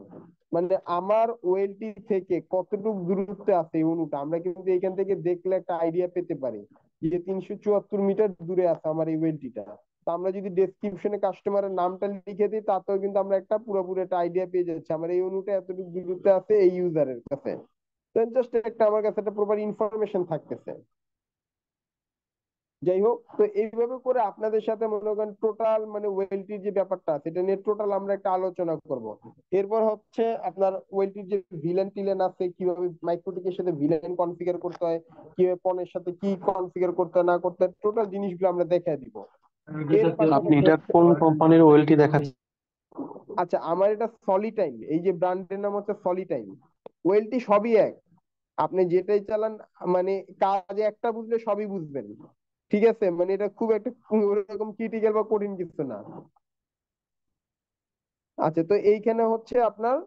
মানে আমার ওয়েলটি থেকে কতটুকু দূরত্বে আছে এই অণুটা, আমরা কিন্তু এখান থেকে দেখলে একটা আইডিয়া পেতে পারি যে 374 মিটার দূরে আছে আমার এই ওয়েলটিটা। তো আমরা যদি ডেসক্রিপশনে কাস্টমারের নামটা লিখে দিই, তাতেও কিন্তু আমরা একটা পুরোপুরি একটা আইডিয়া পেয়ে যাচ্ছি আমার এই অণুটা এতটুকু দূরত্বে আছে এই ইউজারের কাছে। তো জাস্ট একটা আমার কাছে একটা প্রপার ইনফরমেশন থাকতেছে। যাই হোক, তো এইভাবে করে আপনাদের সাথে মনে করেন টোটাল মানে ওয়েলটির যে ব্যাপারটা আছে এটা নিয়ে টোটাল আমরা একটা আলোচনা করব। এরপর হচ্ছে আপনার ওয়েলটির যে ভিলেন টিলেন আছে, কিভাবে মাইক্রোটিকের সাথে ভিলেন কনফিগার করতে হয়, কিভাবে পনের সাথে কি কনফিগার করতে হয় না করতে হয়, টোটাল জিনিসগুলো আমরা দেখাই দিব। এর আপনি পাশাপাশি এটা কোন কোম্পানির ওয়েলটি দেখাচ্ছেন? আচ্ছা আমার এটা সলিটাইম, এই যে ব্র্যান্ডের নাম হচ্ছে সলিটাইম। ওয়েলটি সবই এক, আপনি যেটাই চালান মানে কাজে একটা বুঝলে সবই বুঝবেন, ঠিক আছে? মানে এটা খুব একটা ওরকম ক্রিটিক্যাল বা কঠিন কিছু না। আচ্ছা, তো এইখানে হচ্ছে আপনার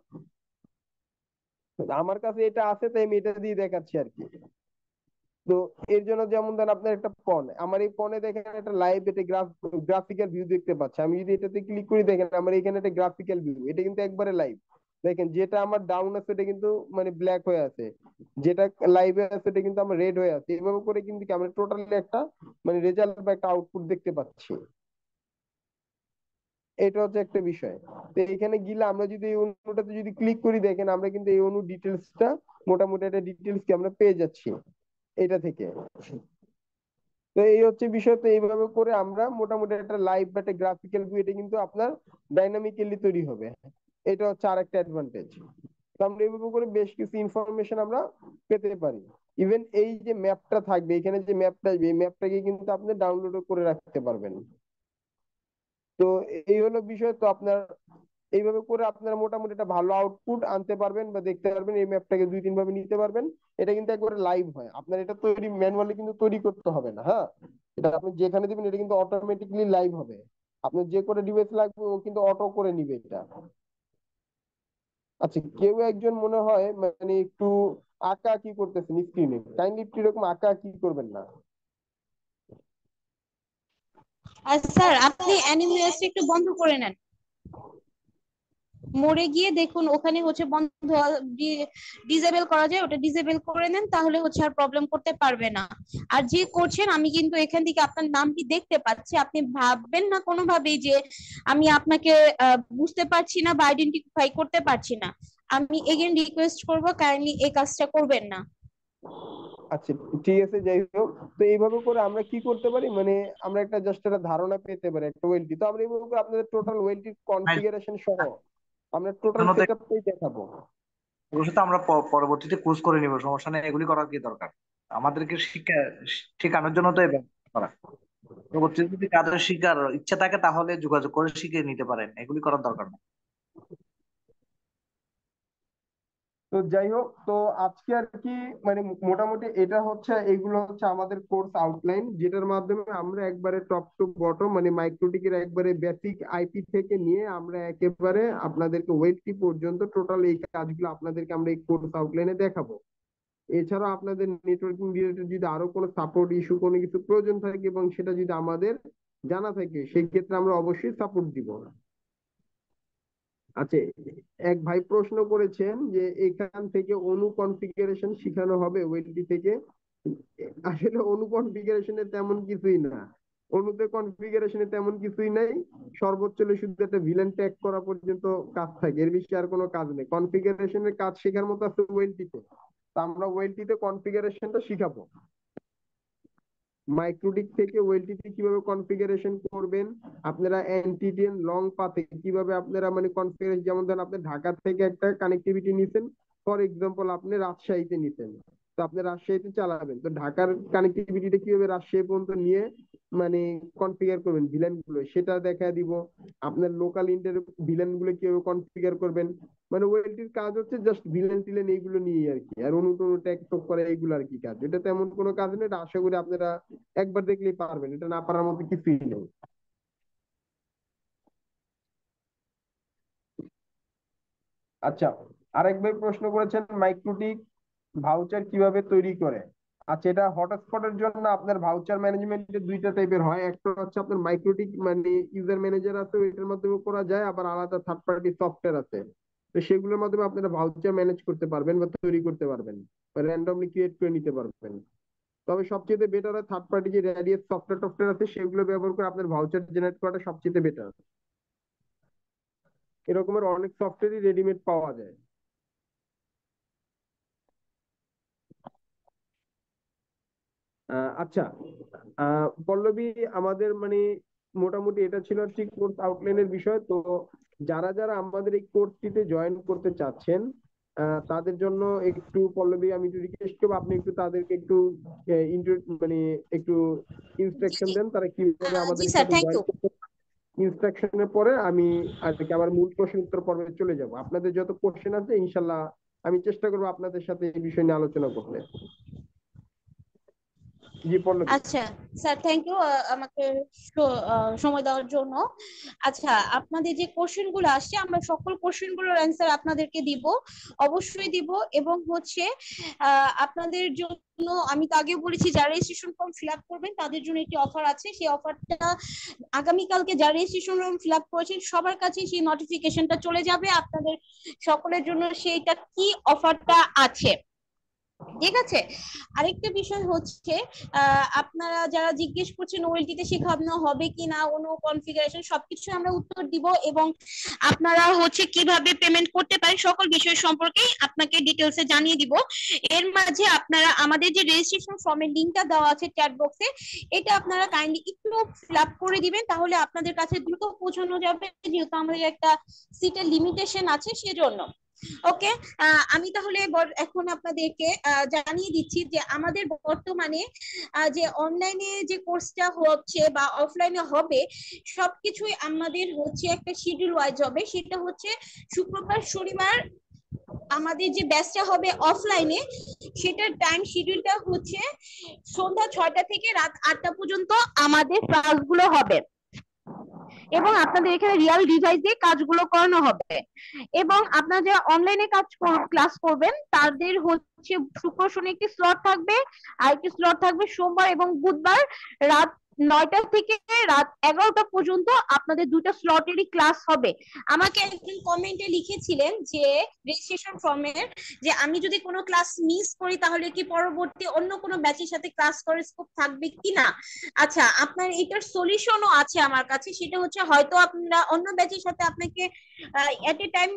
আমার কাছে এটা আছে তাই আমি এটা দিয়ে দেখাচ্ছি আর কি। তো এর জন্য যেমন ধরেন আপনার একটা পণ, আমার এই পণে দেখেন একটা লাইভ একটা গ্রাফিক্যাল ভিউ দেখতে পাচ্ছি, আমি যদি এটাতে ক্লিক করি দেখেন আমার এখানে একটা গ্রাফিক্যাল ভিউ, এটা কিন্তু একবারে লাইভ। দেখেন যেটা আমার ডাউন আছে এটা কিন্তু মানে ব্ল্যাক হয়ে আছে, যেটা লাইভে আছে এটা কিন্তু আমার রেড হয়ে আছে। এভাবে করে কিন্তু কি আমরা টোটালি একটা মানে রেজাল্ট বা একটা আউটপুট দেখতে পাচ্ছি। এটা হচ্ছে একটা বিষয়। তো এখানে গিয়ে আমরা যদি এই অণুটাতে যদি ক্লিক করি দেখেন আমরা কিন্তু এই অণু ডিটেলসটা মোটামুটি একটা ডিটেলস কি আমরা পেয়ে যাচ্ছি এটা থেকে। তো এই হচ্ছে বিষয়। তো এইভাবে করে আমরা মোটামুটি একটা লাইভ বা একটা গ্রাফিক্যাল ভিউ এটা কিন্তু আপনার ডাইনামিক্যালি তৈরি হবে। এটা হচ্ছে আরেকটা অ্যাডভান্টেজ। তো আমরা এইভাবে করে বেশ কিছু ইনফরমেশন আমরা পেতে পারি। ইভেন এই যে ম্যাপটা থাকবে, এখানে যে ম্যাপটা আসবে, এই ম্যাপটাকে কিন্তু আপনি ডাউনলোড করে রাখতে পারবেন। তো এই হলো বিষয়। তো আপনার এইভাবে করে আপনারা মোটামুটি একটা ভালো আউটপুট আনতে পারবেন বা দেখতে পারবেন। এই ম্যাপটাকে 2-3 ভাবে নিতে পারবেন। এটা কিন্তু একবারে লাইভ হয়, আপনার এটা তৈরি ম্যানুয়ালি কিন্তু তৈরি করতে হবে না। হ্যাঁ, এটা আপনি যেখানে দিবেন এটা কিন্তু অটোমেটিকলি লাইভ হবে। আপনার যে করে ডিভাইস লাগবে ও কিন্তু অটো করে নিবে এটা। আচ্ছা, কেউ একজন মনে হয় মানে একটু আঁকা কি করতেছেন স্ক্রিনে, কাইন্ডলি একটু এরকম আঁকা কি করবেন না। আর স্যার আপনি অ্যানিমেশন একটু বন্ধ করে নেন, মোড়ে গিয়ে দেখুন ওখানে হচ্ছে বন্ধ ডিসেবল করা যায়, ওটা ডিসেবল করে নেন, তাহলে হচ্ছে আর প্রবলেম করতে পারবে না। আর যে করছেন আমি কিন্তু এখান থেকে আপনার নামটি দেখতে পাচ্ছি, আপনি ভাববেন না কোনোভাবেই যে আমি আপনাকে বুঝতে পারছি না বা আইডেন্টিফাই করতে পারছি না। আমি এগেন রিকোয়েস্ট করব কাইন্ডলি এই কাজটা করবেন না। আচ্ছা, ঠিক আছে, যাই হোক। তো এইভাবে করে আমরা কি করতে পারি, মানে আমরা একটা জাস্ট একটা ধারণা পেতে পারি একটা ওয়েলটি। তো আমরা এইভাবে করে আপনাদের টোটাল ওয়েলটির কনফিগারেশন সহ আমরা টোটাল জন্য তো সেটআপটাই দেখাবো। এগুলো তো আমরা পরবর্তীতে কোর্স করে নিব, সমস্যা নেই। এগুলি করার কি দরকার? আমাদেরকে শেখানোর জন্য তো এই ব্যবস্থা করা। পরবর্তীতে যদি কাদের শিখার ইচ্ছা থাকে তাহলে যোগাযোগ করে শিখে নিতে পারেন, এগুলি করার দরকার নেই। তো যাই হোক, তো আজকে আর কি মানে মোটামুটি এটা হচ্ছে, এগুলো হচ্ছে আমাদের কোর্স আউটলাইন, যেটার মাধ্যমে আমরা একবারে টপ টু বটম মানে মাইক্রোটিকের একবারে বেসিক আইপি থেকে নিয়ে আমরা একেবারে আপনাদেরকে ওয়েলটি পর্যন্ত টোটাল এই কাজগুলো আপনাদেরকে আমরা এই কোর্স আউটলাইনে দেখাবো। এছাড়া আপনাদের নেটওয়ার্কিং রিলেটেড যদি আরো কোনো সাপোর্ট ইস্যু কোনো কিছু প্রয়োজন থাকে এবং সেটা যদি আমাদের জানা থাকে, সেই ক্ষেত্রে আমরা অবশ্যই সাপোর্ট দিব। আচ্ছা, এক ভাই প্রশ্ন করেছেন যে এখান থেকে অনু কনফিগারেশন শিখানো হবে ওয়েলটি থেকে। আসলে অনু কনফিগারেশনে তেমন কিছুই না, অনুতে কনফিগারেশনে তেমন কিছুই নাই। সর্বোচ্চ হলে শুধু একটা ভিলেন ট্যাগ করা পর্যন্ত কাজ থাকে, এর বেশি আর কোনো কাজ নেই। কনফিগারেশনের কাজ শেখার মতো আছে ওয়েলটিতে। তো আমরা ওয়েলটিতে কনফিগারেশনটা শিখাবো। মাইক্রোটিক থেকে ওয়েলটিতে কিভাবে কনফিগারেশন করবেন, আপনারা এনটিটিএন লং পাথে কিভাবে আপনারা মানে কনফিগারেশন, যেমন ধরেন আপনি ঢাকা থেকে একটা কানেক্টিভিটি নিছেন, ফর এক্সাম্পল আপনি রাজশাহীতে নিছেন, তো আপনি রাজশাহীতে চালাবেন, তো ঢাকার কানেক্টিভিটিটা কিভাবে রাজশাহী পর্যন্ত নিয়ে মানে কনফিগার করবেন ভিলেন গুলো সেটা দেখা দিব। আপনার লোকাল ইন্টার ভিলেন গুলো কিভাবে কনফিগার করবেন, মানে ওয়েলটির কাজ হচ্ছে জাস্ট ভিলেন টিলেন এইগুলো নিয়ে আর কি। আর অনুটন ট্যাগ টক করা এইগুলো আর কি কাজ, এটা তেমন কোনো কাজ নেই। এটা আশা করি আপনারা একবার দেখলেই পারবেন, এটা না পারার মতো কিছুই নেই। আচ্ছা, আরেক ভাই প্রশ্ন করেছেন মাইক্রোটিক ভাউচার কিভাবে তৈরি করে। আচ্ছা, এটা হটস্পটের জন্য আপনার ভাউচার ম্যানেজমেন্টের দুইটা টাইপের হয়। একটা হচ্ছে আপনার মাইক্রোটিক মানে ইউজার ম্যানেজার আছে, এটার মাধ্যমে করা যায়, আবার আলাদা থার্ড পার্টি সফটওয়্যার আছে। তো সেগুলোর মাধ্যমে আপনারা ভাউচার ম্যানেজ করতে পারবেন বা তৈরি করতে পারবেন বা র্যান্ডমলি ক্রিয়েট করে নিতে পারবেন। তবে সবচেয়ে বেটার হয় থার্ড পার্টি যে রেডিয়াস সফটওয়্যার টফটওয়্যার আছে সেগুলো ব্যবহার করে আপনার ভাউচার জেনারেট করাটা সবচেয়ে বেটার। এরকমের অনেক সফটওয়্যারই রেডিমেড পাওয়া যায়। আচ্ছা, পল্লবী, আমাদের মানে মোটামুটি এটা ছিল ঠিক কোর্স আউটলাইনের বিষয়। তো যারা যারা আমাদের এই কোর্সটিতে জয়েন করতে চাচ্ছেন তাদের জন্য একটু পল্লবী আমি একটু রিকোয়েস্ট করবো, আপনি একটু তাদেরকে একটু মানে একটু ইনস্ট্রাকশন দেন তারা কিভাবে জি আমাদের স্যার, সাথে থ্যাংক জয়েন ইউ। করতে। ইনস্ট্রাকশনের পরে আমি আর কি আমার মূল প্রশ্ন উত্তর পর্বে চলে যাব। আপনাদের যত কোশ্চেন আছে ইনশাল্লাহ আমি চেষ্টা করবো আপনাদের সাথে এই বিষয় নিয়ে আলোচনা করতে। জি পল্লবী। আচ্ছা স্যার, থ্যাংক ইউ আমাকে সময় দেওয়ার জন্য। আচ্ছা, আপনাদের যে কোশ্চেন গুলো আসছে আমরা সকল কোশ্চেন গুলোর অ্যান্সার আপনাদেরকে দিব, অবশ্যই দিব। এবং হচ্ছে আপনাদের জন্য আমি তো আগেও বলেছি যারা রেজিস্ট্রেশন ফর্ম ফিল আপ করবেন তাদের জন্য একটি অফার আছে। সেই অফারটা আগামীকালকে যারা রেজিস্ট্রেশন ফর্ম ফিল আপ করেছেন সবার কাছে সেই নোটিফিকেশনটা চলে যাবে। আপনাদের সকলের জন্য সেইটা কি অফারটা আছে ঠিক আছে। আরেকটা বিষয় হচ্ছে আপনারা যারা জিজ্ঞেস করছেন ওএলটিতে শেখানো হবে কিনা অনু কনফিগারেশন সবকিছু আমরা উত্তর দিব, এবং আপনারা হচ্ছে কিভাবে পেমেন্ট করতে পারেন সকল বিষয় সম্পর্কে আপনাকে ডিটেলসে জানিয়ে দিব। এর মাঝে আপনারা আমাদের যে রেজিস্ট্রেশন ফর্মের লিংকটা দেওয়া আছে চ্যাট বক্সে, এটা আপনারা কাইন্ডলি একটু ফিল আপ করে দিবেন, তাহলে আপনাদের কাছে দ্রুত পৌঁছানো যাবে, যেহেতু আমাদের একটা সিটের লিমিটেশন আছে সেজন্য। ওকে, আমি তাহলে এখন আপনাদেরকে জানিয়ে দিচ্ছি যে আমাদের বর্তমানে যে অনলাইনে যে কোর্সটা হচ্ছে বা অফলাইনে হবে সবকিছুই আমাদের হচ্ছে একটা শিডিউল ওয়াইজ হবে। সেটা হচ্ছে শুক্রবার শনিবার আমাদের যে ব্যাচটা হবে অফলাইনে সেটার টাইম শিডিউলটা হচ্ছে সন্ধ্যা 6টা থেকে রাত 8টা পর্যন্ত আমাদের ক্লাসগুলো হবে, এবং আপনাদের এখানে রিয়েল ডিভাইস দিয়ে কাজগুলো করানো হবে। এবং আপনারা যারা অনলাইনে ক্লাস করবেন তাদের হচ্ছে শুক্র শনি একটি স্লট থাকবে, আর একটি স্লট থাকবে সোমবার এবং বুধবার রাত 9টা থেকে রাত 11টা পর্যন্ত আপনাদের দুটো স্লটেরই ক্লাস হবে। আমাকে একজন কমেন্টে লিখেছিলেন যে রেজিস্ট্রেশন ফর্মের যে আমি যদি কোনো ক্লাস মিস করি তাহলে কি পরবর্তী অন্য কোনো ব্যাচের সাথে ক্লাস করার স্কোপ থাকবে কিনা। আচ্ছা, আপনার এটার সলিউশনও আছে আমার কাছে, সেটা হচ্ছে হয়তো আপনারা অন্য ব্যাচের সাথে আপনাকে এট এ টাইম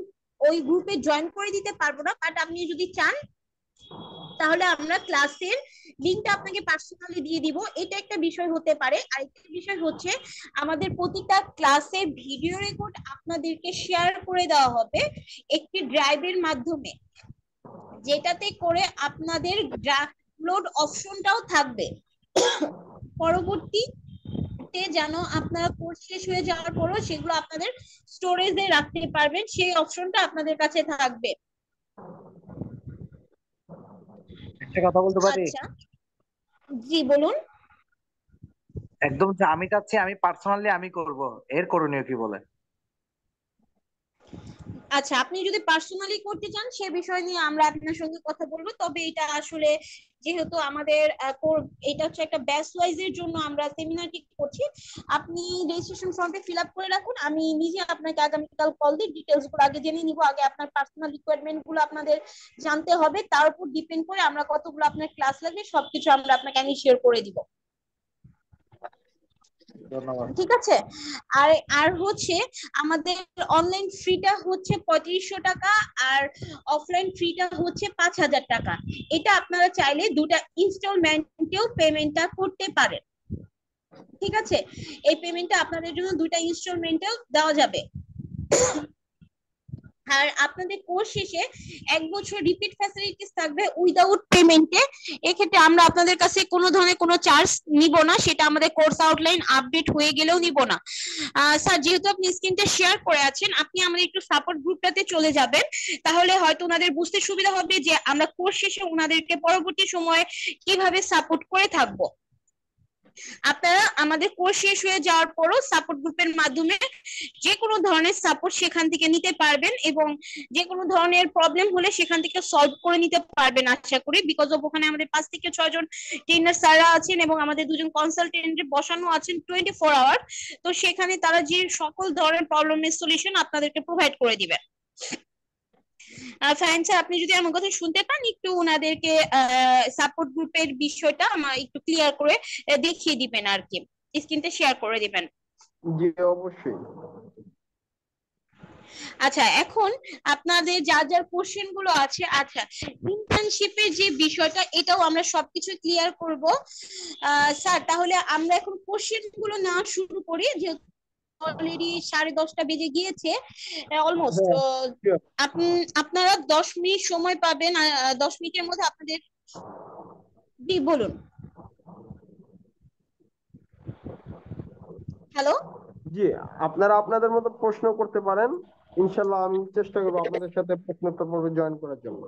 ওই গ্রুপে জয়েন করে দিতে পারবো না, বাট আপনি যদি চান তাহলে আমরা ক্লাসের লিংকটা আপনাকে পার্সোনালি দিয়ে দিব, এটা একটা বিষয় হতে পারে। আরেকটা বিষয় হচ্ছে আমাদের প্রতিটা ক্লাসের ভিডিও রেকর্ড আপনাদেরকে শেয়ার করে দেওয়া হবে একটি ড্রাইভের মাধ্যমে, যেটাতে করে আপনাদের ডাউনলোড অপশনটাও থাকবে। পরবর্তীতে যেন আপনারা কোর্স শেষ হয়ে যাওয়ার পরও সেগুলো আপনাদের স্টোরেজে রাখতে পারবেন, সেই অপশনটা আপনাদের কাছে থাকবে। একটা কথা বলতে পারি? আচ্ছা, জি বলুন। একদম যে আমি চাচ্ছি আমি পার্সোনালি আমি করব, এর করণীয় কি বলে? আচ্ছা, আপনি যদি পার্সোনালি করতে চান সে বিষয় নিয়ে আমরা আপনার সঙ্গে কথা বলবো, তবে এটা আসলে যেহেতু আমাদের এটা হচ্ছে একটা ব্যাচ ওয়াইজ এর জন্য আমরা সেমিনারটি করছি, আপনি রেজিস্ট্রেশন ফর্মটা ফিল আপ করে রাখুন, আমি নিজে আপনাকে আগামীকাল কল দিয়ে ডিটেলস গুলো আগে জেনে নিব। আগে আপনার পার্সোনাল রিকোয়ারমেন্ট গুলো আপনাদের জানতে হবে, তার উপর ডিপেন্ড করে আমরা কতগুলো আপনার ক্লাস লাগবে সবকিছু আমরা আপনাকে আমি শেয়ার করে দিব। ধন্যবাদ। ঠিক আছে। আর আর হচ্ছে আমাদের অনলাইন ফ্রিটা হচ্ছে 3500 টাকা, আর অফলাইন ফ্রিটা হচ্ছে 5000 টাকা। এটা আপনারা চাইলে দুটা ইনস্টলমেন্টেও পেমেন্টটা করতে পারেন। ঠিক আছে, এই পেমেন্টটা আপনাদের জন্য দুটা ইনস্টলমেন্টেও দেওয়া যাবে। আর আপনাদের কোর্স শেষে 1 বছর রিপিট ফ্যাসিলিটিস থাকবে উইদাউট পেমেন্টে। এক্ষেত্রে আমরা আপনাদের কাছে কোনো ধরনের কোনো চার্জ নিব না, সেটা আমাদের কোর্স আউটলাইন আপডেট হয়ে গেলেও নিব না। স্যার, যেহেতু আপনি স্ক্রিনটা শেয়ার করে আছেন, আপনি আমাদের একটু সাপোর্ট গ্রুপটাতে চলে যাবেন, তাহলে হয়তো ওনাদের বুঝতে সুবিধা হবে যে আমরা কোর্স শেষে ওনাদেরকে পরবর্তী সময়ে কিভাবে সাপোর্ট করে থাকবো। আপনারা আমাদের কোর্স শেষ হয়ে যাওয়ার পরও সাপোর্ট গ্রুপের মাধ্যমে যে কোনো ধরনের সাপোর্ট সেখান থেকে নিতে পারবেন, এবং যে কোনো ধরনের প্রবলেম হলে সেখান থেকে সলভ করে নিতে পারবেন আশা করি, বিকজ অফ ওখানে আমাদের 5 থেকে 6 জন ট্রেনার স্যাররা আছেন এবং আমাদের 2 জন কনসালটেন্ট বসানো আছেন 24 আওয়ার। তো সেখানে তারা যে সকল ধরনের প্রবলেমের সলিউশন আপনাদেরকে প্রোভাইড করে দিবেন। ফাইন স্যার, আপনি যদি আমার কথা শুনতে পান একটু ওনাদেরকে সাপোর্ট গ্রুপের বিষয়টা আমার একটু ক্লিয়ার করে দেখিয়ে দিবেন আর কি, স্ক্রিনটা শেয়ার করে দিবেন। জি অবশ্যই। আচ্ছা, এখন আপনাদের যার যার কোশ্চেন গুলো আছে, আচ্ছা ইন্টার্নশিপের যে বিষয়টা এটাও আমরা সবকিছু ক্লিয়ার করব। স্যার, তাহলে আমরা এখন কোশ্চেন গুলো নেওয়া শুরু করি, যেহেতু অলরেডি 10:30 বেজে গিয়েছে অলমোস্ট। আপনারা 10 মিনিট সময় পাবেন, 10 মিনিটের মধ্যে আপনাদের। জি বলুন। হ্যালো। জি, আপনারা আপনাদের মতো প্রশ্ন করতে পারেন, ইনশাল্লাহ আমি চেষ্টা করবো আপনাদের সাথে প্রশ্নোত্তর পর্বে জয়েন করার জন্য।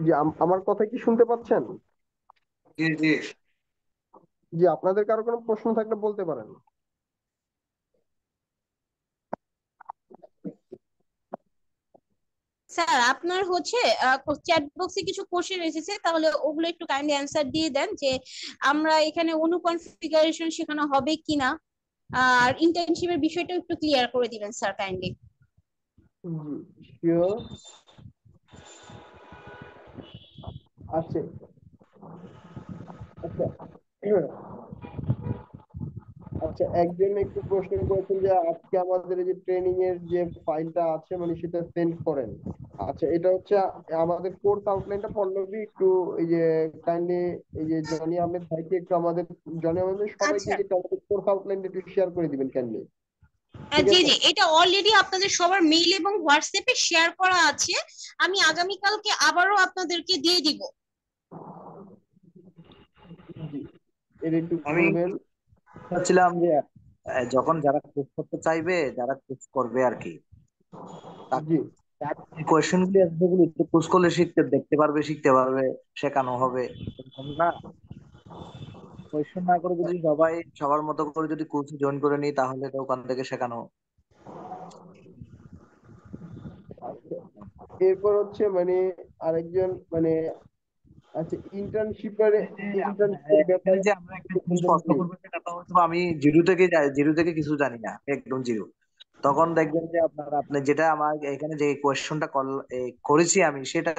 জি, আমার কথা কি শুনতে পাচ্ছেন? জি জি। জি, আপনাদের কারো কোনো প্রশ্ন থাকলে বলতে পারেন। স্যার, আপনার হচ্ছে চ্যাট বক্সে কিছু কোশ্চেন এসেছে, তাহলে ওগুলো একটু কাইন্ডলি অ্যান্সার দিয়ে দেন যে আমরা এখানে অনু কনফিগারেশন শেখানো হবে কিনা, আর ইন্টার্নশিপের বিষয়টা একটু ক্লিয়ার করে দিবেন স্যার কাইন্ডলি। জি শিওর আছে। আচ্ছা আচ্ছা, একজন একটু প্রশ্ন করেছেন যে আজকে আমাদের এই যে ট্রেনিং এর যে ফাইলটা আছে মানে সেটা সেন্ড করেন। আচ্ছা, এটা হচ্ছে আমাদের কোর্স আউটলাইনটা পল্লবী একটু এই যে কাইন্ডলি এই যে জনি আহমেদ ভাইকে একটু আমাদের, জনি আহমেদ সবাইকে আচ্ছা, একটু আমাদের কোর্স আউটলাইনটা একটু শেয়ার করে দিবেন কাইন্ডলি, ঠিক জি আছে? জি, এটা অলরেডি আপনাদের সবার মেইল এবং হোয়াটসঅ্যাপে শেয়ার করা আছে। আমি আগামীকালকে আবারও আপনাদেরকে দিয়ে দিব। জি, এটা একটু আমি বলবেন। চাচ্ছিলাম যে যখন যারা কোর্স করতে চাইবে, যারা কোর্স করবে আর কি, জি কোয়েশ্চেন গুলি আসবে, গুলো একটু কোর্স করলে দেখতে পারবে, শিখতে পারবে, শেখানো হবে, এরকম না? কোয়েশ্চেন না করে যদি সবাই সবার মতো করে যদি কোর্স জয়েন করে নিই, তাহলে তো ওখান থেকে শেখানো। আচ্ছা, এরপর হচ্ছে মানে আরেকজন মানে, আচ্ছা ইন্টার্নশিপের, ইন্টার্নশিপের এখানে ব্যাপারে যে আমরা একটা জিনিস প্রশ্ন করবো, সেটা তো হয়তো আমি জিরো থেকে কিছু জানি না, একদম জিরো। তখন দেখবেন যে আপনি যেটা আমার এখানে যে কোয়েশ্চনটা করেছি আমি, সেটা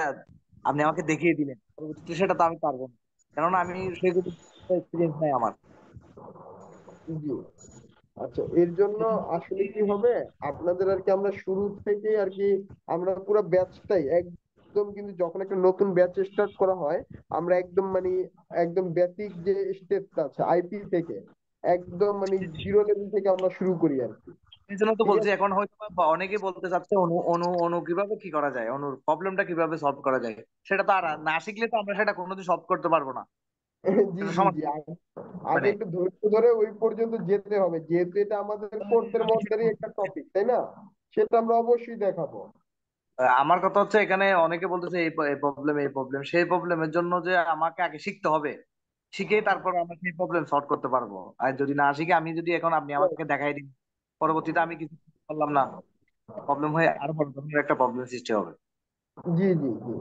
আপনি আমাকে দেখিয়ে দিলেন, পরবর্তীতে সেটা তো আমি পারবো না, কেননা আমি সেগুলো এক্সপিরিয়েন্স নাই আমার। জি। আচ্ছা, এর জন্য আসলে কি হবে, আপনাদের আর কি আমরা শুরু থেকে আর কি আমরা পুরো ব্যাচটাই একদম, কিন্তু যখন একটা নতুন ব্যাচ স্টার্ট করা হয় আমরা একদম মানে একদম বেসিক যে স্টেপটা আছে আইপি থেকে একদম মানে জিরো লেভেল থেকে আমরা শুরু করি আর কি, এই জন্য তো ঠিক বলছি, আছে? এখন হয়তো বা অনেকে বলতে চাচ্ছে অনু অনু অনু কিভাবে কি করা যায়, অনুর প্রবলেমটা কিভাবে সলভ করা যায়, সেটা তো আর না শিখলে তো আমরা সেটা কোনোদিন সলভ করতে পারবো না। জি সেটা জি জি, সমাধান আগে মানে একটু ধৈর্য ধরে ওই পর্যন্ত যেতে হবে, যেহেতু এটা আমাদের কোর্সের মধ্যেই একটা টপিক, তাই না? সেটা আমরা অবশ্যই দেখাবো। আমার কথা হচ্ছে, এখানে অনেকে বলতেছে এই প্রবলেম সেই প্রবলেমের জন্য যে আমাকে আগে শিখতে হবে, শিখে তারপর আমরা সেই প্রবলেম সলভ করতে পারবো। আর যদি না শিখে আমি যদি এখন আপনি আমাকে দেখাই দিন, পরবর্তীতে আমি কিছু করতে পারলাম না, প্রবলেম হয়ে আরো বড় ধরনের একটা প্রবলেম সৃষ্টি হবে। জি জি জি,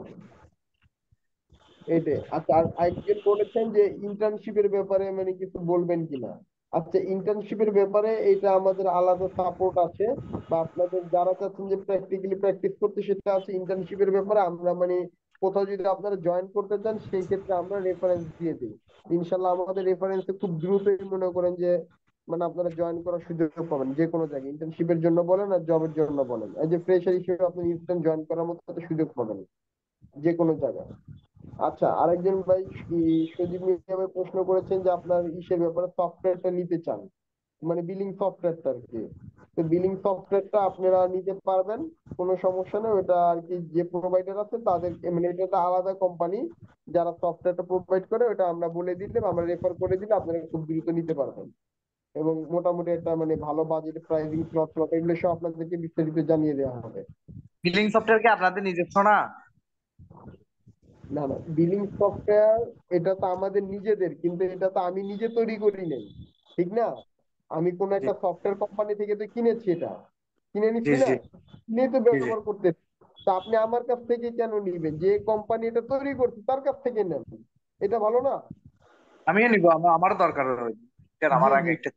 এটাই। আচ্ছা, আর আরেকজন বলেছেন যে ইন্টার্নশিপের ব্যাপারে মানে কিছু বলবেন কিনা। আচ্ছা, ইন্টার্নশিপের ব্যাপারে এটা আমাদের আলাদা সাপোর্ট আছে, বা আপনাদের যারা চাচ্ছেন যে প্র্যাকটিক্যালি প্র্যাকটিস করতে সেটা আছে। ইন্টার্নশিপের ব্যাপারে আমরা মানে কোথাও যদি আপনারা জয়েন করতে চান সেই ক্ষেত্রে আমরা রেফারেন্স দিয়ে দিই। ইনশাল্লাহ আমাদের রেফারেন্সে খুব দ্রুতই মনে করেন যে মানে আপনারা জয়েন করার সুযোগ পাবেন যে কোনো জায়গায়, ইন্টার্নশিপের জন্য বলেন আর জবের জন্য বলেন, এই যে ফ্রেশার হিসেবে আপনি ইনস্ট্যান্ট জয়েন করার মতো একটা সুযোগ পাবেন যে কোনো জায়গায়। আচ্ছা, আরেকজন ভাই সজীব মিয়ামে প্রশ্ন করেছেন যে আপনার ইসের ব্যাপারে সফটওয়্যারটা নিতে চান, মানে বিলিং সফটওয়্যারটা আর কি। তো বিলিং সফটওয়্যারটা আপনারা নিতে পারবেন, কোনো সমস্যা নেই। ওটা আর কি যে প্রোভাইডার আছে তাদের মানে এটা একটা আলাদা কোম্পানি যারা সফটওয়্যারটা প্রোভাইড করে, ওটা আমরা বলে দিলে আমরা রেফার করে দিলে আপনারা খুব দ্রুত নিতে পারবেন। এবং মোটামুটি একটা মানে ভালো বাজেট, প্রাইসিং, স্লট স্লট এগুলো সব আপনাদেরকে বিস্তারিত জানিয়ে দেওয়া হবে। বিলিং সফটওয়্যার কি আপনাদের নিজস্ব না? না না, বিলিং সফটওয়্যার এটা তো আমাদের নিজেদের, কিন্তু এটা তো আমি নিজে তৈরি করি নাই, ঠিক না? আমি কোন জি একটা সফটওয়্যার কোম্পানি থেকে তো কিনেছি, এটা কিনে জি নিচ্ছি না, জি কিনে তো জি জি। ব্যবহার করতে। তা আপনি আমার কাছ থেকে কেন নিবেন? যে কোম্পানি এটা তৈরি করছে তার কাছ থেকে নেন, এটা ভালো না? আমিও নিবো, আমারও দরকার রয়েছে, জি আমার আগে জি। একটা।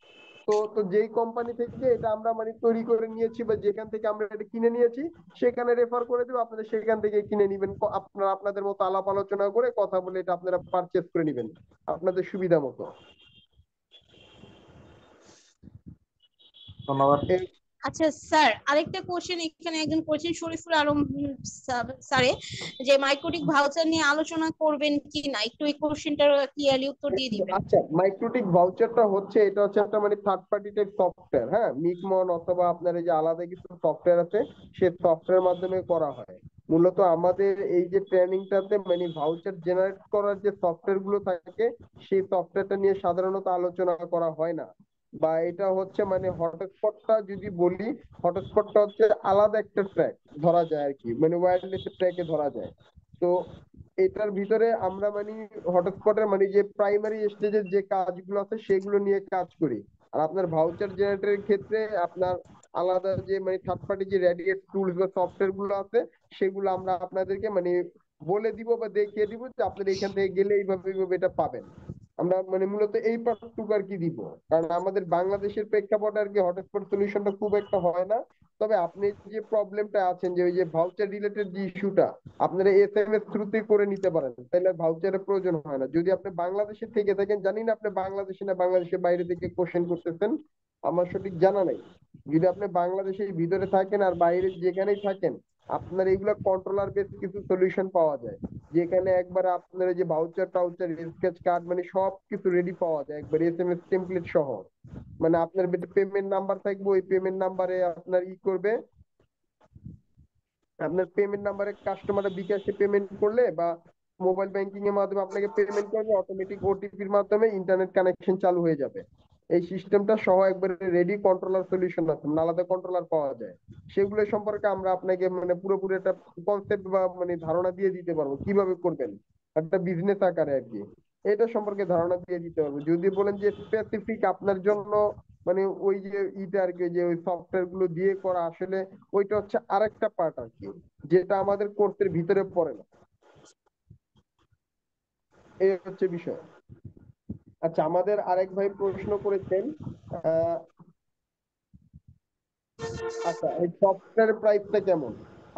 তো তো যেই কোম্পানি থেকে এটা আমরা মানে তৈরি করে নিয়েছি বা যেখান থেকে আমরা এটা কিনে নিয়েছি সেখানে রেফার করে দেবো, আপনারা সেখান থেকে কিনে নিবেন। আপনারা আপনাদের মতো আলাপ আলোচনা করে কথা বলে এটা আপনারা পারচেজ করে নিবেন আপনাদের সুবিধা মতো। ধন্যবাদ। আচ্ছা স্যার, আরেকটা কোশ্চেন এখানে একজন করেছেন, শরীফুল আলম স্যারে, যে মাইক্রোটিক ভাউচার নিয়ে আলোচনা করবেন কি না, একটু এই কোশ্চেনটার ক্লিয়ারলি উত্তর দিয়ে দিবেন। আচ্ছা, মাইক্রোটিক ভাউচারটা হচ্ছে এটা হচ্ছে একটা মানে থার্ড পার্টি টাইপ সফটওয়্যার, হ্যাঁ, মিকমন অথবা আপনার এই যে আলাদা কিছু সফটওয়্যার আছে সে সফটওয়্যার মাধ্যমে করা হয়। মূলত আমাদের এই যে ট্রেনিংটাতে মানে ভাউচার জেনারেট করার যে সফটওয়্যার গুলো থাকে সেই সফটওয়্যারটা নিয়ে সাধারণত আলোচনা করা হয় না। বা এটা হচ্ছে মানে হটস্পটটা যদি বলি, হটস্পটটা হচ্ছে আলাদা একটা ট্র্যাক ধরা যায় আর কি, মানে ওয়্যারলেস ট্র্যাকে ধরা যায়। তো এটার ভিতরে আমরা মানে হটস্পটের মানে যে প্রাইমারি স্টেজের যে কাজগুলো আছে সেগুলো নিয়ে কাজ করি। আর আপনার ভাউচার জেনারেটরের ক্ষেত্রে আপনার আলাদা যে মানে থার্ড পার্টি যে রেডিয়েট টুলস বা সফটওয়্যার গুলো আছে সেগুলো আমরা আপনাদেরকে মানে বলে দিব বা দেখিয়ে দিব যে আপনারা এখান থেকে গেলে এইভাবে এইভাবে এটা পাবেন। আমরা মানে মূলত এই পার্টটুকু আর কি দিব, কারণ আমাদের বাংলাদেশের প্রেক্ষাপটে আর কি হটস্পট সলিউশনটা খুব একটা হয় না। তবে আপনি যে প্রবলেমটা আছেন যে ওই যে ভাউচার রিলেটেড যে ইস্যুটা, আপনারা SMS থ্রুতে করে নিতে পারেন, তাহলে ভাউচারের প্রয়োজন হয় না। যদি আপনি বাংলাদেশে থেকে থাকেন, জানি না আপনি বাংলাদেশে না বাংলাদেশের বাইরে থেকে কোশ্চেন করতেছেন, আমার সঠিক জানা নাই। যদি আপনি বাংলাদেশের ভিতরে থাকেন আর বাইরে যেখানেই থাকেন, আপনার এগুলা কন্ট্রোলার বেস কিছু সলিউশন পাওয়া যায়, যেখানে একবার আপনার এই যে ভাউচার টাউচার স্কেচ কার্ড মানে সব কিছু রেডি পাওয়া যায় একবার SMS টেমপ্লেট সহ। মানে আপনার পেমেন্ট নাম্বার থাকবে, ওই পেমেন্ট নাম্বারে আপনার করবে, আপনার পেমেন্ট নাম্বারে কাস্টমার বিকাশে পেমেন্ট করলে বা মোবাইল ব্যাংকিং এর মাধ্যমে আপনাকে পেমেন্ট করবে, অটোমেটিক ওটিপির মাধ্যমে ইন্টারনেট কানেকশন চালু হয়ে যাবে। এই সিস্টেমটা সহ একবারে রেডি কন্ট্রোলার সলিউশন আছে, মানে আলাদা কন্ট্রোলার পাওয়া যায়। সেগুলো সম্পর্কে আমরা আপনাকে মানে পুরোপুরি একটা কনসেপ্ট বা মানে ধারণা দিয়ে দিতে পারবো কিভাবে করবেন, একটা বিজনেস আকারে আর কি। এটা সম্পর্কে ধারণা দিয়ে দিতে পারবো। যদি বলেন যে স্পেসিফিক আপনার জন্য মানে ওই যে ইটা আর কি, যে ওই সফটওয়্যার গুলো দিয়ে করা, আসলে ওইটা হচ্ছে আরেকটা পার্ট আর কি, যেটা আমাদের কোর্সের ভিতরে পড়ে না। এই হচ্ছে বিষয়। আচ্ছা, আমাদের আরেক ভাই প্রশ্ন করেছেন, আহ আচ্ছা এই সফটওয়্যার প্রাইসটা কেমন?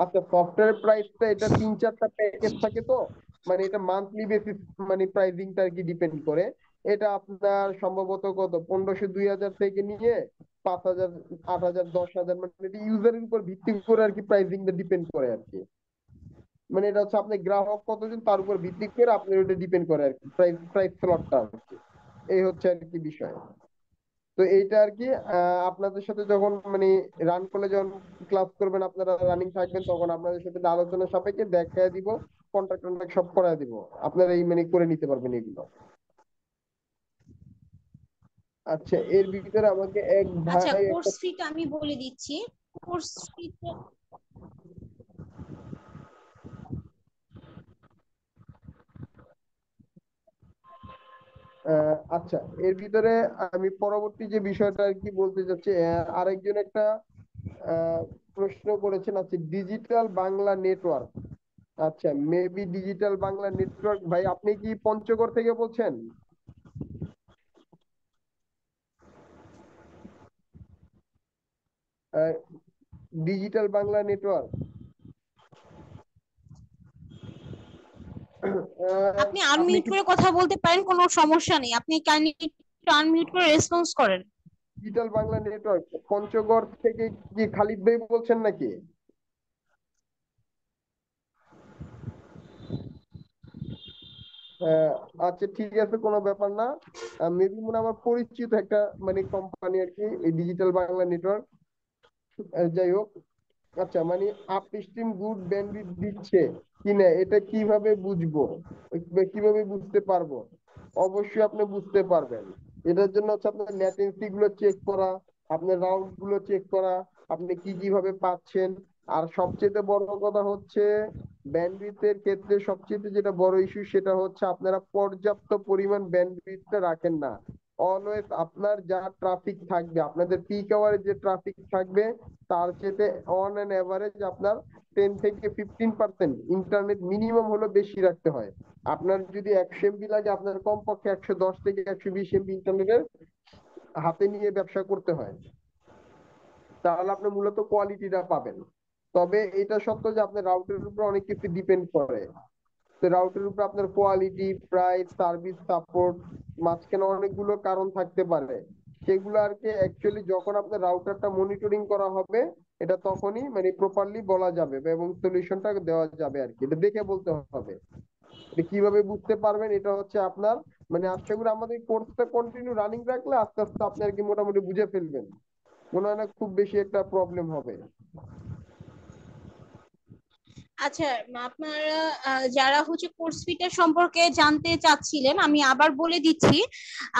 আচ্ছা, সফটওয়্যার প্রাইসটা এটা 3-4টা প্যাকেজ থাকে তো, মানে এটা মান্থলি বেসিস মানে প্রাইসিংটা আর কি ডিপেন্ড করে। এটা আপনার সম্ভবত কত 1500 2000 থেকে নিয়ে 5000 8000 10,000, মানে এটা ইউজারের উপর ভিত্তি করে আর কি প্রাইসিংটা ডিপেন্ড করে আর কি। মানে এটা হচ্ছে আপনার গ্রাহক কতজন তার উপর ভিত্তি করে আপনার ওটা ডিপেন্ড করে আর কি, প্রাইস প্রাইস স্লটটা আর কি। এই হচ্ছে আর কি বিষয়। তো এইটা আর কি আপনাদের সাথে যখন মানে রান করলে যখন ক্লাস করবেন, আপনারা রানিং থাকবেন, তখন আপনাদের সাথে আলোচনা সাপেক্ষে দেখায় দিব, কন্ট্রাক্ট কন্ট্রাক্ট সব করায় দিব, আপনারা এই মানে করে নিতে পারবেন এগুলো। আচ্ছা, এর ভিতরে আমাকে এক আচ্ছা, ভাই একটা কোর্স ফিটা আমি বলে দিচ্ছি। কোর্স ফিটা আচ্ছা, এর ভিতরে আমি পরবর্তী যে বিষয়টা আর কি বলতে চাচ্ছি, আরেকজন একটা আহ, প্রশ্ন করেছেন। আচ্ছা, ডিজিটাল বাংলা নেটওয়ার্ক। আচ্ছা, মেবি ডিজিটাল বাংলা নেটওয়ার্ক, ভাই আপনি কি পঞ্চগড় থেকে বলছেন? ডিজিটাল বাংলা নেটওয়ার্ক, আপনি আপনি আনমিউট কি করে কথা বলতে পারেন, কোনো সমস্যা নেই। আপনি কাইন্ডলি একটু আনমিউট করে রেসপন্স করেন। ডিজিটাল বাংলা নেটওয়ার্ক পঞ্চগড় থেকে কি খালিদ ভাই বলছেন নাকি? আহ, আচ্ছা, ঠিক আছে, কোনো ব্যাপার না। মেবি মনে হয় আমার পরিচিত একটা মানে কোম্পানি আর কি, এই ডিজিটাল বাংলা নেটওয়ার্ক। যাই হোক, আচ্ছা মানে আপ স্ট্রিম গুড ব্যান্ডউইথ দিচ্ছে কিনা এটা কিভাবে বুঝবো, কিভাবে বুঝতে পারবো? অবশ্যই আপনি বুঝতে পারবেন। এটার জন্য হচ্ছে আপনার ল্যাটেন্সি গুলো চেক করা, আপনার রাউন্ড গুলো চেক করা, আপনি কি কিভাবে পাচ্ছেন। আর সবচেয়ে বড় কথা হচ্ছে ব্যান্ডউইথের ক্ষেত্রে সবচেয়ে যেটা বড় ইস্যু, সেটা হচ্ছে আপনারা পর্যাপ্ত পরিমাণ ব্যান্ডউইথটা রাখেন না। অলওয়েজ আপনার যা ট্রাফিক থাকবে, আপনাদের পিক আওয়ারে যে ট্রাফিক থাকবে, তার চেয়ে অন অ্যান এভারেজ আপনার 10 থেকে 15% ইন্টারনেট মিনিমাম হলো বেশি রাখতে হয়। আপনার যদি 100 MB লাগে, আপনার কমপক্ষে 110 থেকে 120 MB ইন্টারনেটের হাতে নিয়ে ব্যবসা করতে হয়, তাহলে আপনি মূলত কোয়ালিটিটা পাবেন। তবে এটা সত্য যে আপনার রাউটের উপর অনেক কিছু ডিপেন্ড করে। তো রাউটের উপর আপনার কোয়ালিটি, প্রাইস, সার্ভিস, সাপোর্ট, মাঝখানে অনেকগুলো কারণ থাকতে পারে। সেগুলো আর কি অ্যাকচুয়ালি যখন আপনার রাউটারটা মনিটরিং করা হবে, এটা তখনই মানে প্রপারলি বলা যাবে এবং সলিউশনটা দেওয়া যাবে আর কি। এটা দেখে বলতে হবে। এটা কিভাবে বুঝতে পারবেন, এটা হচ্ছে আপনার মানে আশা করি আমাদের কোর্সটা কন্টিনিউ রানিং রাখলে আস্তে আস্তে আপনি আর কি মোটামুটি বুঝে ফেলবেন। মনে হয় না খুব বেশি একটা প্রবলেম হবে। আচ্ছা, আপনারা যারা হচ্ছে কোর্স ফিটা সম্পর্কে জানতে চাচ্ছিলেন, আমি আবার বলে দিচ্ছি।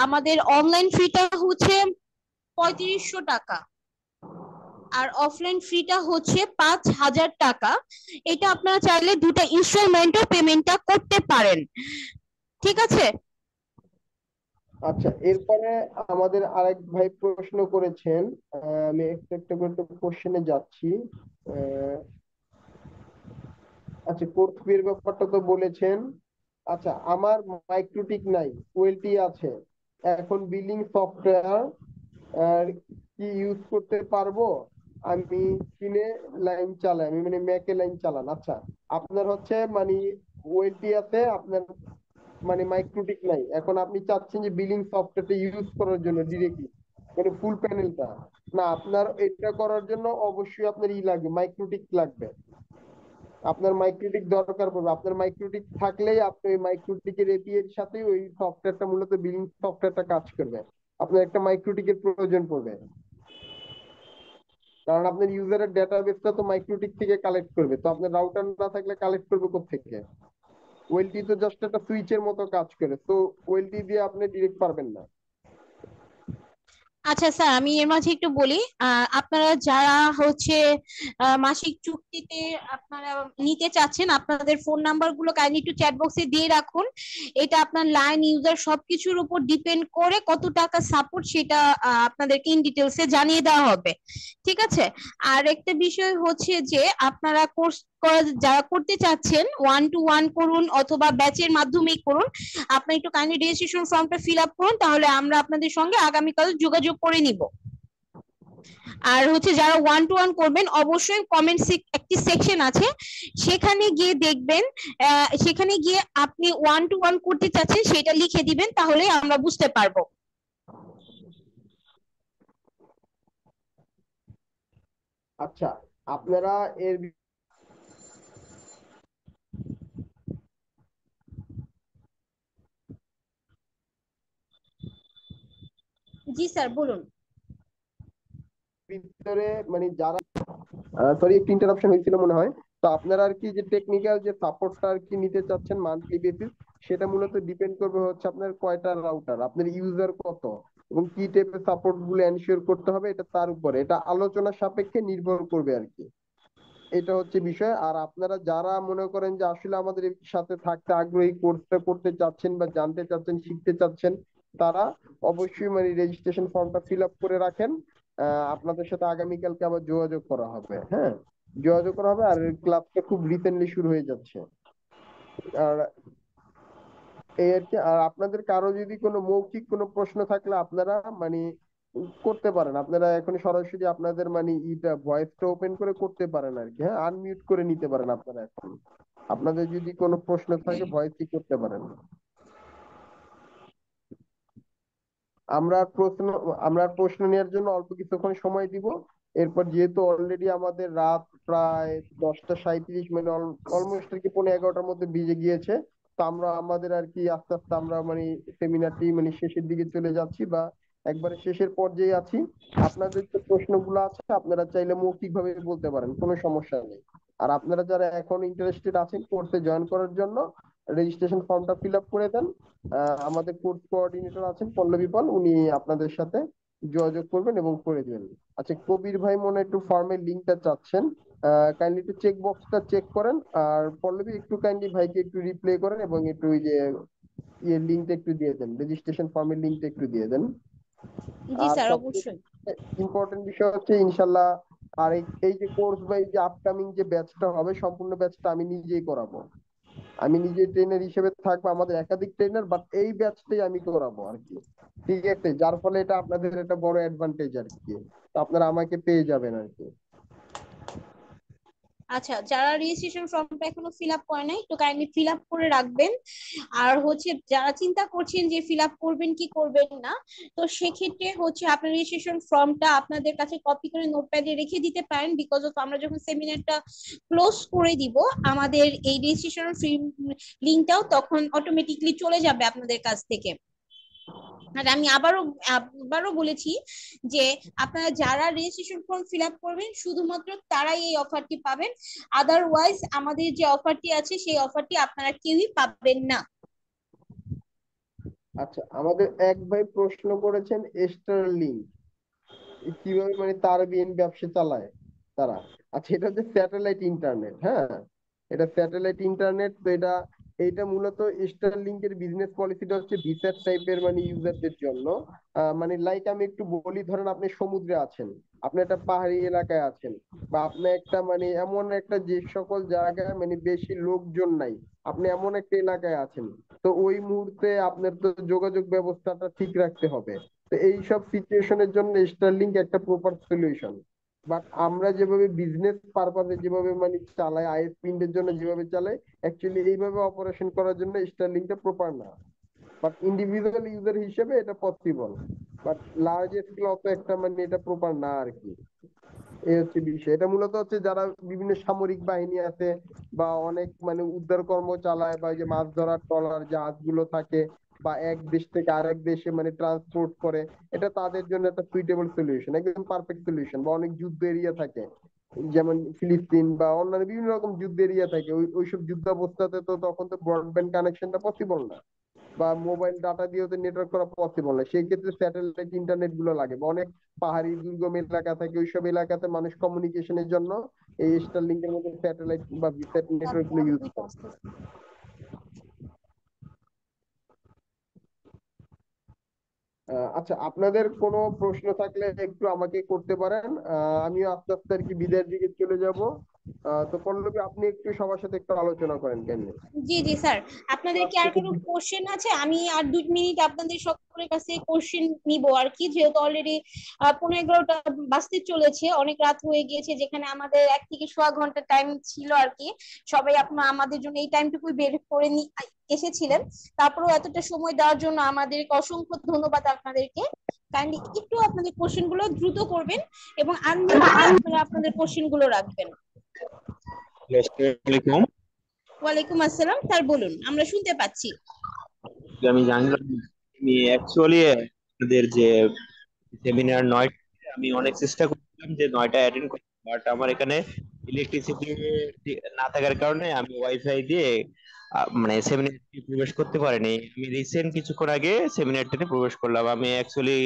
আমাদের অনলাইন ফিটা হচ্ছে 3500 টাকা, আর অফলাইন ফিটা হচ্ছে 5000 টাকা। এটা আপনারা চাইলে দুটো ইনস্টলমেন্টও পেমেন্টটা করতে পারেন, ঠিক আছে? আচ্ছা, এরপরে আমাদের আরেক ভাই প্রশ্ন করেছেন। আমি একটা একটা করে কোশ্চেনে যাচ্ছি। আহ, আচ্ছা, কোর্স ফি এর ব্যাপারটা তো বলেছেন। আচ্ছা, আমার মাইক্রোটিক নাই, ওএলটি আছে, এখন বিলিং সফটওয়্যার কি ইউজ করতে পারবো? আমি কিনে লাইন চালাই, আমি মানে ম্যাকে লাইন চালান। আচ্ছা, আপনার হচ্ছে মানে ওএলটি আছে, আপনার মানে মাইক্রোটিক নাই, এখন আপনি চাচ্ছেন যে বিলিং সফটওয়্যারটা ইউজ করার জন্য ডিরেক্টলি মানে ফুল প্যানেলটা। না, আপনার এটা করার জন্য অবশ্যই আপনার লাগবে, মাইক্রোটিক লাগবে। আপনার মাইক্রোটিক দরকার পড়বে, আপনার মাইক্রোটিক থাকলেই আপনি ওই মাইক্রোটিকের এপিআই এর সাথে ওই সফটওয়্যারটা মূলত বিলিং সফটওয়্যারটা কাজ করবে। আপনার একটা মাইক্রোটিকের প্রয়োজন পড়বে, কারণ আপনার ইউজারের ডেটাবেসটা তো মাইক্রোটিক থেকে কালেক্ট করবে, তো আপনার রাউটার না থাকলে কালেক্ট করবে কোত্থেকে? ওএলটি তো জাস্ট একটা সুইচের মতো কাজ করে, তো ওএলটি দিয়ে আপনি ডিরেক্ট পারবেন না। আচ্ছা স্যার, আমি এর মাঝে একটু বলি। আপনারা যারা হচ্ছে মাসিক চুক্তিতে আপনারা নিতে চাচ্ছেন, আপনাদের ফোন নাম্বার গুলো কাইন্ডলি একটু চ্যাট বক্সে দিয়ে রাখুন। এটা আপনার লাইন ইউজার সবকিছুর উপর ডিপেন্ড করে কত টাকা সাপোর্ট সেটা আপনাদেরকে ইন ডিটেলসে জানিয়ে দেওয়া হবে। ঠিক আছে। আর একটা বিষয় হচ্ছে যে আপনারা কোর্স যারা করতে চাচ্ছেন, 1 to 1 করুন অথবা ব্যাচের মাধ্যমেই করুন, আপনি একটু কাইন্ডলি রেজিস্ট্রেশন ফর্মটা ফিল আপ করুন, তাহলে আমরা আপনাদের সঙ্গে আগামীকাল যোগাযোগ করে নিব। আর হচ্ছে যারা 1 to 1 করবেন, অবশ্যই কমেন্ট একটি সেকশন আছে, সেখানে গিয়ে দেখবেন, সেখানে গিয়ে আপনি 1 to 1 করতে চাচ্ছেন সেটা লিখে দিবেন, তাহলে আমরা বুঝতে পারবো। আচ্ছা, আপনারা এর জি স্যার, বলুন। ভিতরে মানে যারা, সরি একটু ইন্টারাপশন হয়েছিল মনে হয়। তো আপনারা আর কি যে টেকনিক্যাল যে সাপোর্টটা আর কি নিতে চাচ্ছেন মান্থলি বেসিস, সেটা মূলত ডিপেন্ড করবে হচ্ছে আপনার কয়টা রাউটার, আপনার ইউজার কত, এবং কি টাইপের সাপোর্ট গুলো এনশিওর করতে হবে, এটা তার উপরে, এটা আলোচনা সাপেক্ষে নির্ভর করবে আর কি। এটা হচ্ছে বিষয়। আর আপনারা যারা মনে করেন যে আসলে আমাদের এর সাথে থাকতে আগ্রহী, কোর্সটা করতে চাচ্ছেন বা জানতে চাচ্ছেন, শিখতে চাচ্ছেন, তারা অবশ্যই মানে রেজিস্ট্রেশন ফর্মটা ফিল আপ করে রাখেন। আপনাদের সাথে আগামীকালকে আবার যোগাযোগ করা হবে। হ্যাঁ, যোগাযোগ করা হবে। আর ক্লাসটা খুব রিসেন্টলি শুরু হয়ে যাচ্ছে। আর এই আর কি। আর আপনাদের কারো যদি কোনো মৌখিক কোনো প্রশ্ন থাকলে আপনারা মানে করতে পারেন, আপনারা এখন সরাসরি আপনাদের মানে ভয়েসটা ওপেন করে করতে পারেন আর কি। হ্যাঁ, আনমিউট করে নিতে পারেন আপনারা এখন। আপনাদের যদি কোনো প্রশ্ন থাকে ভয়েসই করতে পারেন। আমরা আর প্রশ্ন আমরা আর প্রশ্ন নেওয়ার জন্য অল্প কিছুক্ষণ সময় দিব। এরপর যেহেতু অলরেডি আমাদের রাত প্রায় 10টা 37, মানে অলমোস্ট আর কি 11:30টার মধ্যে বেজে গিয়েছে, তো আমরা আমাদের আর কি আস্তে আস্তে আমরা মানে সেমিনারটি মানে শেষের দিকে চলে যাচ্ছি, বা একবারে শেষের পর্যায়ে আছি। আপনাদের যে প্রশ্নগুলো আছে আপনারা চাইলে মৌখিক ভাবে বলতে পারেন, কোনো সমস্যা নেই। আর আপনারা যারা এখন ইন্টারেস্টেড আছেন কোর্সে জয়েন করার জন্য, রেজিস্ট্রেশন ফর্মটা ফিল আপ করে দেন। আমাদের কোর্স কোঅর্ডিনেটর আছেন পল্লবী পাল, উনি আপনাদের সাথে যোগাযোগ করবেন এবং করে দিবেন। আচ্ছা, কবির ভাই মনে হয় একটু ফর্মের লিঙ্কটা চাচ্ছেন, কাইন্ডলি একটু চেক বক্সটা চেক করেন। আর পল্লবী একটু কাইন্ডলি ভাইকে একটু রিপ্লাই করেন এবং একটু ওই যে লিঙ্কটা একটু দিয়ে দেন, রেজিস্ট্রেশন ফর্মের লিঙ্কটা একটু দিয়ে দেন। জি আর স্যার, সবচেয়ে অবশ্যই। ইম্পর্টেন্ট বিষয় হচ্ছে ইনশাল্লাহ, আর এই যে কোর্স বা এই যে আপকামিং যে ব্যাচটা হবে, সম্পূর্ণ ব্যাচটা আমি নিজেই করাবো। আমি নিজে ট্রেনার হিসেবে থাকবো, আমাদের একাধিক ট্রেনার, বাট এই ব্যাচটাই আমি করাবো আর কি। ঠিক আছে, যার ফলে এটা আপনাদের একটা বড় অ্যাডভান্টেজ আর কি, তো আপনারা আমাকে পেয়ে যাবেন আর কি। আচ্ছা, যারা রেজিস্ট্রেশন ফর্মটা এখনো ফিল আপ করে নাই, একটু কাইন্ডলি ফিল আপ করে রাখবেন। আর হচ্ছে যারা চিন্তা করছেন যে ফিল আপ করবেন কি করবেন না, তো সেক্ষেত্রে হচ্ছে আপনার রেজিস্ট্রেশন ফর্মটা আপনাদের কাছে কপি করে নোটপ্যাডে রেখে দিতে পারেন, বিকজ অফ আমরা যখন সেমিনারটা ক্লোজ করে দিব, আমাদের এই রেজিস্ট্রেশন ফি লিঙ্কটাও তখন অটোমেটিকলি চলে যাবে আপনাদের কাছ থেকে। আর আমি আবারও বলেছি যে আপনারা যারা রেজিস্ট্রেশন ফর্ম ফিল আপ করবেন শুধুমাত্র তারাই এই অফারটি পাবেন, আদারওয়াইজ আমাদের যে অফারটি আছে সেই অফারটি আপনারা কেউই পাবেন না। আচ্ছা, আমাদের এক ভাই প্রশ্ন করেছেন স্টারলিং কিভাবে মানে তার বিহীন ব্যবসা চালায় তারা। আচ্ছা, এটা হচ্ছে স্যাটেলাইট ইন্টারনেট। হ্যাঁ, এটা স্যাটেলাইট ইন্টারনেট। তো এটা এইটা মূলত স্টারলিংকের বিজনেস পলিসিটা হচ্ছে ভিসার টাইপের মানে ইউজারদের জন্য। মানে লাইক আমি একটু বলি, ধরেন আপনি সমুদ্রে আছেন, আপনি একটা পাহাড়ি এলাকায় আছেন, বা আপনি একটা মানে এমন একটা যে সকল জায়গায় মানে বেশি লোকজন নাই, আপনি এমন একটা এলাকায় আছেন, তো ওই মুহূর্তে আপনার তো যোগাযোগ ব্যবস্থাটা ঠিক রাখতে হবে। তো এইসব সিচুয়েশনের জন্য স্টারলিংক একটা প্রপার সলিউশন। বাট আমরা যেভাবে বিজনেস পারপাসে যেভাবে মানে চালাই, আইএসপির জন্য যেভাবে চালাই, অ্যাকচুয়ালি এইভাবে অপারেশন করার জন্য স্টারলিংকটা প্রপার না। বাট ইন্ডিভিজুয়াল ইউজার হিসেবে এটা পসিবল, বাট লার্জ স্কেল অত একটা মানে এটা প্রপার না আর কি। এই হচ্ছে বিষয়। এটা মূলত হচ্ছে যারা বিভিন্ন সামরিক বাহিনী আছে, বা অনেক মানে উদ্ধার কর্ম চালায়, বা ওই যে মাছ ধরার ট্রলার জাহাজগুলো থাকে, বা এক দেশ থেকে আরেক দেশে মানে ট্রান্সপোর্ট করে, এটা তাদের জন্য একটা সুইটেবল সলিউশন, একদম পারফেক্ট সলিউশন। বা অনেক যুদ্ধ এরিয়া থাকে, যেমন ফিলিস্তিন বা অন্যান্য বিভিন্ন রকম যুদ্ধ এরিয়া থাকে, ওইসব যুদ্ধাবস্থাতে তো তখন তো ব্রডব্যান্ড কানেকশনটা পসিবল না, বা মোবাইল ডাটা দিয়েও তো নেটওয়ার্ক করা পসিবল না, সেই ক্ষেত্রে স্যাটেলাইট ইন্টারনেট গুলো লাগে। বা অনেক পাহাড়ি দুর্গম এলাকা থাকে, ওইসব এলাকাতে মানুষ কমিউনিকেশনের জন্য এই স্টারলিংকের মধ্যে স্যাটেলাইট বা ভিসেট নেটওয়ার্ক গুলো ইউজ করে। আচ্ছা, আপনাদের কোনো প্রশ্ন থাকলে একটু আমাকে করতে পারেন। আমিও আস্তে আস্তে আর কি বিদায়ের দিকে চলে যাব। তো পল্লবী, আপনি একটু সবার সাথে একটু আলোচনা করেন কেন। জি জি স্যার, আপনাদের কি আর কোনো কোশ্চেন আছে? আমি আর 2 মিনিট আপনাদের সকলের কাছে কোশ্চেন নিব আর কি, যেহেতু অলরেডি 15-11টা বাজতে চলেছে, অনেক রাত হয়ে গিয়েছে, যেখানে আমাদের 1 থেকে সোয়া ঘন্টা টাইম ছিল আর কি। সবাই আপনার আমাদের জন্য এই টাইমটুকুই বের করে এসেছিলেন, তারপরেও এতটা সময় দেওয়ার জন্য আমাদেরকে অসংখ্য ধন্যবাদ আপনাদেরকে। কাইন্ডলি একটু আপনাদের কোশ্চেন গুলো দ্রুত করবেন এবং আপনারা আপনাদের কোশ্চেন গুলো রাখবেন। আসসালামু ওয়ালাইকুম আসসালাম স্যার, বলুন, আমরা শুনতে পাচ্ছি। আমি জানলাম, আমি অ্যাকচুয়ালি আপনাদের যে সেমিনার 9 আমি অনেক চেষ্টা করছিলাম যে 9টা অ্যাটেন্ড করতে, বাট আমার এখানে ইলেকট্রিসিটি না থাকার কারণে আমি ওয়াইফাই দিয়ে মানে সেমিনারটি প্রবেশ করতে পারিনি। আমি রিসেন্ট কিছুক্ষণ আগে সেমিনারটাতে প্রবেশ করলাম। আমি অ্যাকচুয়ালি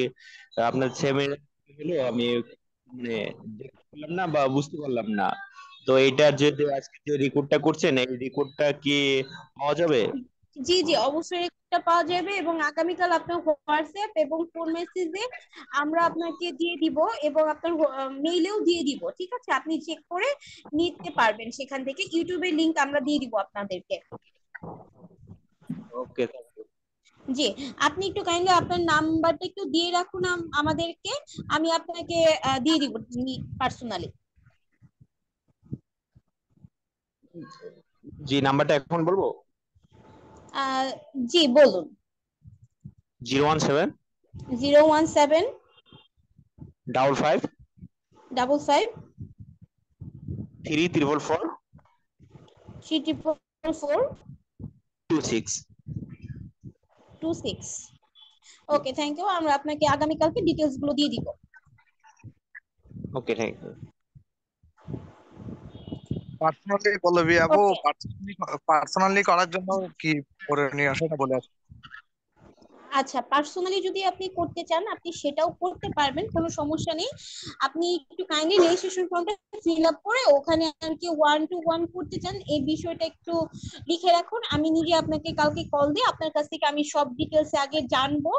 আপনার সেমিনার হলো আমি মানে দেখতে পারলাম না বা বুঝতে পারলাম না। তো এটা যে আজকে যে রেকর্ডটা করছেন, এই রেকর্ডটা কি পাওয়া যাবে? জি জি, অবশ্যই একটা পাওয়া যাবে, এবং আগামীকাল আপনার হোয়াটসঅ্যাপ এবং ফোন মেসেজে আমরা আপনাকে দিয়ে দিব, এবং আপনার মেইলেও দিয়ে দিব। ঠিক আছে, আপনি চেক করে নিতে পারবেন, সেখান থেকে ইউটিউবের লিংক আমরা দিয়ে দিব আপনাদেরকে। ওকে। জি, আপনি একটু কাইন্ডলি আপনার নাম্বারটা একটু দিয়ে রাখুন আমাদেরকে, আমি আপনাকে দিয়ে দিব পার্সোনালি। জি, নাম্বারটা এখন বলবো? জি বলুন। 017 017 55 55 3444 3444 26। Okay, thank you. আমরা আপনাকে আগামীকালকে ডিটেইলস গুলো দিয়ে দিব। Okay, thank you. Personally Pallavi আপু, পার্সোনালি করার জন্য কি করণীয় সেটা বলে আসুন। আচ্ছা, পার্সোনালি যদি আপনি করতে চান আপনি সেটাও করতে পারবেন, কোনো সমস্যা নেই। আপনি একটু কাইন্ডলি রেজিস্ট্রেশন ফর্মটা ফিল আপ করে ওখানে আর কি 1-to-1 করতে চান এই বিষয়টা একটু লিখে রাখুন। আমি নিজে আপনাকে কালকে কল দিয়ে আপনার কাছ থেকে আমি সব ডিটেলস আগে জানবো,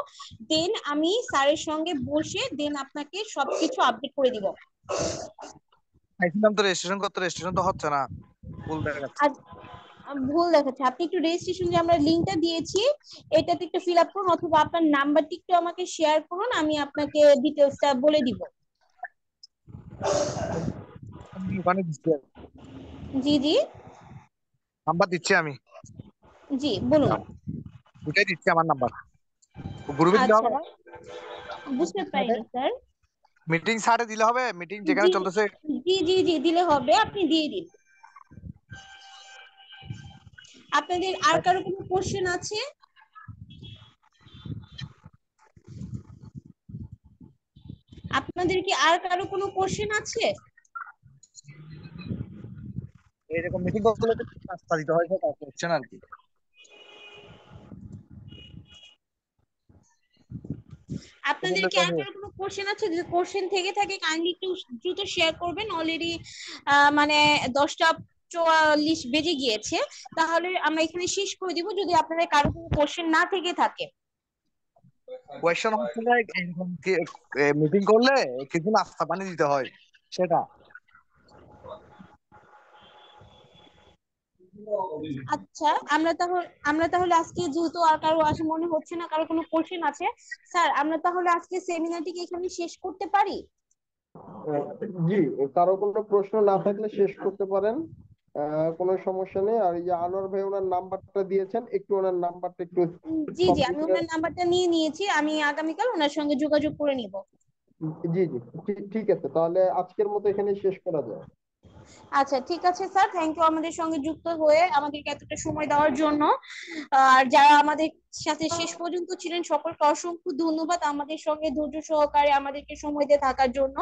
দেন আমি স্যারের সঙ্গে বসে দেন আপনাকে সবকিছু আপডেট করে দিব। চাইছিলাম তো রেজিস্ট্রেশন করতে, রেজিস্ট্রেশন তো হচ্ছে না, ভুল দেখাচ্ছে। ভুল দেখাচ্ছে, আপনি একটু রেজিস্ট্রেশন যে আমরা লিংকটা দিয়েছি এটাতে একটু ফিল আপ করুন, অথবা আপনার নাম্বারটি একটু আমাকে শেয়ার করুন, আমি আপনাকে ডিটেলসটা বলে দিব। জি জি, নাম্বার দিচ্ছি আমি। জি বলুন। ওটাই দিচ্ছি আমার নাম্বার। গ্রুপে দিলে হবে না? বুঝতে পারিনি স্যার। মিটিং সাইটে দিলে হবে, মিটিং যেখানে চলতেছে। জি জি জি, দিলে হবে, আপনি দিয়ে দিন। আপনাদের আর কারো কোনো কোশ্চেন আছে? আপনাদের কি আর কারো কোনো কোশ্চেন আছে? এইরকম মিটিং করলে তো রাস্তা দিতে হয়, সেটা কোশ্চেন আর কি। আপনাদের কি আর কারো কোনো কোশ্চেন আছে? যদি কোশ্চেন থেকে থাকে কাইন্ডলি একটু দ্রুত শেয়ার করবেন। অলরেডি মানে 10টা 7:44 বেজে গিয়েছে, তাহলে আমরা এখানে শেষ করে দিব যদি আপনাদের কারো কোনো কোশ্চেন না থেকে থাকে। কোয়েশ্চন হচ্ছে মিটিং করলে কিছু নাস্তা পানি দিতে হয় সেটা। আচ্ছা, আমরা তাহলে আজকে যেহেতু আর কারো আসে মনে হচ্ছে না কারো কোনো কোশ্চেন আছে, স্যার আমরা তাহলে আজকে সেমিনারটিকে এখানে শেষ করতে পারি? জি, কারো কোনো প্রশ্ন না থাকলে শেষ করতে পারেন, কোনো সমস্যা নেই। আর এই যে আনোয়ার ভাই ওনার নাম্বারটা দিয়েছেন, একটু ওনার নাম্বারটা একটু জি জি, আমি কম্পিউটারে। ওনার নাম্বারটা নিয়ে নিয়েছি, আমি আগামীকাল ওনার সঙ্গে যোগাযোগ করে নিব। জি জি, ঠিক আছে, তাহলে আজকের মতো এখানে শেষ করা যায়। আচ্ছা ঠিক আছে স্যার, থ্যাংক ইউ আমাদের সঙ্গে যুক্ত হয়ে আমাদেরকে এতটা সময় দেওয়ার জন্য। আর যারা আমাদের সাথে শেষ পর্যন্ত ছিলেন সকলকে অসংখ্য ধন্যবাদ আমাদের সঙ্গে ধৈর্য সহকারে আমাদেরকে সময় দিয়ে থাকার জন্য।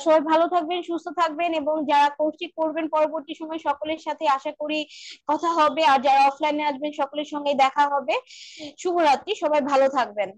সবাই ভালো থাকবেন, সুস্থ থাকবেন, এবং যারা কোর্সটি করবেন পরবর্তী সময় সকলের সাথে আশা করি কথা হবে, আর যারা অফলাইনে আসবেন সকলের সঙ্গে দেখা হবে। শুভরাত্রি, সবাই ভালো থাকবেন।